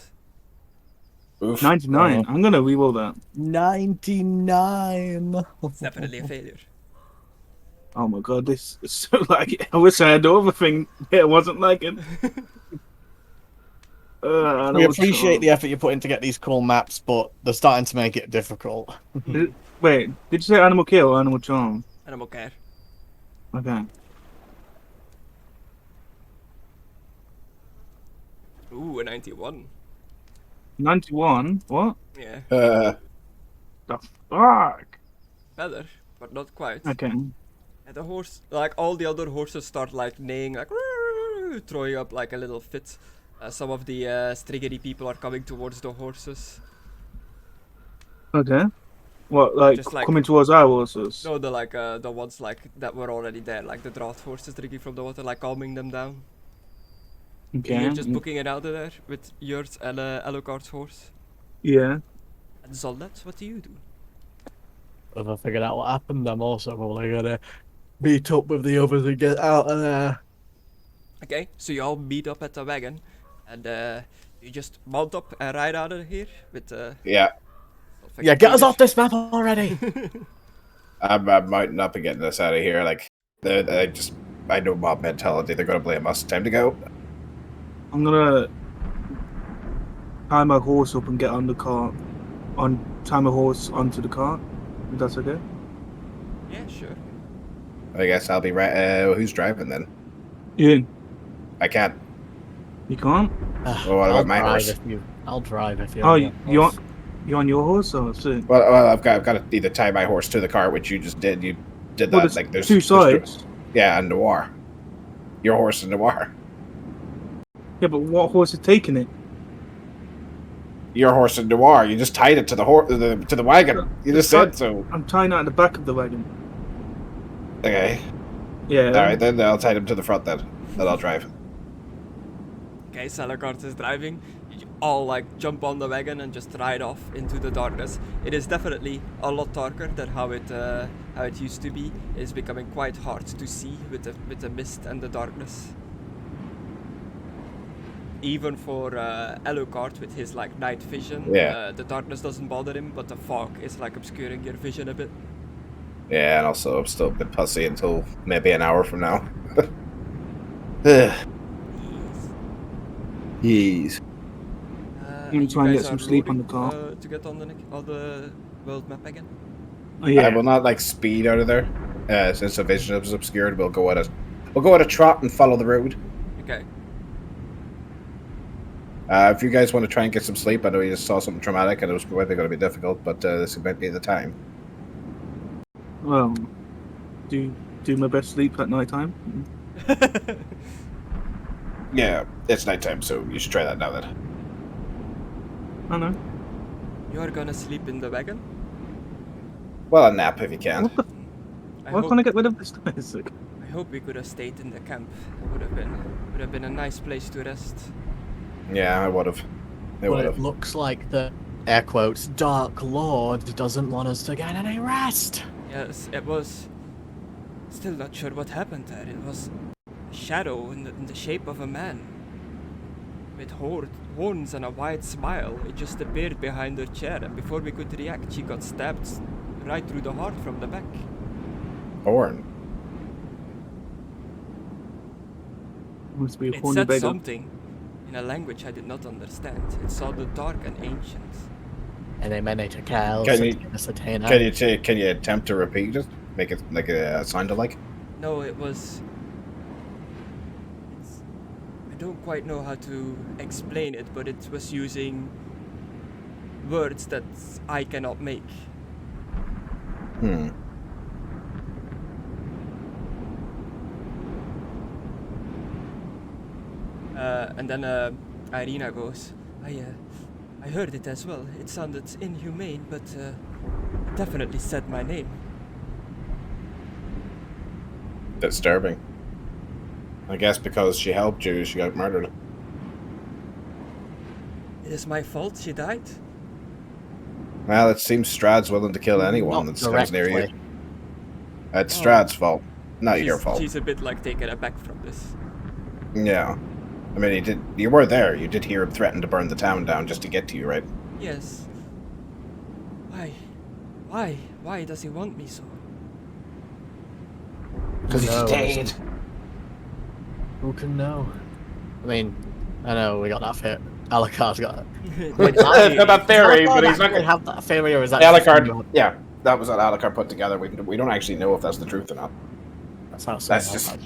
Oof. 99. I'm gonna reroll that. 99. It's definitely a failure. Oh my god, this is so like. I wish I had the other thing. It wasn't like it. We appreciate the effort you put in to get these cool maps, but they're starting to make it difficult. Wait, did you say animal kill or animal charm? Animal care. Okay. Ooh, a 91. 91? What? Yeah. The fuck? Better, but not quite. Okay. And the horse, like all the other horses, start like neighing, like throwing up like a little fit. Some of the Striggery people are coming towards the horses. Okay. What, like, Just like- coming towards our horses? No, the ones like that were already there, like the draft horses drinking from the water, like calming them down. Okay. You're just booking it out of there with yours and Alucard's horse. Yeah. And Zoldat, what do you do? If I figured out what happened, I'm also probably gonna meet up with the others and get out of there. Okay, so you all meet up at the wagon, and you just mount up and ride out of here with Yeah. Yeah, get us off this map already! I'm mounting up and getting us out of here. Like, I know mob mentality. They're gonna blame us. Time to go. I'm gonna tie my horse up and get on the cart. Tie my horse onto the cart. If that's okay? Yeah, sure. I guess I'll be right. Who's driving then? Ian, I can't. you can't? Well, what about my horse? I'll drive if you. Oh, you on your horse or so? Well, I've got to either tie my horse to the cart, which you just did. You did that. Well, there's like there's two sides. Yeah, and Noir. Your horse and Noir. Yeah, but what horse is taking it? Your horse and Noir. You just tied it to the wagon. You just said so. I'm tying it at the back of the wagon. Okay. Yeah. All right, then I'll tie them to the front then. Then I'll drive. Okay, Salakart is driving. You all like jump on the wagon and just ride off into the darkness. It is definitely a lot darker than how it used to be. It is becoming quite hard to see with the mist and the darkness. Even for Alucard with his like night vision, the darkness doesn't bother him, but the fog is like obscuring your vision a bit. Yeah, and also I'm still a bit pussy until maybe an hour from now. Yes. I'm trying to get some sleep on the car. To get on the world map again. Oh, yeah. I will not like speed out of there, since the vision is obscured. We'll go at a trot and follow the road. Okay. If you guys want to try and get some sleep, I know you just saw something traumatic and it was maybe going to be difficult, but this might be the time. Well, do my best sleep at night time. Yeah, it's nighttime, so you should try that now then. I know. You are gonna sleep in the wagon? Well, a nap if you can. Why can't I get rid of this Isaac? I hope we could have stayed in the camp. It would have been a nice place to rest. Yeah, I would have. But it looks like the air quotes Dark Lord doesn't want us to get any rest. Yes, it was. Still not sure what happened there. It was a shadow in the shape of a man. With horns and a wide smile. It just appeared behind her chair, and before we could react, she got stabbed right through the heart from the back. Horn. Must be a It horny said beggar. something in a language I did not understand. It sounded dark and ancient. And they manage to kill. Can you attempt to repeat it? Make it like a sound alike? No, it was. I don't quite know how to explain it, but it was using words that I cannot make. And then Irina goes, I heard it as well. It sounded inhumane, but it definitely said my name. Disturbing. I guess because she helped you, she got murdered. It is my fault she died? Well, it seems Strahd's willing to kill anyone Not that comes near you. directly. It's Strahd's fault, not your She's- fault. She's a bit like taken aback from this. Yeah. I mean, you were there. You did hear him threaten to burn the town down just to get to you, right? Yes. Why does he want me so? Because he's No. dead. Who can know? I mean, I know we got that fit. Alucard's got it. He's got that theory, but he's not going to going have that theory, or is that just Alucard, yeah, that was what Alucard put together. We don't actually know if that's the truth or not. That's how That's just...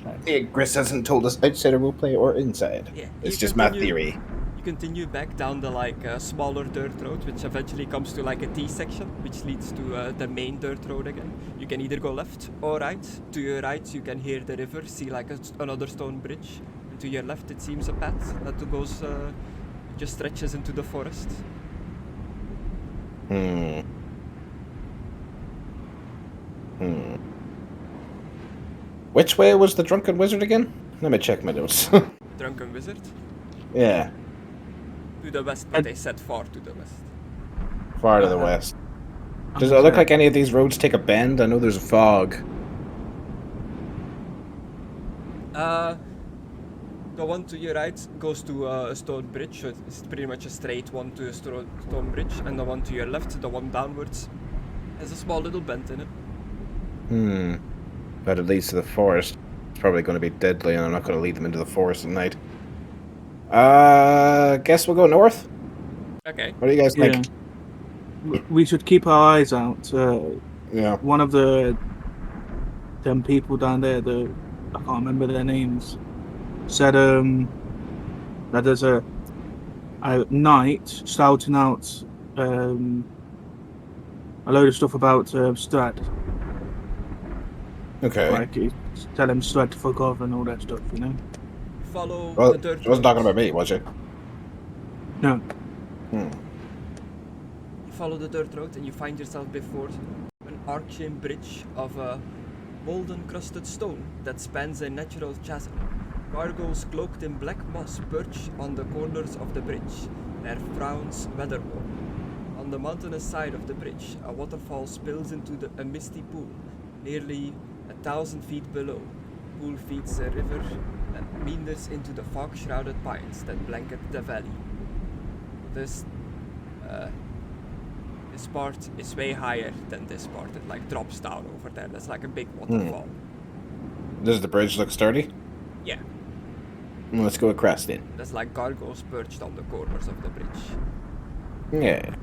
Gris hasn't told us outside a roleplay or inside. Yeah, It's you just my continue- theory. You continue back down the smaller dirt road, which eventually comes to like a T section, which leads to the main dirt road again. You can either go left or right. To your right, you can hear the river, see like another stone bridge. And to your left, it seems a path that goes, just stretches into the forest. Which way was the drunken wizard again? Let me check my notes. Drunken wizard? Yeah, To the west, but they said far to the west. far to the west. Does it look like any of these roads take a bend? I know there's a fog. The one to your right goes to a stone bridge, so it's pretty much a straight one to a stone bridge, and the one to your left, the one downwards, has a small little bend in it. But it leads to the forest. It's probably going to be deadly, and I'm not going to lead them into the forest at night. Guess we'll go north? Okay. What do you guys think? We should keep our eyes out. Yeah. One of them people down there, I can't remember their names, said that there's a knight shouting out a load of stuff about Strahd. Okay. Like he's telling Strahd to fuck off and all that stuff, you know? Follow Well, the dirt she wasn't road. talking about me, was she? No. You follow the dirt road and you find yourself before an arching bridge of molten crusted stone that spans a natural chasm. Gargoyles cloaked in black moss perch on the corners of the bridge, their frowns weather-worn. On the mountainous side of the bridge, a waterfall spills into a misty pool, nearly 1,000 feet below. The pool feeds a river that meanders into the fog-shrouded pines that blanket the valley. This part is way higher than this part. It like drops down over there. That's like a big waterfall. Does the bridge look sturdy? Yeah, Well, let's go across then. there's like gargoyles perched on the corners of the bridge. Yeah.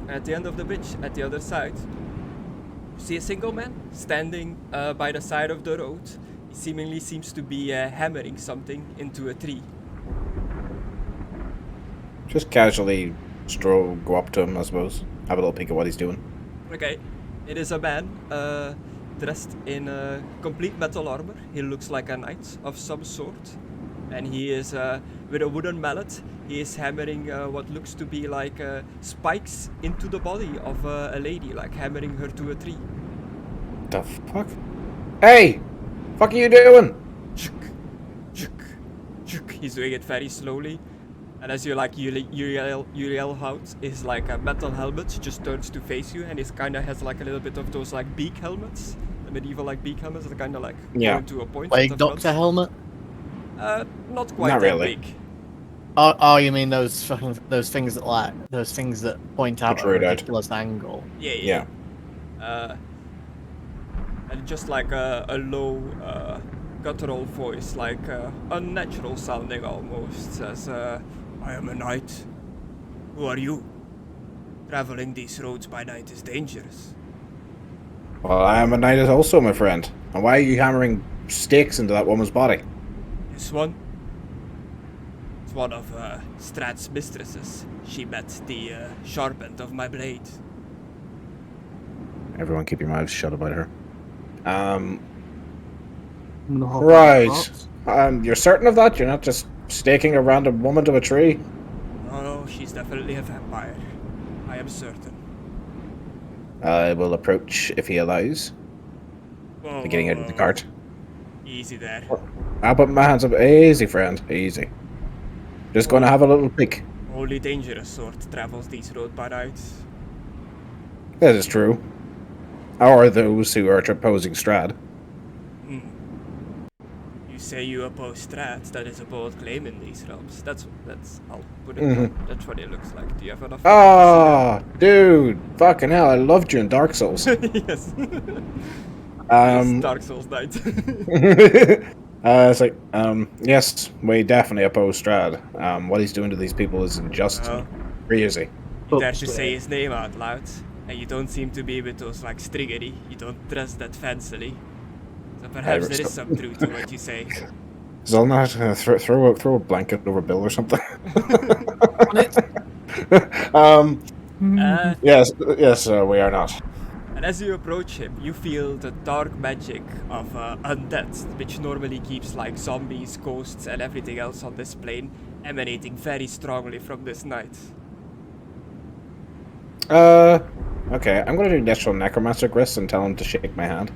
At the end of the bridge, at the other side, you see a single man standing by the side of the road. He seemingly seems to be hammering something into a tree. Just casually go up to him, I suppose. Have a little peek at what he's doing. Okay, it is a man dressed in complete metal armor. He looks like a knight of some sort, and he is with a wooden mallet. He is hammering what looks to be like spikes into the body of a lady, like hammering her to a tree. The fuck? Hey! Fuck are you doing? Chuk, chuk, chuk. He's doing it very slowly, and as you yell out, his like a metal helmet just turns to face you, and he kind of has like a little bit of those like beak helmets, the medieval like beak helmets that kind of like go into a point. Plague at the front. Doctor helmet? Not quite Not that really. big. Oh, you mean those things that point out at a Protrude out. ridiculous angle? Yeah. And just like a low guttural voice, like unnatural sounding almost, says, I am a knight. Who are you? Traveling these roads by night is dangerous. Well, I am a knight also, my friend. And why are you hammering stakes into that woman's body? This one? It's one of Strahd's mistresses. She met the sharp end of my blade. Everyone keep your mouths shut about her. I'm gonna hop Right. on the box. You're certain of that? You're not just staking a random woman to a tree? No, she's definitely a vampire. I am certain. I will approach if he allows. Whoa, Getting out of the cart. Easy there. I'll put my hands up. Easy, friend. Easy. Just gonna have a little peek. Only dangerous sort travels these roads by night. That is true. Or those who are opposing Strahd. You say you oppose Strahd, that is a bold claim in these realms. I'll put it that's what it looks like. Do you have enough? Oh, dude. Fucking hell, I loved you in Dark Souls. Yes. Yes, Dark Souls Knight. It's like, yes, we definitely oppose Strahd. What he's doing to these people is unjust. Crazy. You dare to say his name out loud, and you don't seem to be with those like Striggery. You don't dress that fancily. So perhaps there is some truth to what you say. Zolnat, throw a blanket over Bill or something. Yes, we are not. And as you approach him, you feel the dark magic of undead, which normally keeps like zombies, ghosts, and everything else on this plane, emanating very strongly from this knight. Okay, I'm gonna do natural necromancer grist and tell him to shake my hand.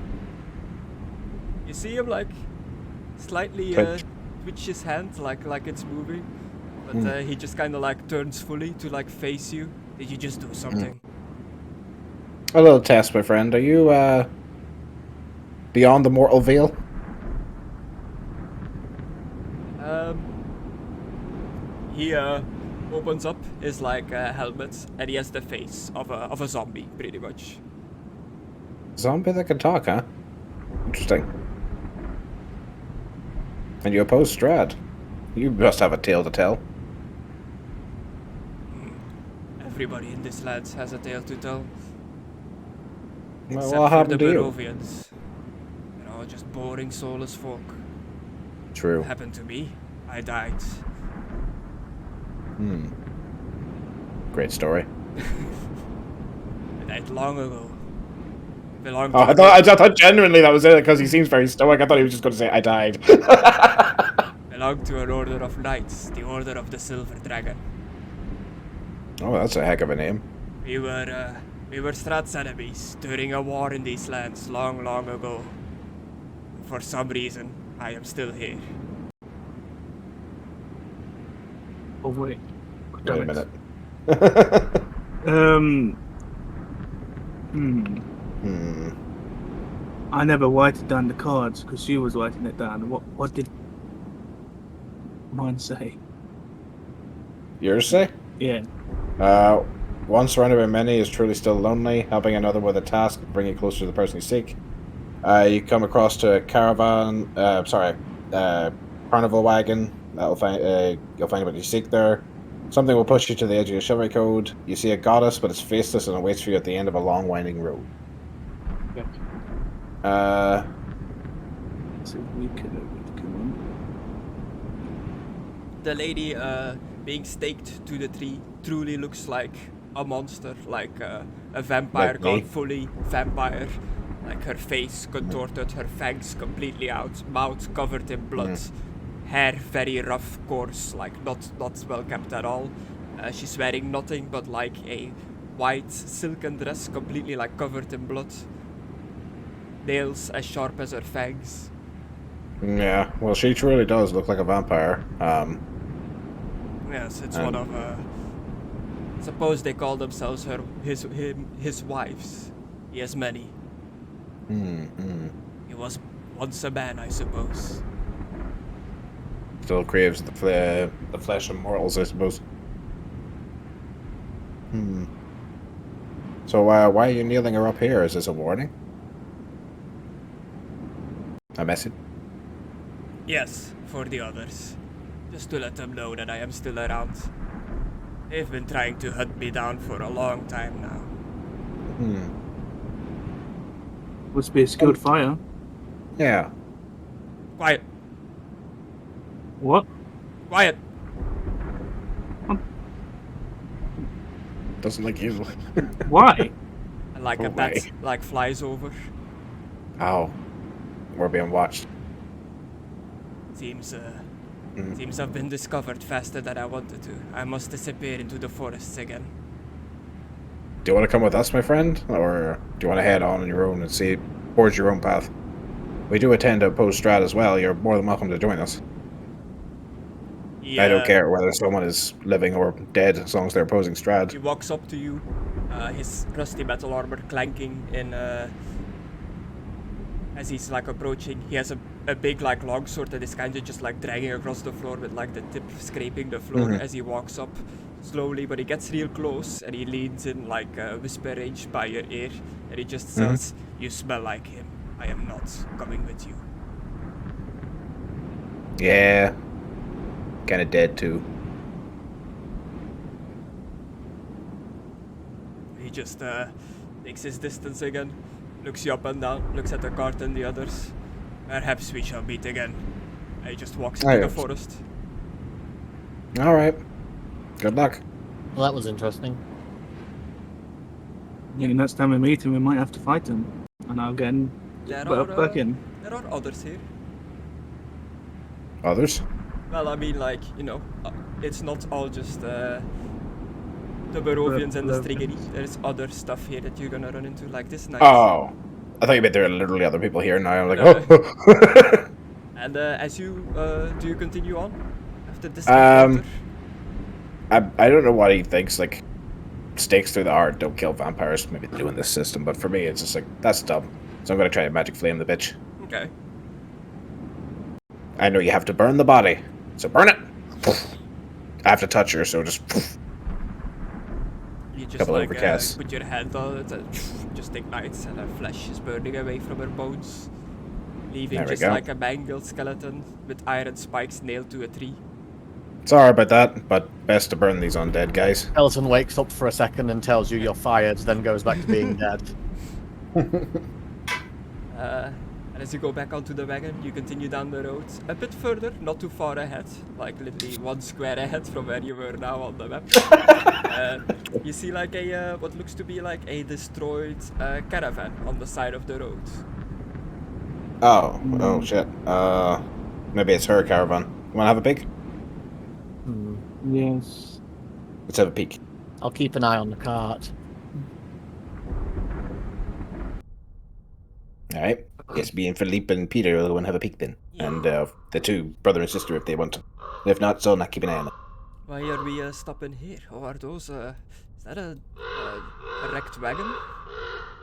You see him like slightly twitch his hand like it's moving, but he just kind of like turns fully to like face you. Did you just do something? A little test, my friend. Are you beyond the mortal veil? He opens up his like helmet, and he has the face of a zombie, pretty much. Zombie that can talk, huh? Interesting. And you oppose Strahd. You must have a tale to tell. Everybody in this land has a tale to tell. Well, Except what for happened the to you? Barovians. They're all just boring, soulless folk. True. What happened to me? I died. Great story. I died long ago. Belonged Oh, to I thought genuinely that was it because he seems very stoic. I thought he was just going to say, I died. belonged to an order of knights, the Order of the Silver Dragon. Oh, that's a heck of a name. We were Strahd's enemies during a war in these lands long, long ago. For some reason, I am still here. Oh wait. Wait a minute. I never wrote down the cards because she was writing it down. What did mine say? Yours say? Yeah. One surrounded by many is truly still lonely. Helping another with a task will bring you closer to the person you seek. You come across to a caravan. Carnival wagon. That'll find. You'll find what you seek there. Something will push you to the edge of your chivalry code. You see a goddess, but it's faceless and awaits for you at the end of a long, winding road. So we could come on. The lady being staked to the tree truly looks like a monster, like a vampire Like me? gone fully vampire. Like her face contorted, her fangs completely out, mouth covered in blood, hair very rough, coarse, like not well kept at all. She's wearing nothing but like a white silken dress, completely like covered in blood. Nails as sharp as her fangs. Yeah, well, she truly does look like a vampire. Yes, it's one of suppose they call themselves his wives. He has many. He was once a man, I suppose. Still craves the flesh of mortals, I suppose. So why are you kneeling her up here? Is this a warning? A message? Yes, for the others. Just to let them know that I am still around. They've been trying to hunt me down for a long time now. Must be a skilled fire. Yeah. Quiet, What? quiet! Doesn't like you. Why? And like Oh a bat, my. like flies over. Oh. We're being watched. Seems Mhm. seems I've been discovered faster than I wanted to. I must disappear into the forests again. Do you want to come with us, my friend? Or do you want to head on your own and see forge your own path? We do attend to oppose Strahd as well. You're more than welcome to join us. I don't care whether someone is living or dead as long as they're opposing Strahd. He walks up to you, his rusty metal armor clanking in as he's like approaching. He has a big like long sword that is kind of just like dragging across the floor with like the tip scraping the floor as he walks up slowly, but he gets real close and he leans in like whisper range by your ear and he just says, "You smell like him. I am not coming with you." Yeah. Kinda dead too. He just takes his distance again, looks you up and down, looks at the cart and the others. "Perhaps we shall meet again." And he just walks into the forest. Alright. Good luck. Well, that was interesting. Maybe next time we meet him, we might have to fight him. And I'll get him There back in. there are others here. Others? Well, I mean, like, you know, it's not all just the Barovians and the Strigeri. There's other stuff here that you're gonna run into, like this night. Oh. I thought you meant there are literally other people here now. I'm like, oh. And as you, do you continue on after this? I don't know what he thinks, like, stakes through the heart don't kill vampires. Maybe they do in this system, but for me, it's just like, that's dumb. So I'm gonna try to magic flame the bitch. Okay. I know you have to burn the body, so burn it! I have to touch her, so just... You just Couple like overcasts. put your hand on it and just ignites and her flesh is burning away from her bones, leaving There we just go. like a mangled skeleton with iron spikes nailed to a tree. Sorry about that, but best to burn these undead guys. Skeleton wakes up for a second and tells you you're fired, then goes back to being dead. And as you go back onto the wagon, you continue down the road a bit further, not too far ahead, like literally 1 square ahead from where you were now on the map. You see like a what looks to be like a destroyed caravan on the side of the road. Oh shit. Maybe it's her caravan. You wanna have a peek? Yes. Let's have a peek. I'll keep an eye on the cart. Alright. Yes, me and Philippe and Peter will go and have a peek then. Yeah. And the two brother and sister if they want to. If not, so not keep an eye on them. Why are we stopping here? Or are those is that a wrecked wagon?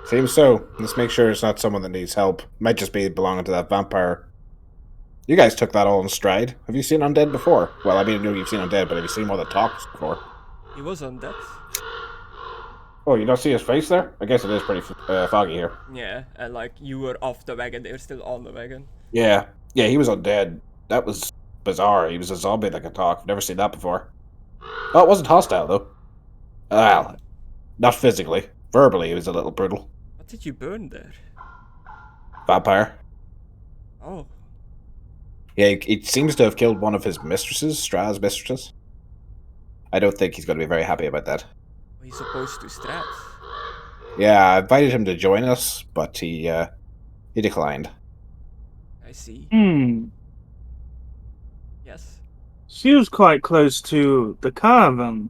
Seems so. Let's make sure it's not someone that needs help. Might just be belonging to that vampire. You guys took that all in stride. Have you seen Undead before? Well, I mean, I know you've seen Undead, but have you seen one that talks before? He was undead. Oh, you don't see his face there? I guess it is pretty foggy here. Yeah, and like you were off the wagon, they were still on the wagon. Yeah, he was undead. That was bizarre. He was a zombie that could talk. Never seen that before. Oh, it wasn't hostile, though. Well, not physically. Verbally, he was a little brutal. What did you burn there? Vampire. Oh, Yeah, he seems to have killed one of his mistresses, Strahd's mistresses. I don't think he's going to be very happy about that. he's supposed to Strahd. Yeah, I invited him to join us, but he declined. I see. Yes. She was quite close to the caravan.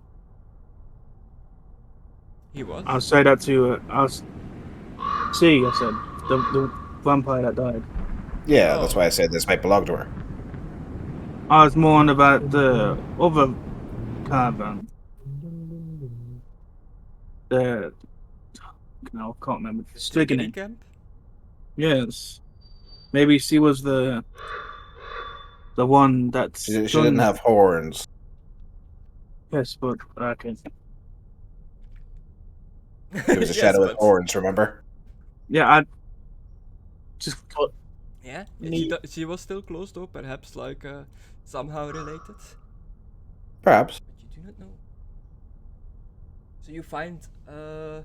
He was. I'll say that to I said. The vampire that died. Yeah, Oh. that's why I said this might belong to her. I was more on about the other caravan. The... No, I can't remember. Strigeri Strigany. camp? Yes. Maybe she was the one that's... She didn't have horns. Yes, but... Okay. It was a Yes, shadow with but- horns, remember? Yeah, I... Just... Yeah, Me- she was still close though, perhaps like somehow related. Perhaps. But you do not know. So you find a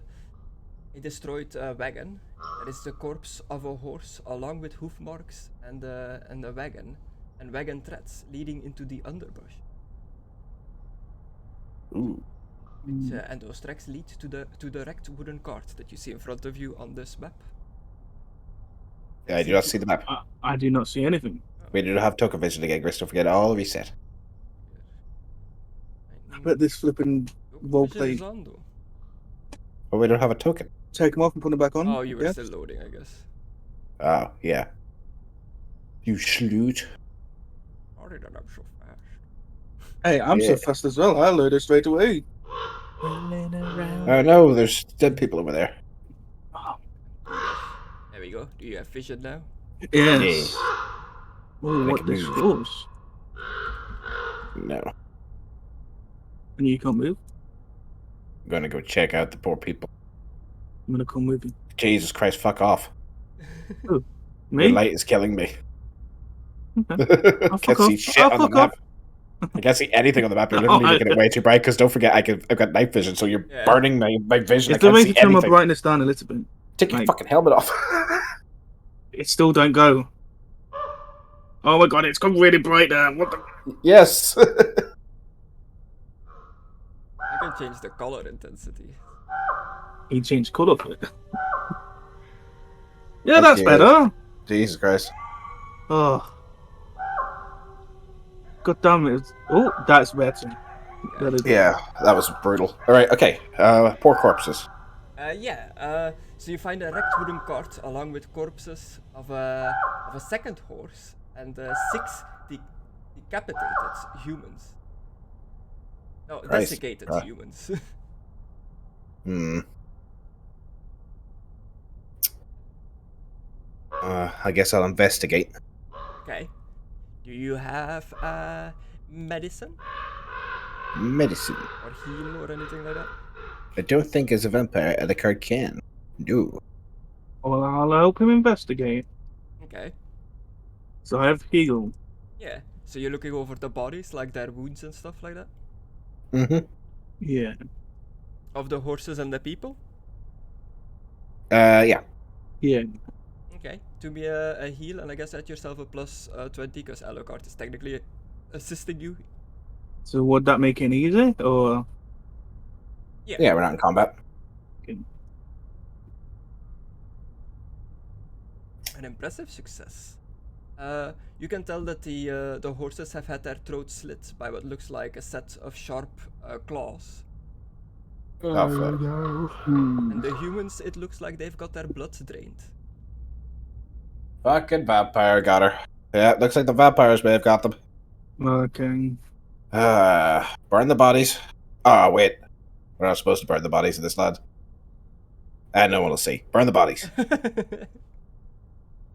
destroyed wagon. That is the corpse of a horse, along with hoof marks and a wagon, and wagon treads leading into the underbrush. Ooh. And those tracks lead to the wrecked wooden cart that you see in front of you on this map. Yeah, I do not see the map. I do not see anything. Oh. we do have token vision again, Chris. Don't forget, all reset. I bet this flipping roleplay. But we don't have a token. Take them off and put them back on. Oh, you were yeah? still loading, I guess. Oh, yeah. You sloot. Sorry that I'm so fast. Hey, I'm so fast as well. I loaded straight away. Oh no, there's dead people over there. There we go. Do you have vision now? Yes. Oh, Make what a this move. was? No. And you can't move. I'm gonna go check out the poor people. I'm gonna come with you. Jesus Christ, fuck off. Me? The light is killing me. Okay. I'll Can't fuck see off. shit I'll on the fuck map. off. I can't see anything on the map. You're literally making it way too bright, because don't forget, I've got night vision, so you're burning my vision. Is I there a can't way see to turn my anything. brightness down a little bit? Take your Like- fucking helmet off. It still don't go. Oh my god, it's gone really bright there. What the? Yes. I can change the color intensity. He changed colour for it. Yeah, that's Okay. better. Jesus Christ. Oh. God damn it. Oh, that's better. That is Yeah, that was brutal. Alright, okay. Poor corpses. So you find a wrecked wooden cart along with corpses of a second horse and 6 decapitated humans. No, Christ. desiccated humans. Hmm. I guess I'll investigate. Okay. Do you have medicine Medicine. or heal or anything like that? I don't think as a vampire the card can. No. Well, I'll help him investigate. Okay. So I have heal. Yeah. So you're looking over the bodies, like their wounds and stuff like that? Mm-hmm. Yeah. Of the horses and the people? Yeah. Yeah. Okay. Do me a heal, and I guess add yourself a plus 20, because Alucard is technically assisting you. So would that make it easy? Or Yeah, we're not in combat. An impressive success. You can tell that the horses have had their throats slit by what looks like a set of sharp claws. Oh, fuck. And the humans, it looks like they've got their blood drained. Fucking vampire got her. Yeah, looks like the vampires may have got them. Okay. Burn the bodies. Oh, wait. We're not supposed to burn the bodies of this lad. No one will see. Burn the bodies.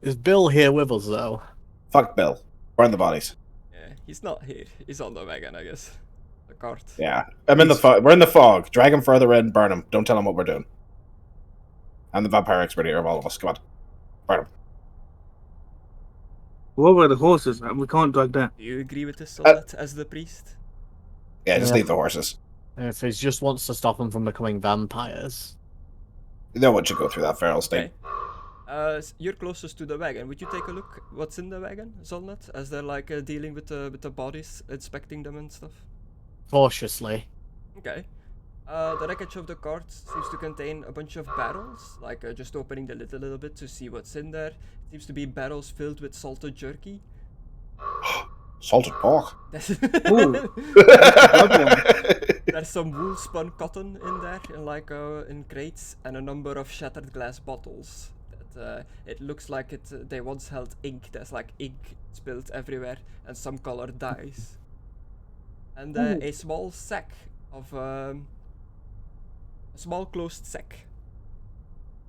Is Bill here with us, though? Fuck Bill. Burn the bodies. Yeah, he's not here. He's on the wagon, I guess. The cart. Yeah. I'm in the fog. We're in the fog. Drag him further in, burn him. Don't tell him what we're doing. I'm the vampire expert here of all of us. Come on. Burn him. What about the horses? We can't drag that. Do you agree with this, Soldat, as the priest? Yeah, just Yeah. leave the horses. If he just wants to stop them from becoming vampires. No one should go through that feral state. Okay. You're closest to the wagon. Would you take a look what's in the wagon, Zolnat, as they're like dealing with the bodies, inspecting them and stuff? Cautiously. Okay. The wreckage of the cart seems to contain a bunch of barrels, like just opening the lid a little bit to see what's in there. Seems to be barrels filled with salted jerky. Salted pork. Ooh. There's some wool spun cotton in there, in crates, and a number of shattered glass bottles. That it looks like they once held ink. There's like ink spilled everywhere, and some colored dyes. And a small sack of a small closed sack.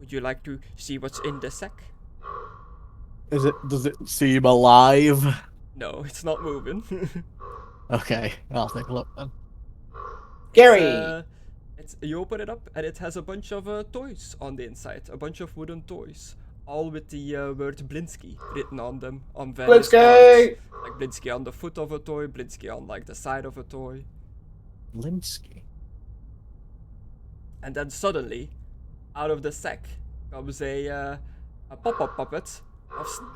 Would you like to see what's in the sack? Does it seem alive? No, it's not moving. Okay, I'll take a look then. Gary! You open it up and it has a bunch of toys on the inside. A bunch of wooden toys. All with the word Blinsky written on them. On various Blinsky! parts. Like Blinsky on the foot of a toy, Blinsky on like the side of a toy. Linsky. And then suddenly, out of the sack, comes a pop-up puppet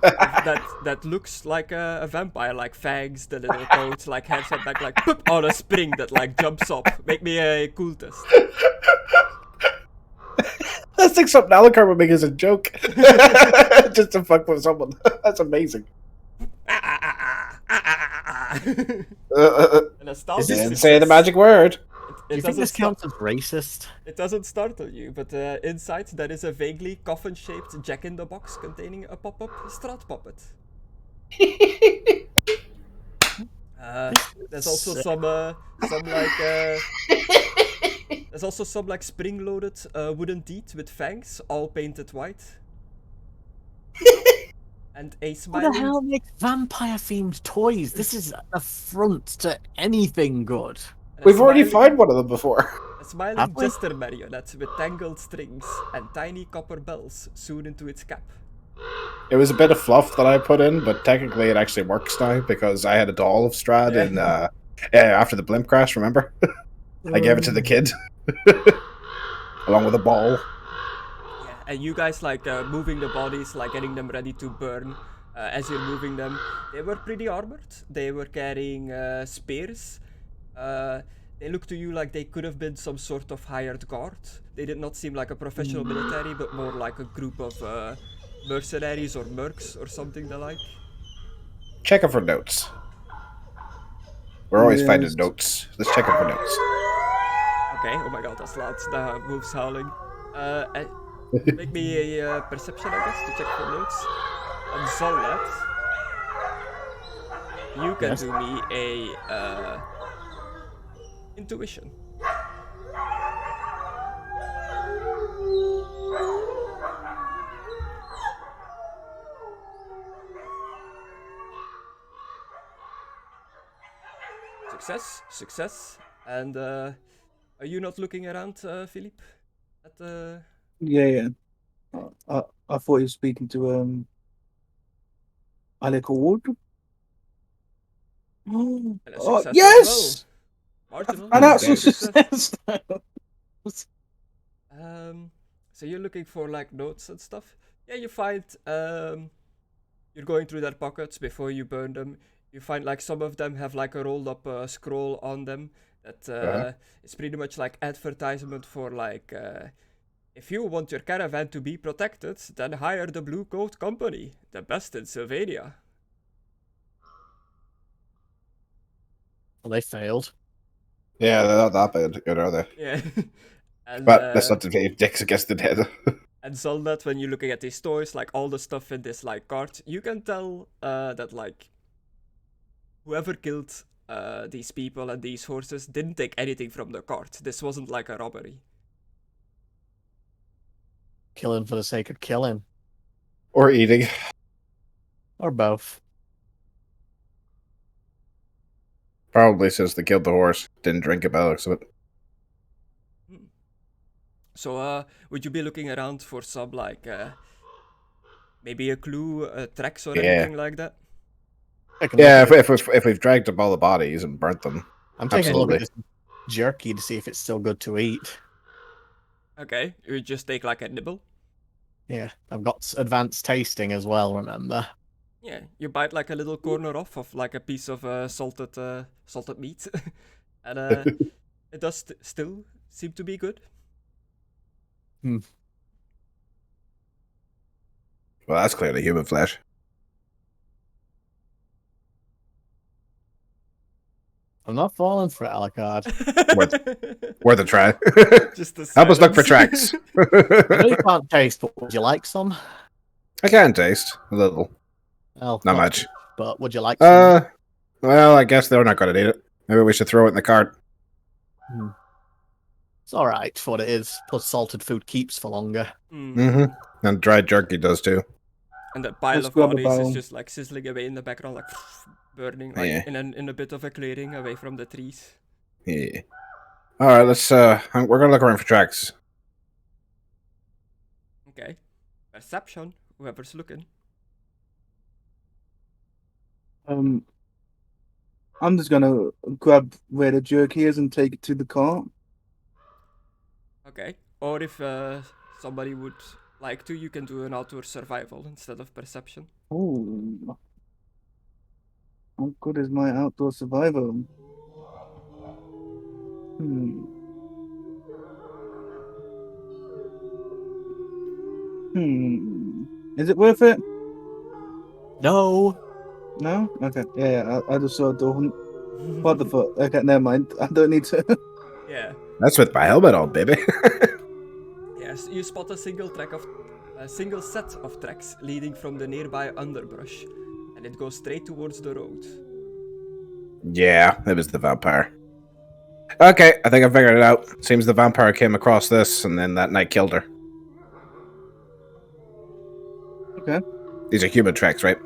that looks like a vampire, like fangs, the little coat, like heads and back, like poop, on a spring that like jumps up. Make me a cool test. That's like something Alucard would make as a joke. Just to fuck with someone. That's amazing. And a stealth Didn't say the magic word. Do you think this counts as racist? It doesn't startle you, but inside there is a vaguely coffin-shaped jack-in-the-box containing a pop-up Strahd puppet. There's also some like spring-loaded wooden teeth with fangs, all painted white. And a Who smiling. the hell makes vampire-themed toys? This is an affront to anything good. We've already found one of them before. A smiling Have we? jester marionette with tangled strings and tiny copper bells sewn into its cap. It was a bit of fluff that I put in, but technically it actually works now because I had a doll of Strahd in after the blimp crash. Remember, I gave it to the kid along with a ball. Yeah, and you guys like moving the bodies, like getting them ready to burn. As you're moving them, they were pretty armored. They were carrying spears. They look to you like they could have been some sort of hired guard. They did not seem like a professional military, but more like a group of mercenaries or mercs or something the like. Check them for notes. We're always Yes. finding notes. Let's check them for notes. Okay, oh my god, that's loud. The wolf's howling. Make me a perception, I guess, to check for notes. And Zolat, you can Yes. do me a intuition. Success. And are you not looking around, Philippe? At the Yeah. I thought he was speaking to Alec Award. and a Oh, success as yes! well. Marginal. An actual success. success. So you're looking for like notes and stuff. Yeah, you find you're going through their pockets before you burn them. You find like some of them have like a rolled up scroll on them that is pretty much like advertisement for like if you want your caravan to be protected, then hire the Blue Coat Company, the best in Sylvania. Well, they failed. Yeah, they're not that bad, good, are they? Yeah. And But let's not debate dicks against the dead. and Zelda, when you're looking at these toys, like all the stuff in this like cart, you can tell that like whoever killed these people and these horses didn't take anything from the cart. This wasn't like a robbery. Killing for the sake of killing. Or eating. Or both. Probably since they killed the horse. Didn't drink it by the looks of it. So would you be looking around for some like maybe a clue, tracks or anything like that? Yeah, if we've dragged up all the bodies and burnt them. I'm taking a look absolutely. at this jerky to see if it's still good to eat. Okay, you just take like a nibble. Yeah, I've got advanced tasting as well, remember? Yeah, you bite like a little corner off of like a piece of salted meat, and it does still seem to be good. Well, that's clearly human flesh. I'm not falling for it, Alucard. Worth a try. Just the Help us look for silence. tracks. I know you can't taste, but would you like some? I can taste a little. Well, Not much. But would you like some? Well, I guess they're not going to need it. Maybe we should throw it in the cart. It's alright for what it is. Plus, salted food keeps for longer. Mm-hmm. And dried jerky does too. And that pile Let's of grab a bodies is barrel. just like sizzling away in the background, like burning, like Yeah. in a bit of a clearing away from the trees. Yeah. All right, let's. We're gonna look around for tracks. Okay, perception. Whoever's looking. I'm just gonna grab where the jerky is and take it to the cart. Okay, or if somebody would like to, you can do an outdoor survival instead of perception. Oh, how good is my outdoor survival? Is it worth it? No! No? Okay. Yeah, I just saw a door. What the fuck? Okay, never mind. I don't need to. Yeah. That's with my helmet on, baby. Yes, you spot a single set of tracks leading from the nearby underbrush, and it goes straight towards the road. Yeah, it was the vampire. Okay, I think I figured it out. Seems the vampire came across this and then that night killed her. Okay. These are human tracks, right?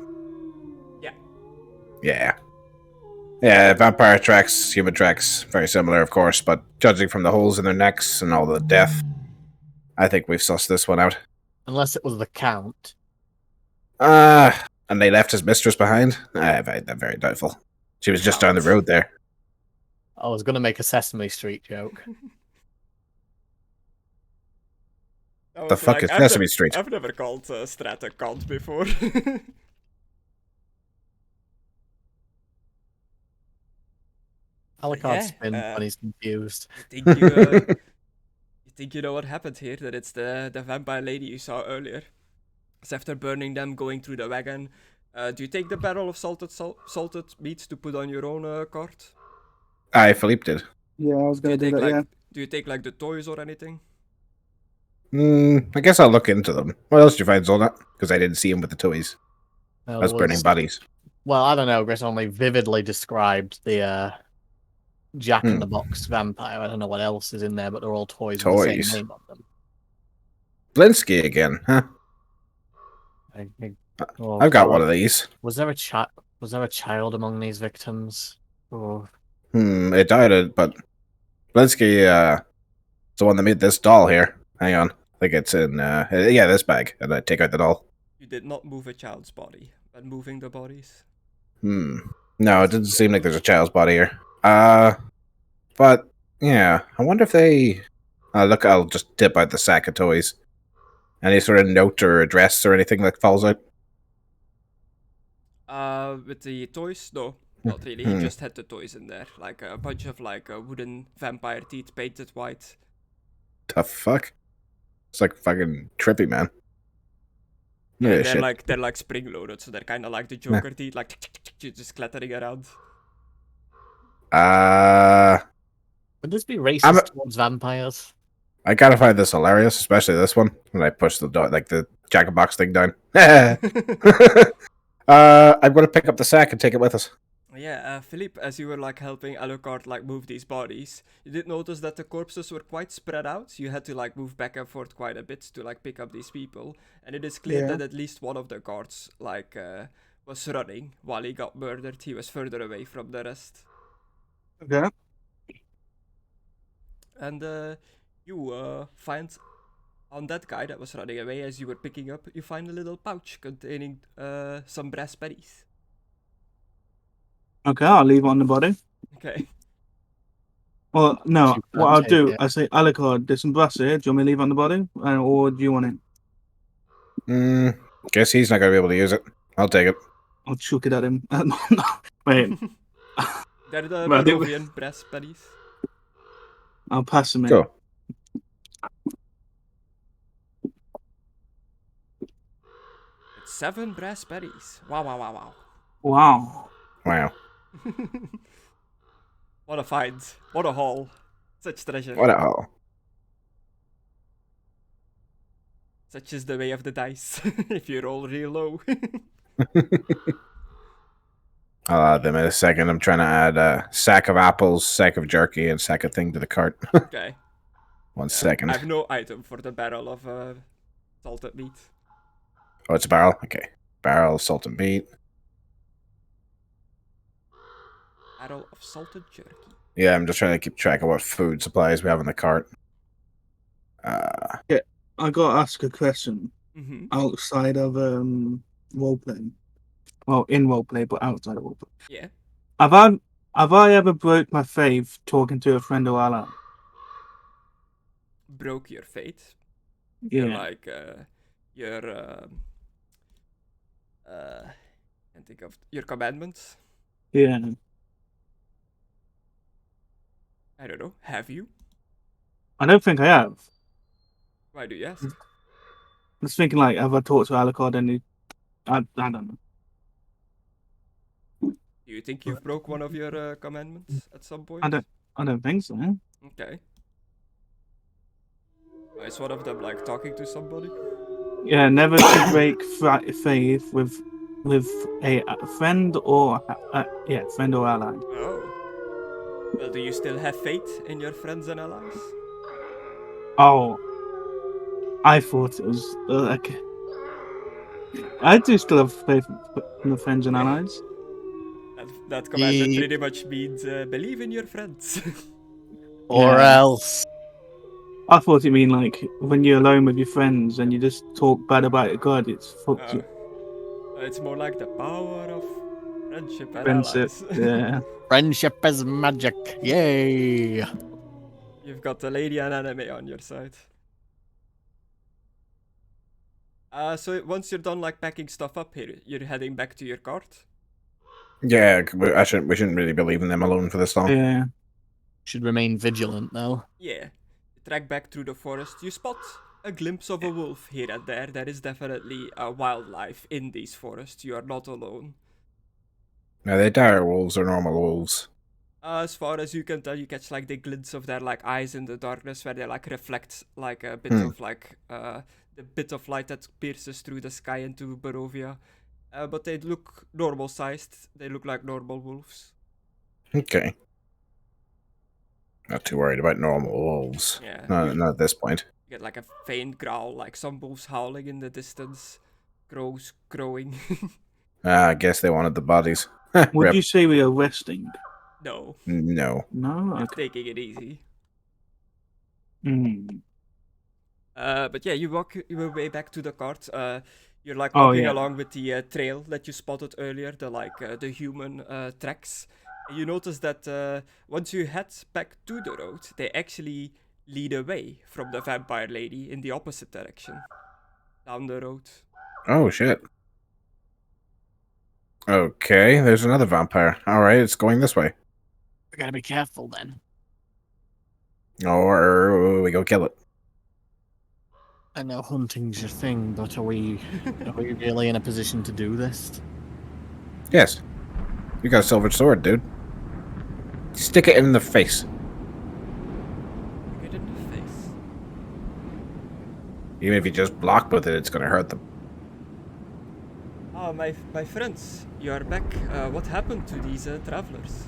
Yeah. Yeah. Yeah, vampire tracks, human tracks, very similar, of course, but judging from the holes in their necks and all the death, I think we've sussed this one out. Unless it was the Count. And they left his mistress behind? Very doubtful. She was just down the road there. I was going to make a Sesame Street joke. The fuck is Sesame Street? I've never called Strahd a cunt before. Alucard's spin when he's confused. You think you know what happened here? That it's the vampire lady you saw earlier. So after burning them, going through the wagon, do you take the barrel of salted meat to put on your own cart? Philippe did. Yeah, I was going to do that, yeah. Do you take like the toys or anything? I guess I'll look into them. What else did you find, Zolnat? Because I didn't see him with the toys. I was burning bodies. Well, I don't know. Gris only vividly described the Jack-in-the-Box vampire. I don't know what else is in there, but they're all toys with the same name on them. Blinsky again, huh? I've got one of these. Was there a child among these victims? Or... It died, but Blinsky, is the one that made this doll here. Hang on. I think it's in, this bag. And I take out the doll. You did not move a child's body, but moving the bodies? No, it doesn't seem like there's a child's body here. But, yeah, I wonder if they... look, I'll just tip out the sack of toys. Any sort of note or address or anything that falls out? With the toys? No, not really. He just had the toys in there. Like a bunch of wooden vampire teeth painted white. The fuck? It's like fucking trippy, man. Yeah, they're like spring loaded, so they're kind of like the Joker teeth, like just clattering around. Would this be racist towards vampires? I gotta find this hilarious, especially this one when I push the jack-in-box thing down. I'm gonna pick up the sack and take it with us. Yeah, Philippe, as you were helping Alucard move these bodies, you did notice that the corpses were quite spread out. You had to move back and forth quite a bit to pick up these people, and it is clear that at least one of the guards was running while he got murdered. He was further away from the rest. Okay. And you find on that guy that was running away as you were picking up, you find a little pouch containing some brass pennies. Okay, I'll leave it on the body. Okay. Well, no, what I'll do, I say, Alucard, there's some brass here. Do you want me to leave it on the body? Or do you want it? Guess he's not going to be able to use it. I'll take it. I'll chuck it at him. Wait. They're the Barovian brass pennies. I'll pass them in. Go. It's 7 brass pennies. Wow. Wow. What a find. What a haul. Such treasure. What a haul. Such is the way of the dice. If you roll real low. I'll add them in a second. I'm trying to add a sack of apples, sack of jerky, and sack of thing to the cart. Okay. One second. I have no item for the barrel of salted meat. Oh, it's a barrel? Okay. Barrel of salted meat. Barrel of salted jerky. Yeah, I'm just trying to keep track of what food supplies we have in the cart. Yeah, I got to ask a question. Outside of roleplay. Well, in roleplay, but outside of roleplay. Yeah. Have I ever broke my faith talking to a friend or ally? Broke your faith? Yeah. Can't think of your commandments? Yeah. I don't know. Have you? I don't think I have. Why do you ask? I was thinking, have I talked to Alucard and I don't know. Do you think you've broke one of your commandments at some point? I don't think so. Okay. Is one of them like talking to somebody? Yeah, never to break faith with a friend or friend or ally. Oh. Well, do you still have faith in your friends and allies? Oh, I thought it was like I do still have faith in the friends and allies. That commandment pretty much means believe in your friends. Or else. I thought it mean like when you're alone with your friends and you just talk bad about your god. It's fucked you. It's more like the power of friendship and Friendship, allies. yeah. Friendship is magic. Yay. You've got the lady and anime on your side. So once you're done like packing stuff up here, you're heading back to your cart? Yeah, we shouldn't really be leaving them alone for this long. Yeah. Should remain vigilant though. Yeah. You track back through the forest. You spot a glimpse of a wolf here and there. There is definitely wildlife in these forests. You are not alone. Are they dire wolves or normal wolves? As far as you can tell, you catch like the glints of their like eyes in the darkness, where they like reflect like a bit of like the bit of light that pierces through the sky into Barovia. But they look normal sized. They look like normal wolves. Okay. Not too worried about normal wolves. Yeah. Not at this point. You get like a faint growl, like some wolves howling in the distance. Crows crowing. I guess they wanted the bodies. Would Rip. you say we are resting? No. No. No. You're Okay. taking it easy. Mm. But yeah, you walk your way back to the cart. You're like Oh, walking yeah. along with the trail that you spotted earlier, the human tracks. And you notice that once you head back to the road, they actually lead away from the vampire lady in the opposite direction, down the road. Oh, shit. Okay, there's another vampire. Alright, it's going this way. We gotta be careful then. Or we go kill it. I know hunting's your thing, but are we really in a position to do this? Yes. You got a silver sword, dude. Stick it in the face. Get in the face. Even if you just block with it, it's gonna hurt them. Ah, my friends, you are back. What happened to these travelers?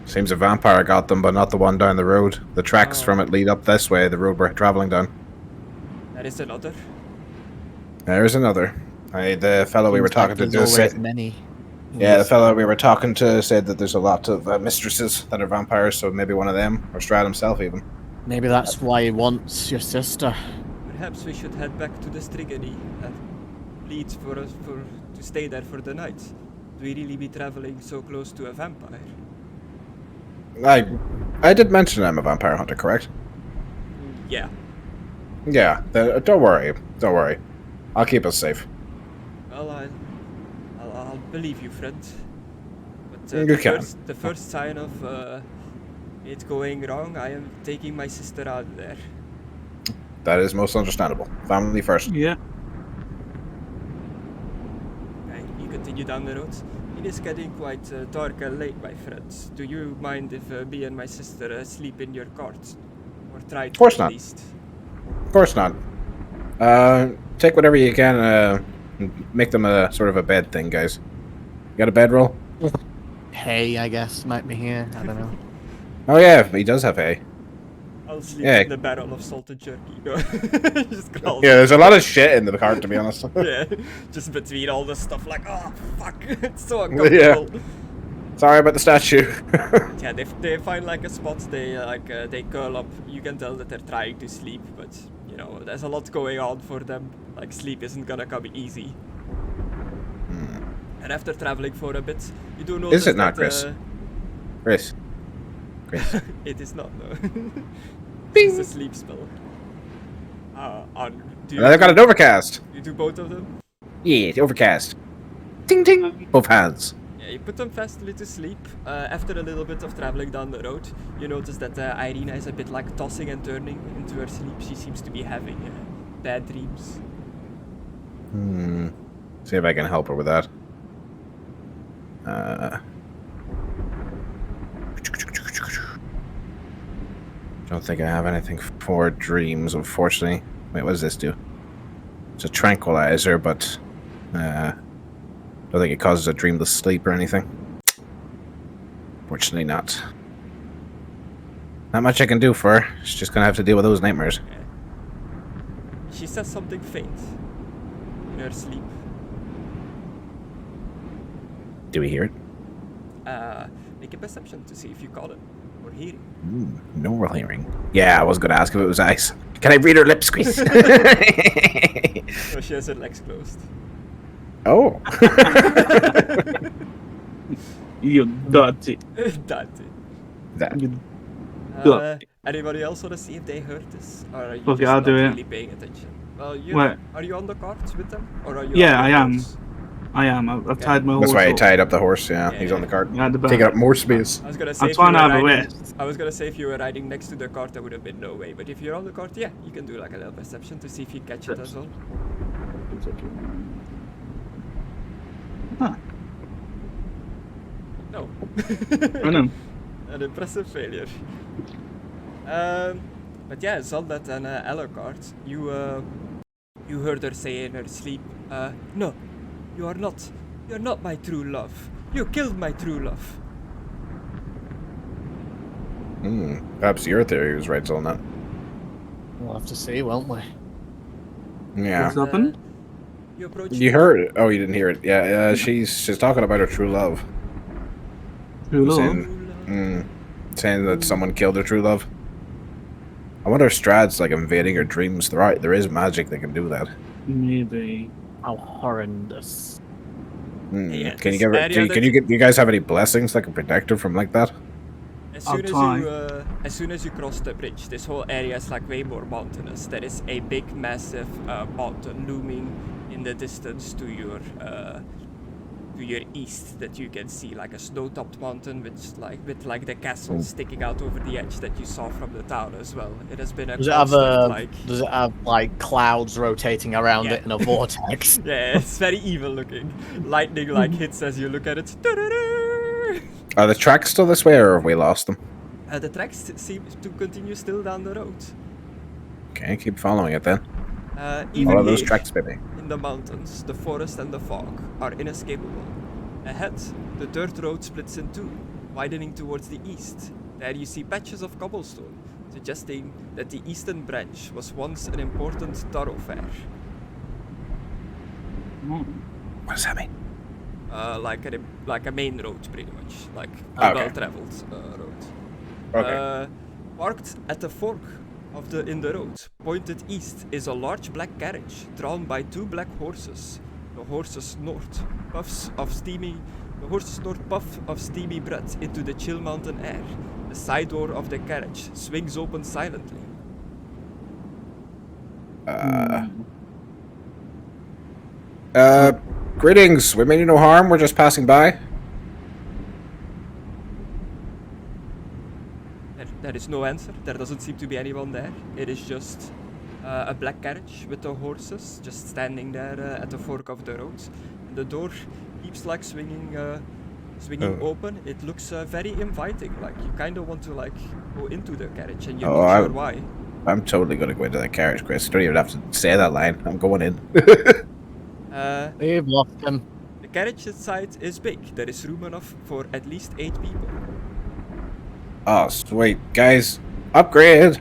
Seems a vampire got them, but not the one down the road. The tracks Oh. from it lead up this way, the road we're traveling down. There is another. There's another. The fellow we were Seems like talking to there's just always said... many. Yeah, the fellow we were talking to said that there's a lot of mistresses that are vampires, so maybe one of them, or Strahd himself even. Maybe that's why he wants your sister. Perhaps we should head back to the Strigany and plead for us to stay there for the night. Would we really be traveling so close to a vampire? I did mention I'm a vampire hunter, correct? Yeah. Yeah, don't worry. Don't worry. I'll keep us safe. Well, I'll believe you, friend. But You can. the first sign of it going wrong, I am taking my sister out of there. That is most understandable. Family first. Yeah. Okay, you continue down the road. It is getting quite dark and late, my friends. Do you mind if me and my sister sleep in your cart? Or try to, Of course at not. least? Of course not. Take whatever you can, and make them a sort of a bed thing, guys. You got a bedroll? Hay, I guess, might be here. I don't know. Oh yeah, he does have hay. I'll sleep Yeah. in the barrel of salted jerky. Just crawl. Yeah, there's a lot of shit in the cart, to be honest. Yeah, just between all the stuff, like, oh fuck, it's so uncomfortable. Sorry about the statue. Yeah, they find like a spot, they curl up. You can tell that they're trying to sleep, but you know, there's a lot going on for them. Like, sleep isn't gonna come easy. And after traveling for a bit, you do notice Is it not, that, Chris? Chris. it is not, no. Bing. It's a sleep spell. Do And I've got an overcast. you do both of them? Yeah, overcast. Ting ting. Both hands. Yeah, you put them fastly to sleep. After a little bit of traveling down the road, you notice that Irina is a bit like tossing and turning into her sleep. She seems to be having bad dreams. See if I can help her with that. Don't think I have anything for dreams, unfortunately. Wait, what does this do? It's a tranquilizer, but don't think it causes a dreamless sleep or anything. Fortunately not. Not much I can do for her. She's just gonna have to deal with those nightmares. Yeah. She says something faint in her sleep. Do we hear it? Make a perception to see if you caught it or hear it. Normal hearing. Yeah, I was gonna ask if it was ice. Can I read her lips squeeze? So she has her legs closed. Oh. You dirty. Dante. That. Anybody else want to see if they heard this? Or are you Okay, just I'll not do it. really paying attention? Well, Wait. are you on the carts with them? Or are you Yeah, on I the am. horse? I am. I've tied my horse That's why I up. tied up the horse. Yeah, Yeah, he's yeah. on the cart. Yeah, the back. Taking up more space. I was gonna say I'm if you trying were to have a riding, rest. I was gonna say if you were riding next to the cart, there would have been no way. But if you're on the cart, yeah, you can do like a little perception to see if you catch it as well. Huh. No. I know. An impressive failure. But yeah, Zoldat and Alucard, you heard her say in her sleep, no, you're not my true love. You killed my true love. Perhaps your theory was right, Zolnut. We'll have to see, won't we? Yeah. What's happened? You approach. You heard it. Oh, you didn't hear it. Yeah, she's talking about her true love. True love. Saying that someone killed her true love. I wonder if Strahd's like invading her dreams. There is magic that can do that. Maybe. How horrendous. Yeah, Can you this give her? area Do you guys have any blessings that can protect her from like that? As soon as you cross the bridge, this whole area is like way more mountainous. There is a big, massive mountain looming in the distance to your east that you can see, like a snow-topped mountain with the castle sticking out over the edge that you saw from the town as well. It has been a Does it have like clouds rotating around it in a vortex? Yeah, it's very evil looking. Lightning like hits as you look at it. Are the tracks still this way, or have we lost them? The tracks seem to continue still down the road. Okay, keep following it then. Even Follow those here, tracks, baby. in the mountains, the forest and the fog are inescapable. Ahead, the dirt road splits in two, widening towards the east. There you see patches of cobblestone, suggesting that the eastern branch was once an important thoroughfare. What does that mean? Like a main road, pretty much, like a Okay. well-traveled road. Okay. Parked at the fork in the road, pointed east, is a large black carriage drawn by two black horses. The horses snort puffs of steamy breath into the chill mountain air. The side door of the carriage swings open silently. Greetings. We mean you no harm. We're just passing by. There is no answer. There doesn't seem to be anyone there. It is just a black carriage with the horses just standing there at the fork of the road. The door keeps like swinging open. It looks very inviting. Like you kind of want to like go into the carriage, and you're not sure why. I'm totally gonna go into the carriage, Chris. You don't even have to say that line. I'm going in. We've lost him. The carriage inside is big. There is room enough for at least 8 people. Oh, sweet. Guys, upgrade.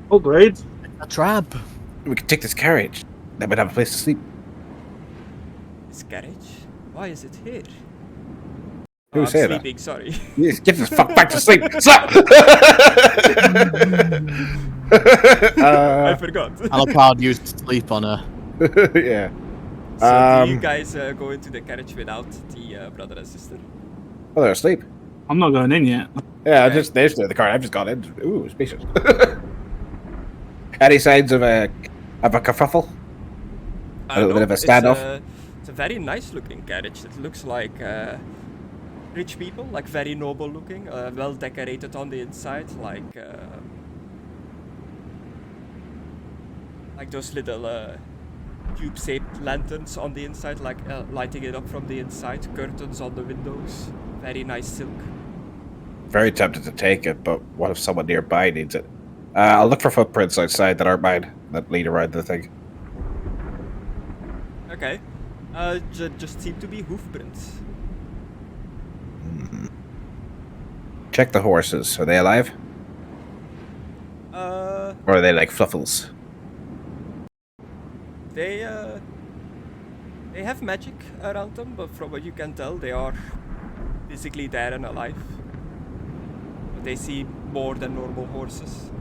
Oh, great. A trap. We can take this carriage. Then we'd have a place to sleep. This carriage? Why is it here? Who I'm said that? sleeping, sorry. Yes, get this fuck back to sleep. Stop! I forgot. Alucard used to sleep on her. Yeah. So do you guys go into the carriage without the brother and sister? Oh, they're asleep. I'm not going in yet. Yeah, Okay. they're still in the car. I've just got in. Ooh, spacious. Any signs of a kerfuffle? A little bit of a standoff? It's a very nice looking carriage. It looks like rich people, like very noble looking, well decorated on the inside, like those little tube-shaped lanterns on the inside, like lighting it up from the inside, curtains on the windows, very nice silk. very tempted to take it, but what if someone nearby needs it? I'll look for footprints outside that aren't mine that lead around the thing. Okay. Just seem to be hoof prints. Check the horses. Are they alive? Or are they like fluffles? They have magic around them, but from what you can tell, they are physically there and alive. But they seem more than normal horses.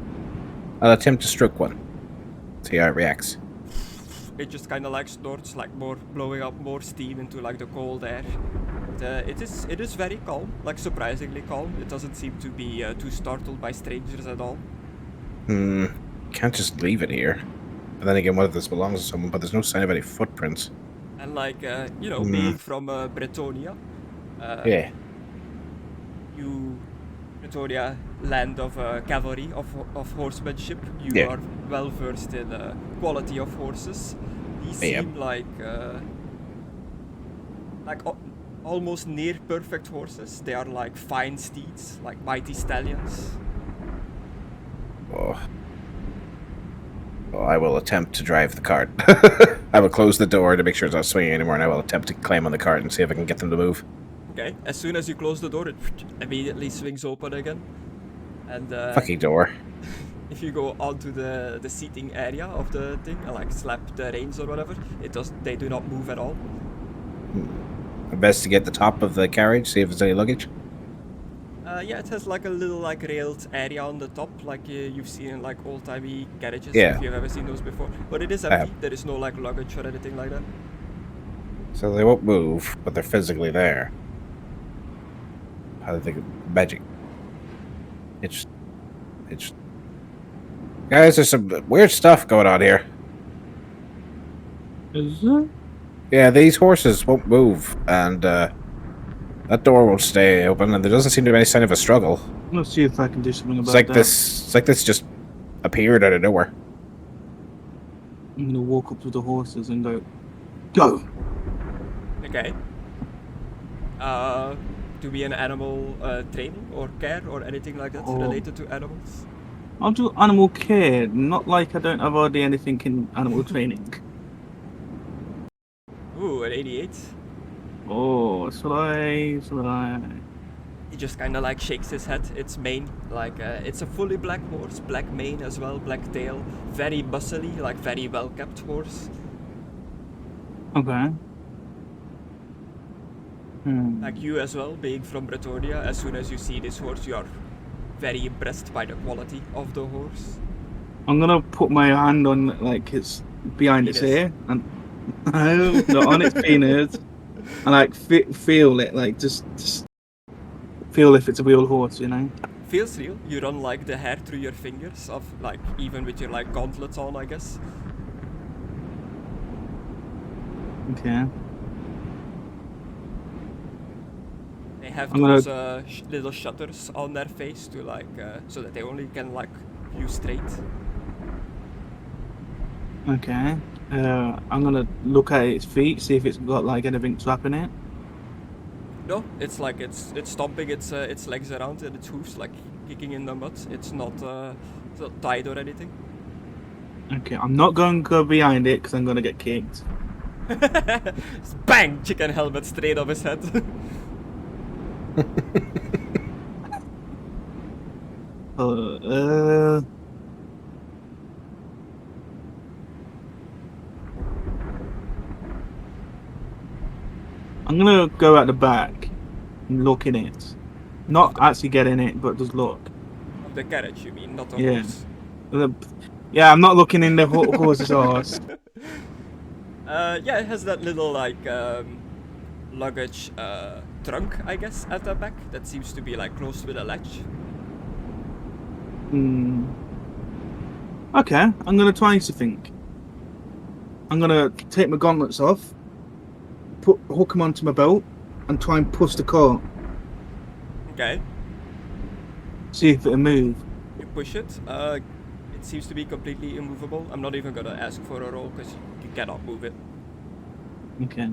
I'll attempt to stroke one. See how it reacts. It just kind of like snorts, like more blowing up more steam into like the cold air. It is very calm, like surprisingly calm. It doesn't seem to be too startled by strangers at all. Can't just leave it here. But then again, what if this belongs to someone? But there's no sign of any footprints. And like you know, being from Bretonia, Yeah. Bretonia, land of cavalry, of horsemanship, you Yeah. are well versed in quality of horses. These Yeah. seem like almost near perfect horses. They are like fine steeds, like mighty stallions. Oh. Well, I will attempt to drive the cart. I will close the door to make sure it's not swinging anymore, and I will attempt to climb on the cart and see if I can get them to move. Okay, as soon as you close the door, it immediately swings open again. And Fucking door. if you go onto the seating area of the thing and like slap the reins or whatever, they do not move at all. Best to get the top of the carriage, see if there's any luggage. Yeah, it has like a little like railed area on the top, like you've seen in like old-timey carriages, Yeah. if you've ever seen those before. But it is I empty. have. There is no like luggage or anything like that. So they won't move, but they're physically there. How do they think magic? It's guys, there's some weird stuff going on here. Is it? Yeah, these horses won't move, and that door won't stay open, and there doesn't seem to be any sign of a struggle. Let's see if I can do something about It's like that. this just appeared out of nowhere. I'm gonna walk up to the horses and go. Okay. To be an animal training or care or anything like that Oh. related to animals? I'll do animal care, not like I don't have hardly anything in animal training. Ooh, an 88. Oh, should I? He just kind of like shakes his head. Its mane, like it's a fully black horse, black mane as well, black tail, very muscly, like very well kept horse. Okay. Like you as well, being from Bretonia, as soon as you see this horse, you are very impressed by the quality of the horse. I'm gonna put my hand on like its behind its Penis. ear and not on its penis, and like feel it, like just feel if it's a real horse, you know. Feels real. You run like the hair through your fingers, of like even with your like gauntlets on, I guess. Okay. They have I'm gonna- those little shutters on their face to like so that they only can like view straight. Okay. I'm gonna look at its feet, see if it's got like anything slapping it. No, it's like it's stomping its legs around and its hooves, like kicking in the mud. It's not tied or anything. Okay, I'm not going to go behind it because I'm gonna get kicked. Bang! Chicken helmet straight off his head. I'm gonna go at the back and look in it. Not actually get in it, but just look. Of the carriage, you mean, not the Yeah. horse. Yeah, I'm not looking in the horse's arse. Yeah, it has that little like luggage trunk, I guess, at the back that seems to be like closed with a latch. Okay, I'm gonna try something. I'm gonna take my gauntlets off, hook them onto my belt, and try and push the cart. Okay, See if it'll move. you push it. It seems to be completely immovable. I'm not even gonna ask for a roll because you cannot move it. Okay.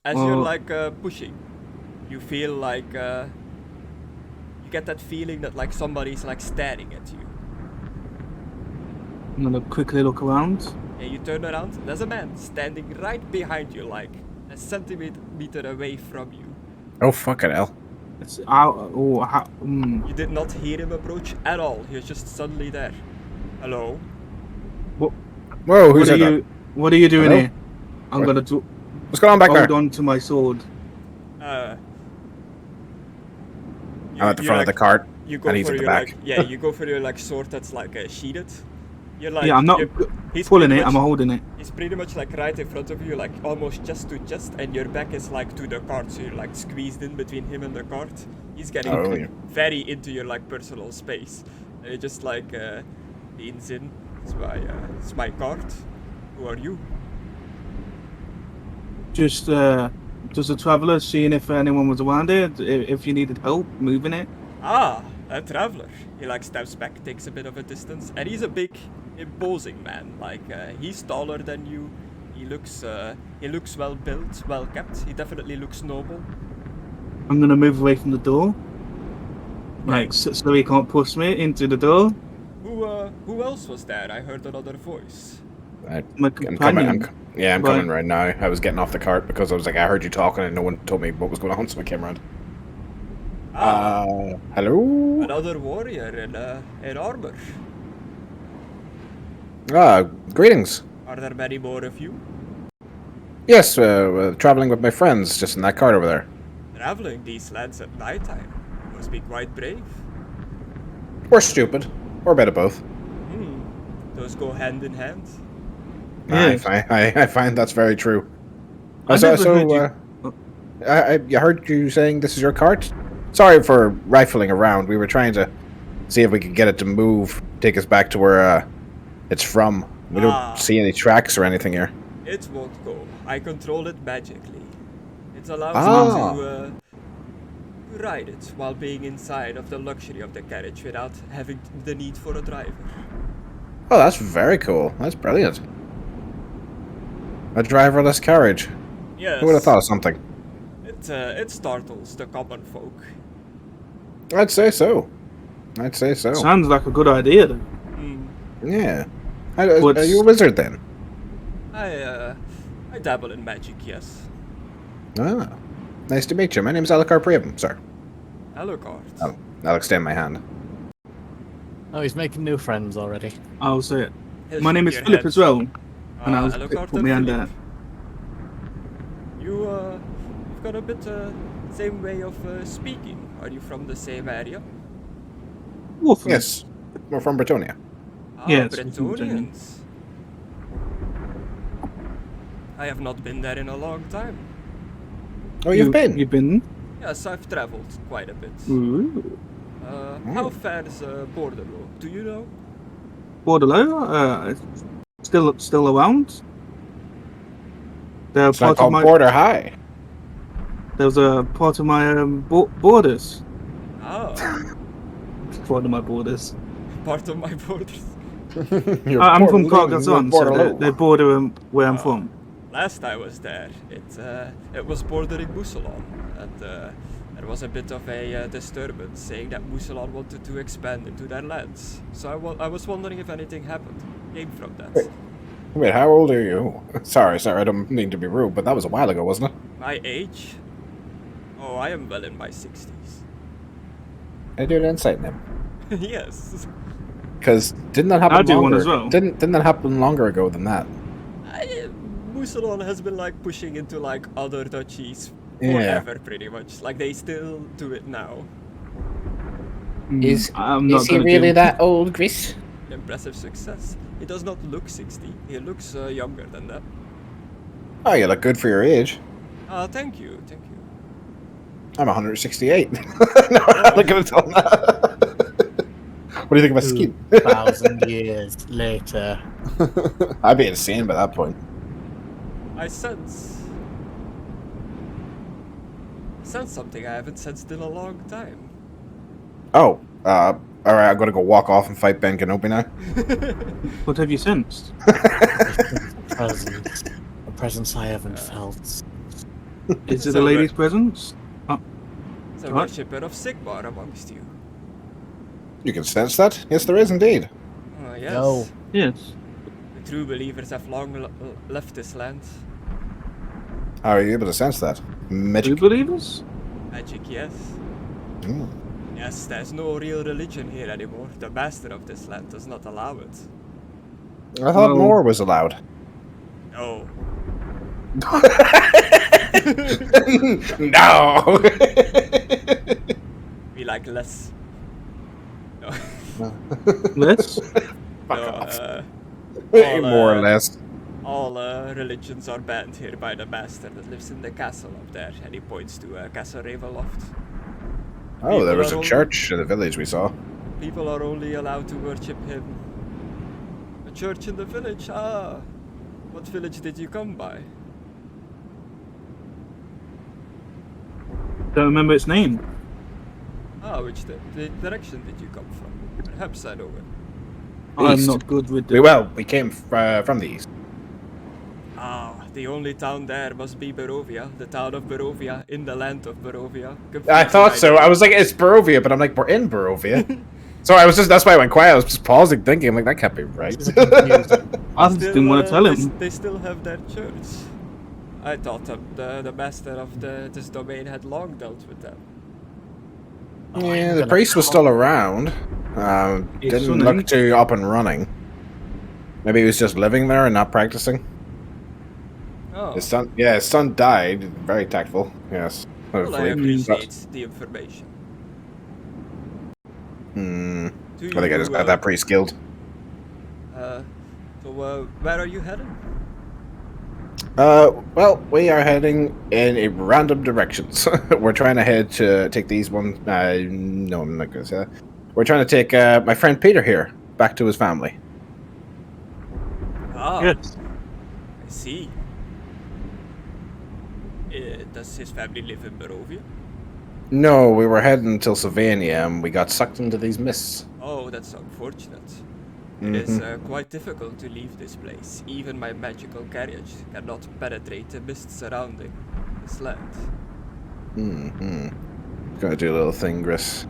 As you're Well- like pushing, you feel like You get that feeling that like somebody's like staring at you. I'm gonna quickly look around. And you turn around, and there's a man standing right behind you, like a centimeter away from you. Oh, fucking hell. It's out. Oh, You did not hear him approach at all. He was just suddenly there. Hello? Whoa, who What are said that? you? What are you doing Hello? here? I'm What? gonna What's going on back hold there? on to my sword. I'm at the front of the cart, You go and he's for at the your back. like, yeah, you go for your like sword that's like sheatheded. You're like, Yeah, I'm not he's pulling pretty it. I'm much- holding it. He's pretty much like right in front of you, like almost chest to chest, and your back is like to the cart, so you're like squeezed in between him and the cart. He's getting Oh, yeah. very into your like personal space, and he just like leans in. It's my cart. Who are you? Just a traveler, seeing if anyone was around it. If you needed help moving it. Ah, a traveler. He like steps back, takes a bit of a distance, and he's a big, imposing man. Like he's taller than you. He looks well built, well kept. He definitely looks noble. I'm gonna move away from the door, like so he can't push me into the door. Who else was there? I heard another voice. My I'm companion. coming. I'm Right. coming right now. I was getting off the cart because I was like, I heard you talking and no one told me what was going on, so I came around. Hello? Another warrior in armor. Greetings. Are there many more of you? Yes, traveling with my friends just in that cart over there. Traveling these lands at nighttime must be quite brave. Or stupid. Or a bit of both. Those go hand in hand. Yes. I find that's very true. I never heard you- I heard you saying this is your cart? Sorry for rifling around. We were trying to see if we could get it to move, take us back to where it's from. We don't see any tracks or anything here. It won't go. I control it magically. It allows me to ride it while being inside of the luxury of the carriage without having the need for a driver. Oh, that's very cool. That's brilliant. A driverless carriage. Yes. Who would have thought of something? It startles the common folk. I'd say so. I'd say so. Sounds like a good idea. Then. Yeah. Are you a wizard then? I dabble in magic, yes. Ah. Nice to meet you. My name's Alucard Priam, sir. Alucard. I'll extend my hand. Oh, he's making new friends already. I'll say it. He'll My shake name is your Philip hand. as well. And I'll Alucard put and me hand Philip. there. You've got a bit same way of speaking. Are you from the same area? Wolfen. Yes. We're from Bretonia. Yes, Bretonians. I have not been there in a long time. Oh, you've been? You've been? Yes, I've traveled quite a bit. Ooh. How far is Borderlo? Do you know? Borderlo? Still around? They're It's not part of called my. Border High. There's a part of my borders. Ah, Part of my borders. part of my borders. I'm from Carcassonne, so they border where I'm from. Last I was there, it was bordering Mousselon, and there was a bit of a disturbance saying that Mousselon wanted to expand into their lands. So I was wondering if anything came from that. Wait, how old are you? Sorry, I don't mean to be rude, but that was a while ago, wasn't it? My age? Oh, I am well in my 60s. I do an insight now. Yes. Because didn't that happen I do one longer? as well. Didn't that happen longer ago than that? Mousselon has been like pushing into like other duchies Yeah. forever, pretty much. Like they still do it now. I'm not gonna do- that old, Chris? Impressive success. He does not look 60. He looks younger than that. Oh, you look good for your age. Thank you. I'm 168. No, I'm not gonna tell him that. What do you think of my skin? 2,000 years later. I'd be insane by that point. I sense something I haven't sensed in a long time. Oh, alright, I'm gonna go walk off and fight Ben Kenobi now. What have you sensed? A presence I haven't felt. Is it a lady's presence? It's a What? worshipper of Sigmar amongst you. You can sense that? Yes, there is indeed. Oh, yes. No. Yes. The true believers have long left this land. How are you able to sense that? True Magic. believers? Magic, yes. Mm. Yes, there's no real religion here anymore. The master of this land does not allow it. I thought Well- more was allowed. No. No! We like less. No. Less? Fuck No, off. all, More or less. All religions are banned here by the master that lives in the castle up there, and he points to Castle Ravenloft. Oh, there was people a are church in the village we saw. People are only allowed to worship him. A church in the village? Ah. What village did you come by? Don't remember its name. Ah, which the direction did you come from? Perhaps I know it. I'm East. not good with the... We came from the east. Ah, the only town there must be Barovia, the town of Barovia, in the land of Barovia. I Confusing thought so. idea. I was like, it's Barovia, but I'm like, we're in Barovia. So that's why I went quiet. I was just pausing, thinking, I'm like, that can't be right. I just didn't want to tell him. They still have their church. I thought the master of this domain had long dealt with them. Yeah, the priest was still around. His Didn't son, look too up and running. Maybe he was just living there and not practicing. Oh, His son died. Very tactful. Yes. well, I Hopefully. appreciate the information. Hmm. Do I think I just got that priest killed. So where are you heading? Well, we are heading in a random directions. We're trying to head to take these ones. No, I'm not going to say that. We're trying to take my friend Peter here back to his family. Ah, Yes. I see. Does his family live in Barovia? No, we were heading till Sylvania and we got sucked into these mists. Oh, that's unfortunate. It is quite difficult to leave this place. Even my magical carriage cannot penetrate the mist surrounding this land. Mm-hmm. Gotta do a little thing, Gris.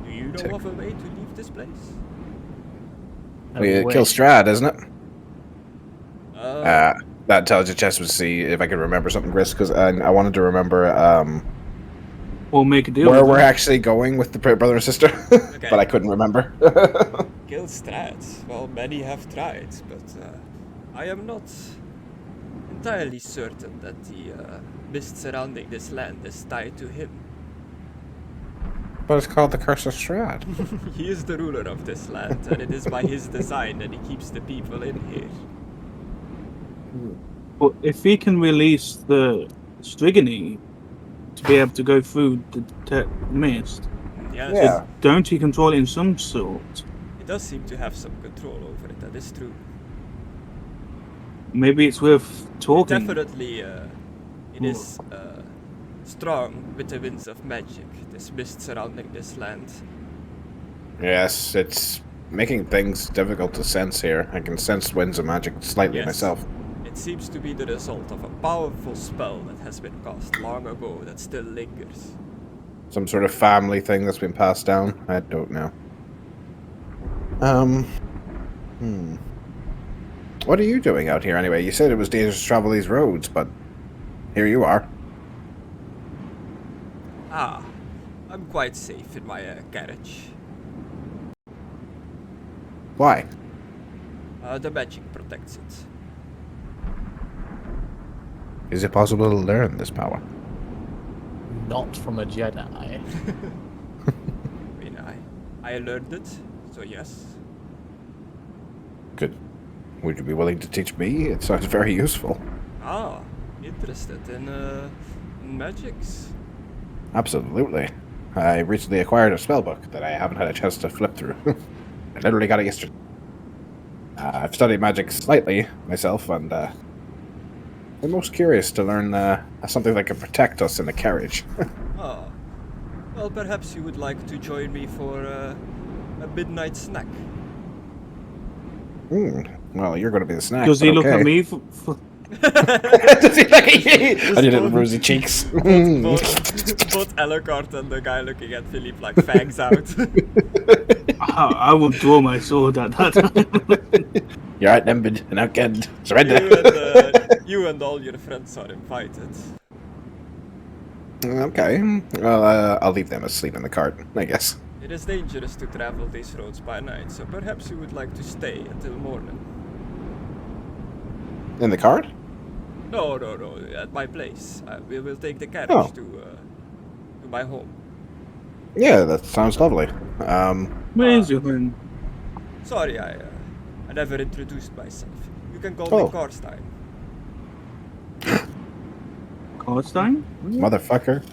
Do you know of a way to leave this place? We kill Strahd, isn't it? Uh, That intelligence test was to see if I could remember something, Gris, because I wanted to remember Or make a deal where with we're him. actually going with the brother and sister, but I couldn't remember. kill Strahd. Well, many have tried, but I am not entirely certain that the mist surrounding this land is tied to him. But it's called the Curse of Strahd. He is the ruler of this land, and it is by his design that he keeps the people in here. But if he can release the Strigony to be able to go through the mist, Yes, Yeah. don't he control it in some sort? he does seem to have some control over it, that is true. Maybe it's worth talking. Definitely, it is strong with the winds of magic, this mist surrounding this land. Yes, it's making things difficult to sense here. I can sense winds of magic slightly Yes. myself. It seems to be the result of a powerful spell that has been cast long ago that still lingers. Some sort of family thing that's been passed down. I don't know. What are you doing out here anyway? You said it was dangerous to travel these roads, but here you are. Ah, I'm quite safe in my carriage. Why? The magic protects it. Is it possible to learn this power? Not from a Jedi. I mean, I learned it, so yes. Good. Would you be willing to teach me? It sounds very useful. Ah, interested in magics. Absolutely. I recently acquired a spellbook that I haven't had a chance to flip through. I literally got it yesterday. I've studied magic slightly myself, and I'm most curious to learn something that can protect us in the carriage. Ah, well, perhaps you would like to join me for a midnight snack. Well, you're going to be the snack. Does he but look okay. at me for Does he look at you? And your little rosy cheeks. Both Alucard and the guy looking at Philippe like fangs out. I will draw my sword at that time. You're outnumbered and outgunned. Surrender. You and all your friends are invited. Okay. Well, I'll leave them asleep in the cart, I guess. It is dangerous to travel these roads by night, so perhaps you would like to stay until morning. In the cart? No, at my place. We will take the carriage to my home. Yeah, that sounds lovely. Where is your home? Sorry, I never introduced myself. You can call Oh. me Carstein. Carstein? Motherfucker.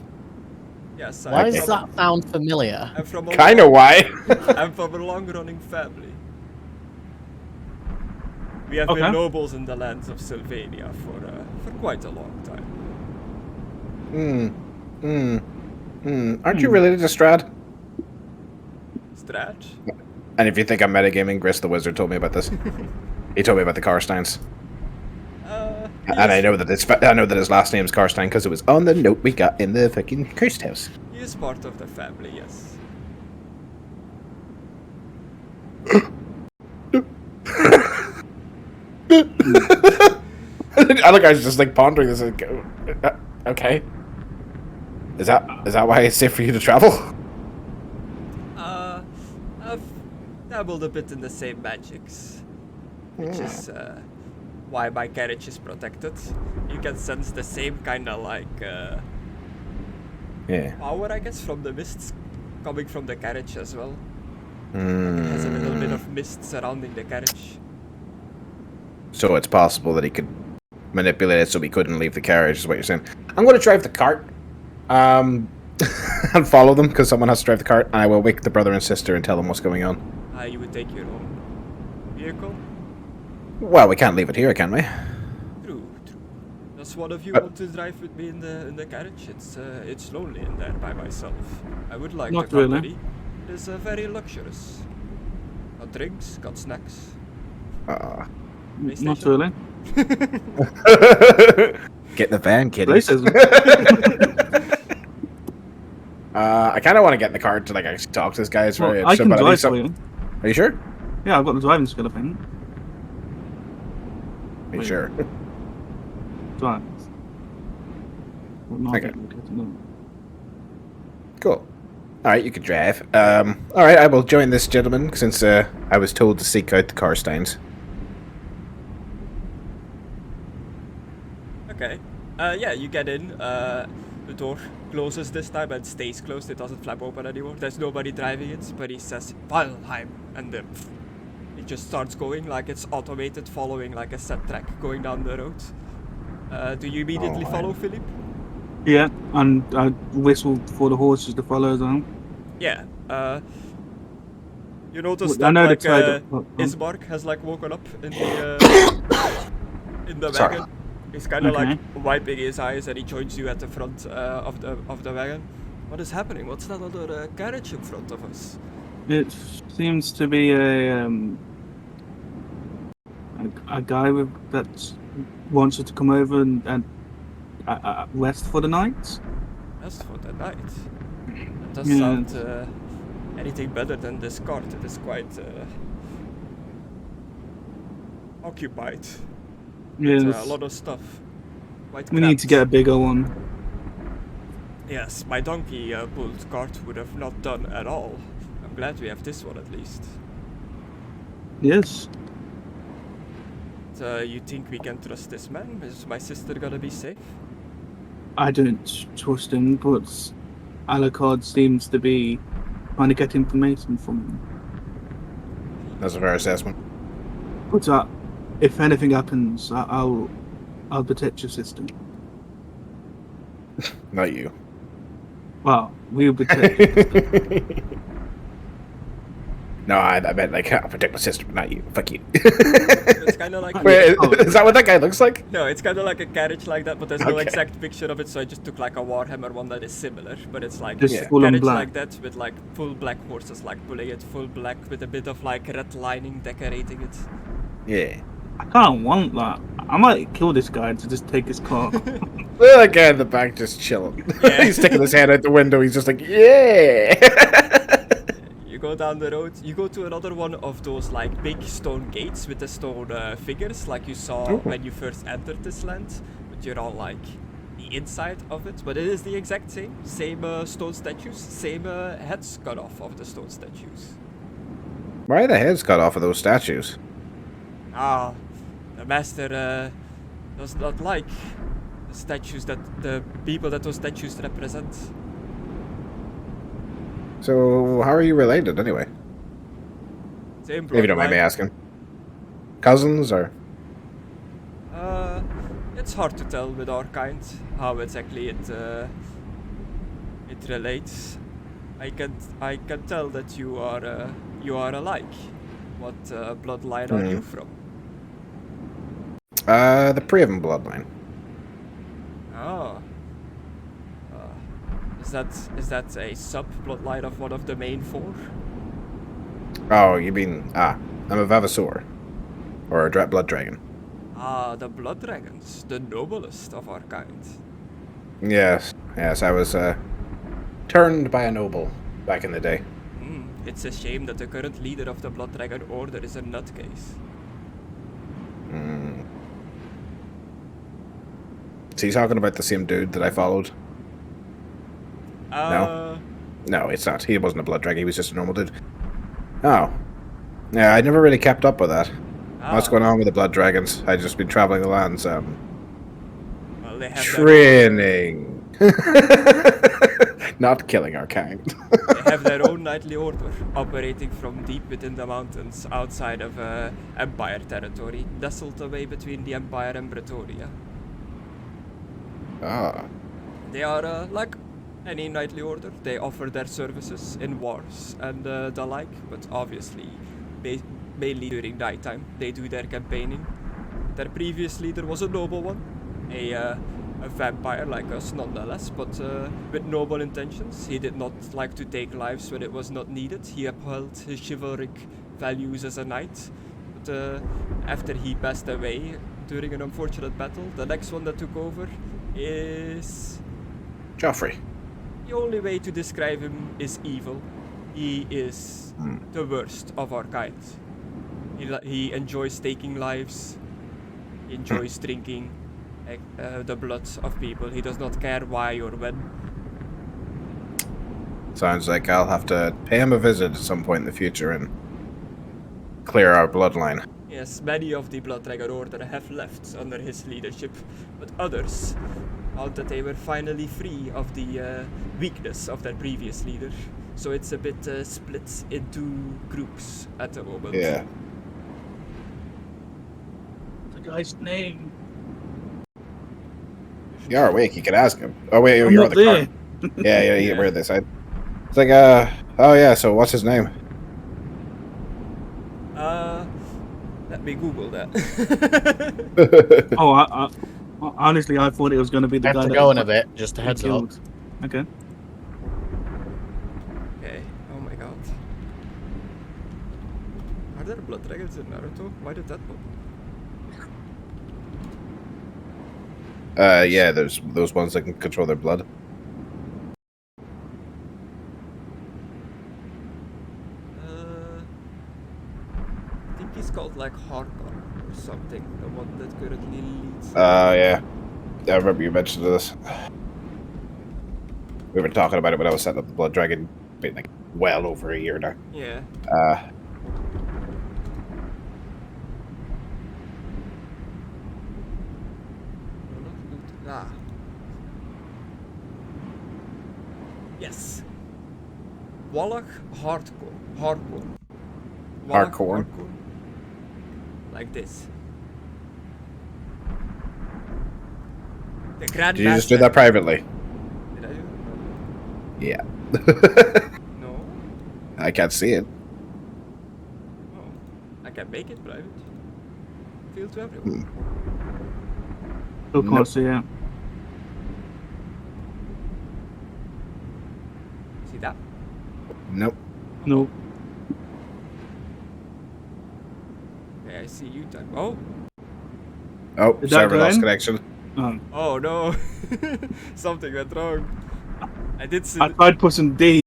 Yes, Why I'm does from, that sound familiar? I'm from a Kinda why. I'm from a long-running family. We have Okay. been nobles in the lands of Sylvania for quite a long time. Aren't you related to Strahd? Strahd? And if you think I'm metagaming, Gris the Wizard told me about this. He told me about the Carsteins. And I know that his last name's Carstein because it was on the note we got in the fucking cursed house. He is part of the family, yes. I look, I was just like pondering this. Like, okay, is that why it's safe for you to travel? I've dabbled a bit in the same magics, which is why my carriage is protected. You can sense the same kind of like Yeah. power, I guess, from the mists coming from the carriage as well. It has a little bit of mist surrounding the carriage. So it's possible that he could manipulate it so we couldn't leave the carriage, is what you're saying. I'm going to drive the cart, and follow them because someone has to drive the cart, and I will wake the brother and sister and tell them what's going on. You would take your own vehicle? Well, we can't leave it here, can we? True. Does one of you want to drive with me in the carriage? It's lonely in there by myself. I would like Not the really. company. It is very luxurious. Got drinks, got snacks. Not PlayStation. really. Get in the van, kiddies. Racism. I kind of want to get in the car to like actually talk to this guy. It's very Well, I interesting, can but at least drive for you. Are you sure? Yeah, I've got the driving skill, I think. Are you sure? Drive. Well, not Okay. no. Cool. All right, you can drive. All right, I will join this gentleman since I was told to seek out the Carsteins. Okay. Yeah, you get in. The door closes this time and stays closed. It doesn't flap open anymore. There's nobody driving it, but he says Valheim, and it just starts going like it's automated, following like a set track going down the road. Do you immediately follow Philippe? Yeah, and I whistled for the horses to follow as well. Yeah. You notice I that know the like title. Ismark has like woken up in the Sorry. wagon. He's kind of Okay. like wiping his eyes, and he joins you at the front of the wagon. What is happening? What's that other carriage in front of us? It seems to be a guy that wants us to come over and rest for the night. That's for the night. That does Yeah. sound anything better than this cart. It is quite occupied. Yes, A lot of stuff. Quite we need to cramped. get a bigger one. Yes, my donkey pulled cart would have not done at all. I'm glad we have this one at least. Yes. You think we can trust this man? Is my sister gonna be safe? I don't trust him, but Alucard seems to be trying to get information from him. That's a fair assessment. But if anything happens, I'll protect your sister. Not you. Well, we'll protect. No, I meant like I'll protect my sister, but not you. Fuck you. It's kind of like Wait, is that what that guy looks like? no, it's kind of like a carriage like that, but there's no Okay. exact picture of it. So I just took like a Warhammer one that is similar, but it's like Just a full on carriage black. like that with like full black horses, like pulling it full black with a bit of like red lining decorating it. Yeah. I can't want that. I might kill this guy to just take his car. That guy in the back just chilling. Yeah. He's sticking his head out the window. He's just like, yeah. You go down the road, you go to another one of those like big stone gates with the stone figures like you saw when you first entered this land, but you're on like the inside of it, but it is the exact same stone statues, same heads cut off of the stone statues. Why are the heads cut off of those statues? Ah, the master does not like the statues that the people that those statues represent. So, how are you related anyway? Same If you don't mind me bloodline. asking. Cousins or? It's hard to tell with our kind how exactly it relates. I can tell that you are alike. What bloodline are you from? The Priaven bloodline. Oh. Is that a sub bloodline of one of the main four? Oh, you mean I'm a Vavasaur, or a blood dragon. Ah, the blood dragons, the noblest of our kind. Yes, I was turned by a noble back in the day. It's a shame that the current leader of the blood dragon order is a nutcase. Is he talking about the same dude that I followed? No, it's not. He wasn't a blood dragon. He was just a normal dude. Oh, yeah. I never really kept up with that. What's going on with the blood dragons? I just been traveling the lands. Well, they have Training. Not killing our kind. They have their own knightly order, operating from deep within the mountains outside of Empire territory, nestled away between the Empire and Bretoria. Ah. They are like any knightly order. They offer their services in wars and the like, but obviously, mainly during nighttime, they do their campaigning. Their previous leader was a noble one, a vampire like us nonetheless, but with noble intentions. He did not like to take lives when it was not needed. He upheld his chivalric values as a knight. But after he passed away during an unfortunate battle, the next one that took over is... Joffrey. The only way to describe him is evil. He is the worst of our kind. He enjoys taking lives. He enjoys drinking the blood of people. He does not care why or when. Sounds like I'll have to pay him a visit at some point in the future and clear our bloodline. Yes, many of the Blood Dragon Order have left under his leadership, but others found that they were finally free of the weakness of their previous leader. So it's a bit split into groups at the moment. Yeah. The guy's name. You are awake, you can ask him. Oh wait, I'm you're not on the there. card. Yeah, we're this side. It's like, oh yeah, so what's his name? Let me Google that. Oh, I honestly, I thought it was going to be the I have guy to that go in a bit, just a he heads up. killed. Okay. Okay, oh my god. Are there blood dragons in Naruto? Why did that pop? Yeah, there's those ones that can control their blood. I think he's called like Harkon or something, the one that currently leads. Yeah. I remember you mentioned this. We were talking about it when I was setting up the Blood Dragon, been like well over a year now. Yeah. Ah. Yes. Wallach Hardcore. Hardcore. Hardcore. Like this. The Grandmaster. Did you just do that privately? Did I do Yeah. that? No. I can't see it. Oh. I can make it private. Feel to everyone. Still can't see it. See that? Nope. No. Okay, I see you type. Oh. Oh, Did that server go lost in? connection. Oh. Oh no. Something went wrong. I did see. I tried pushing D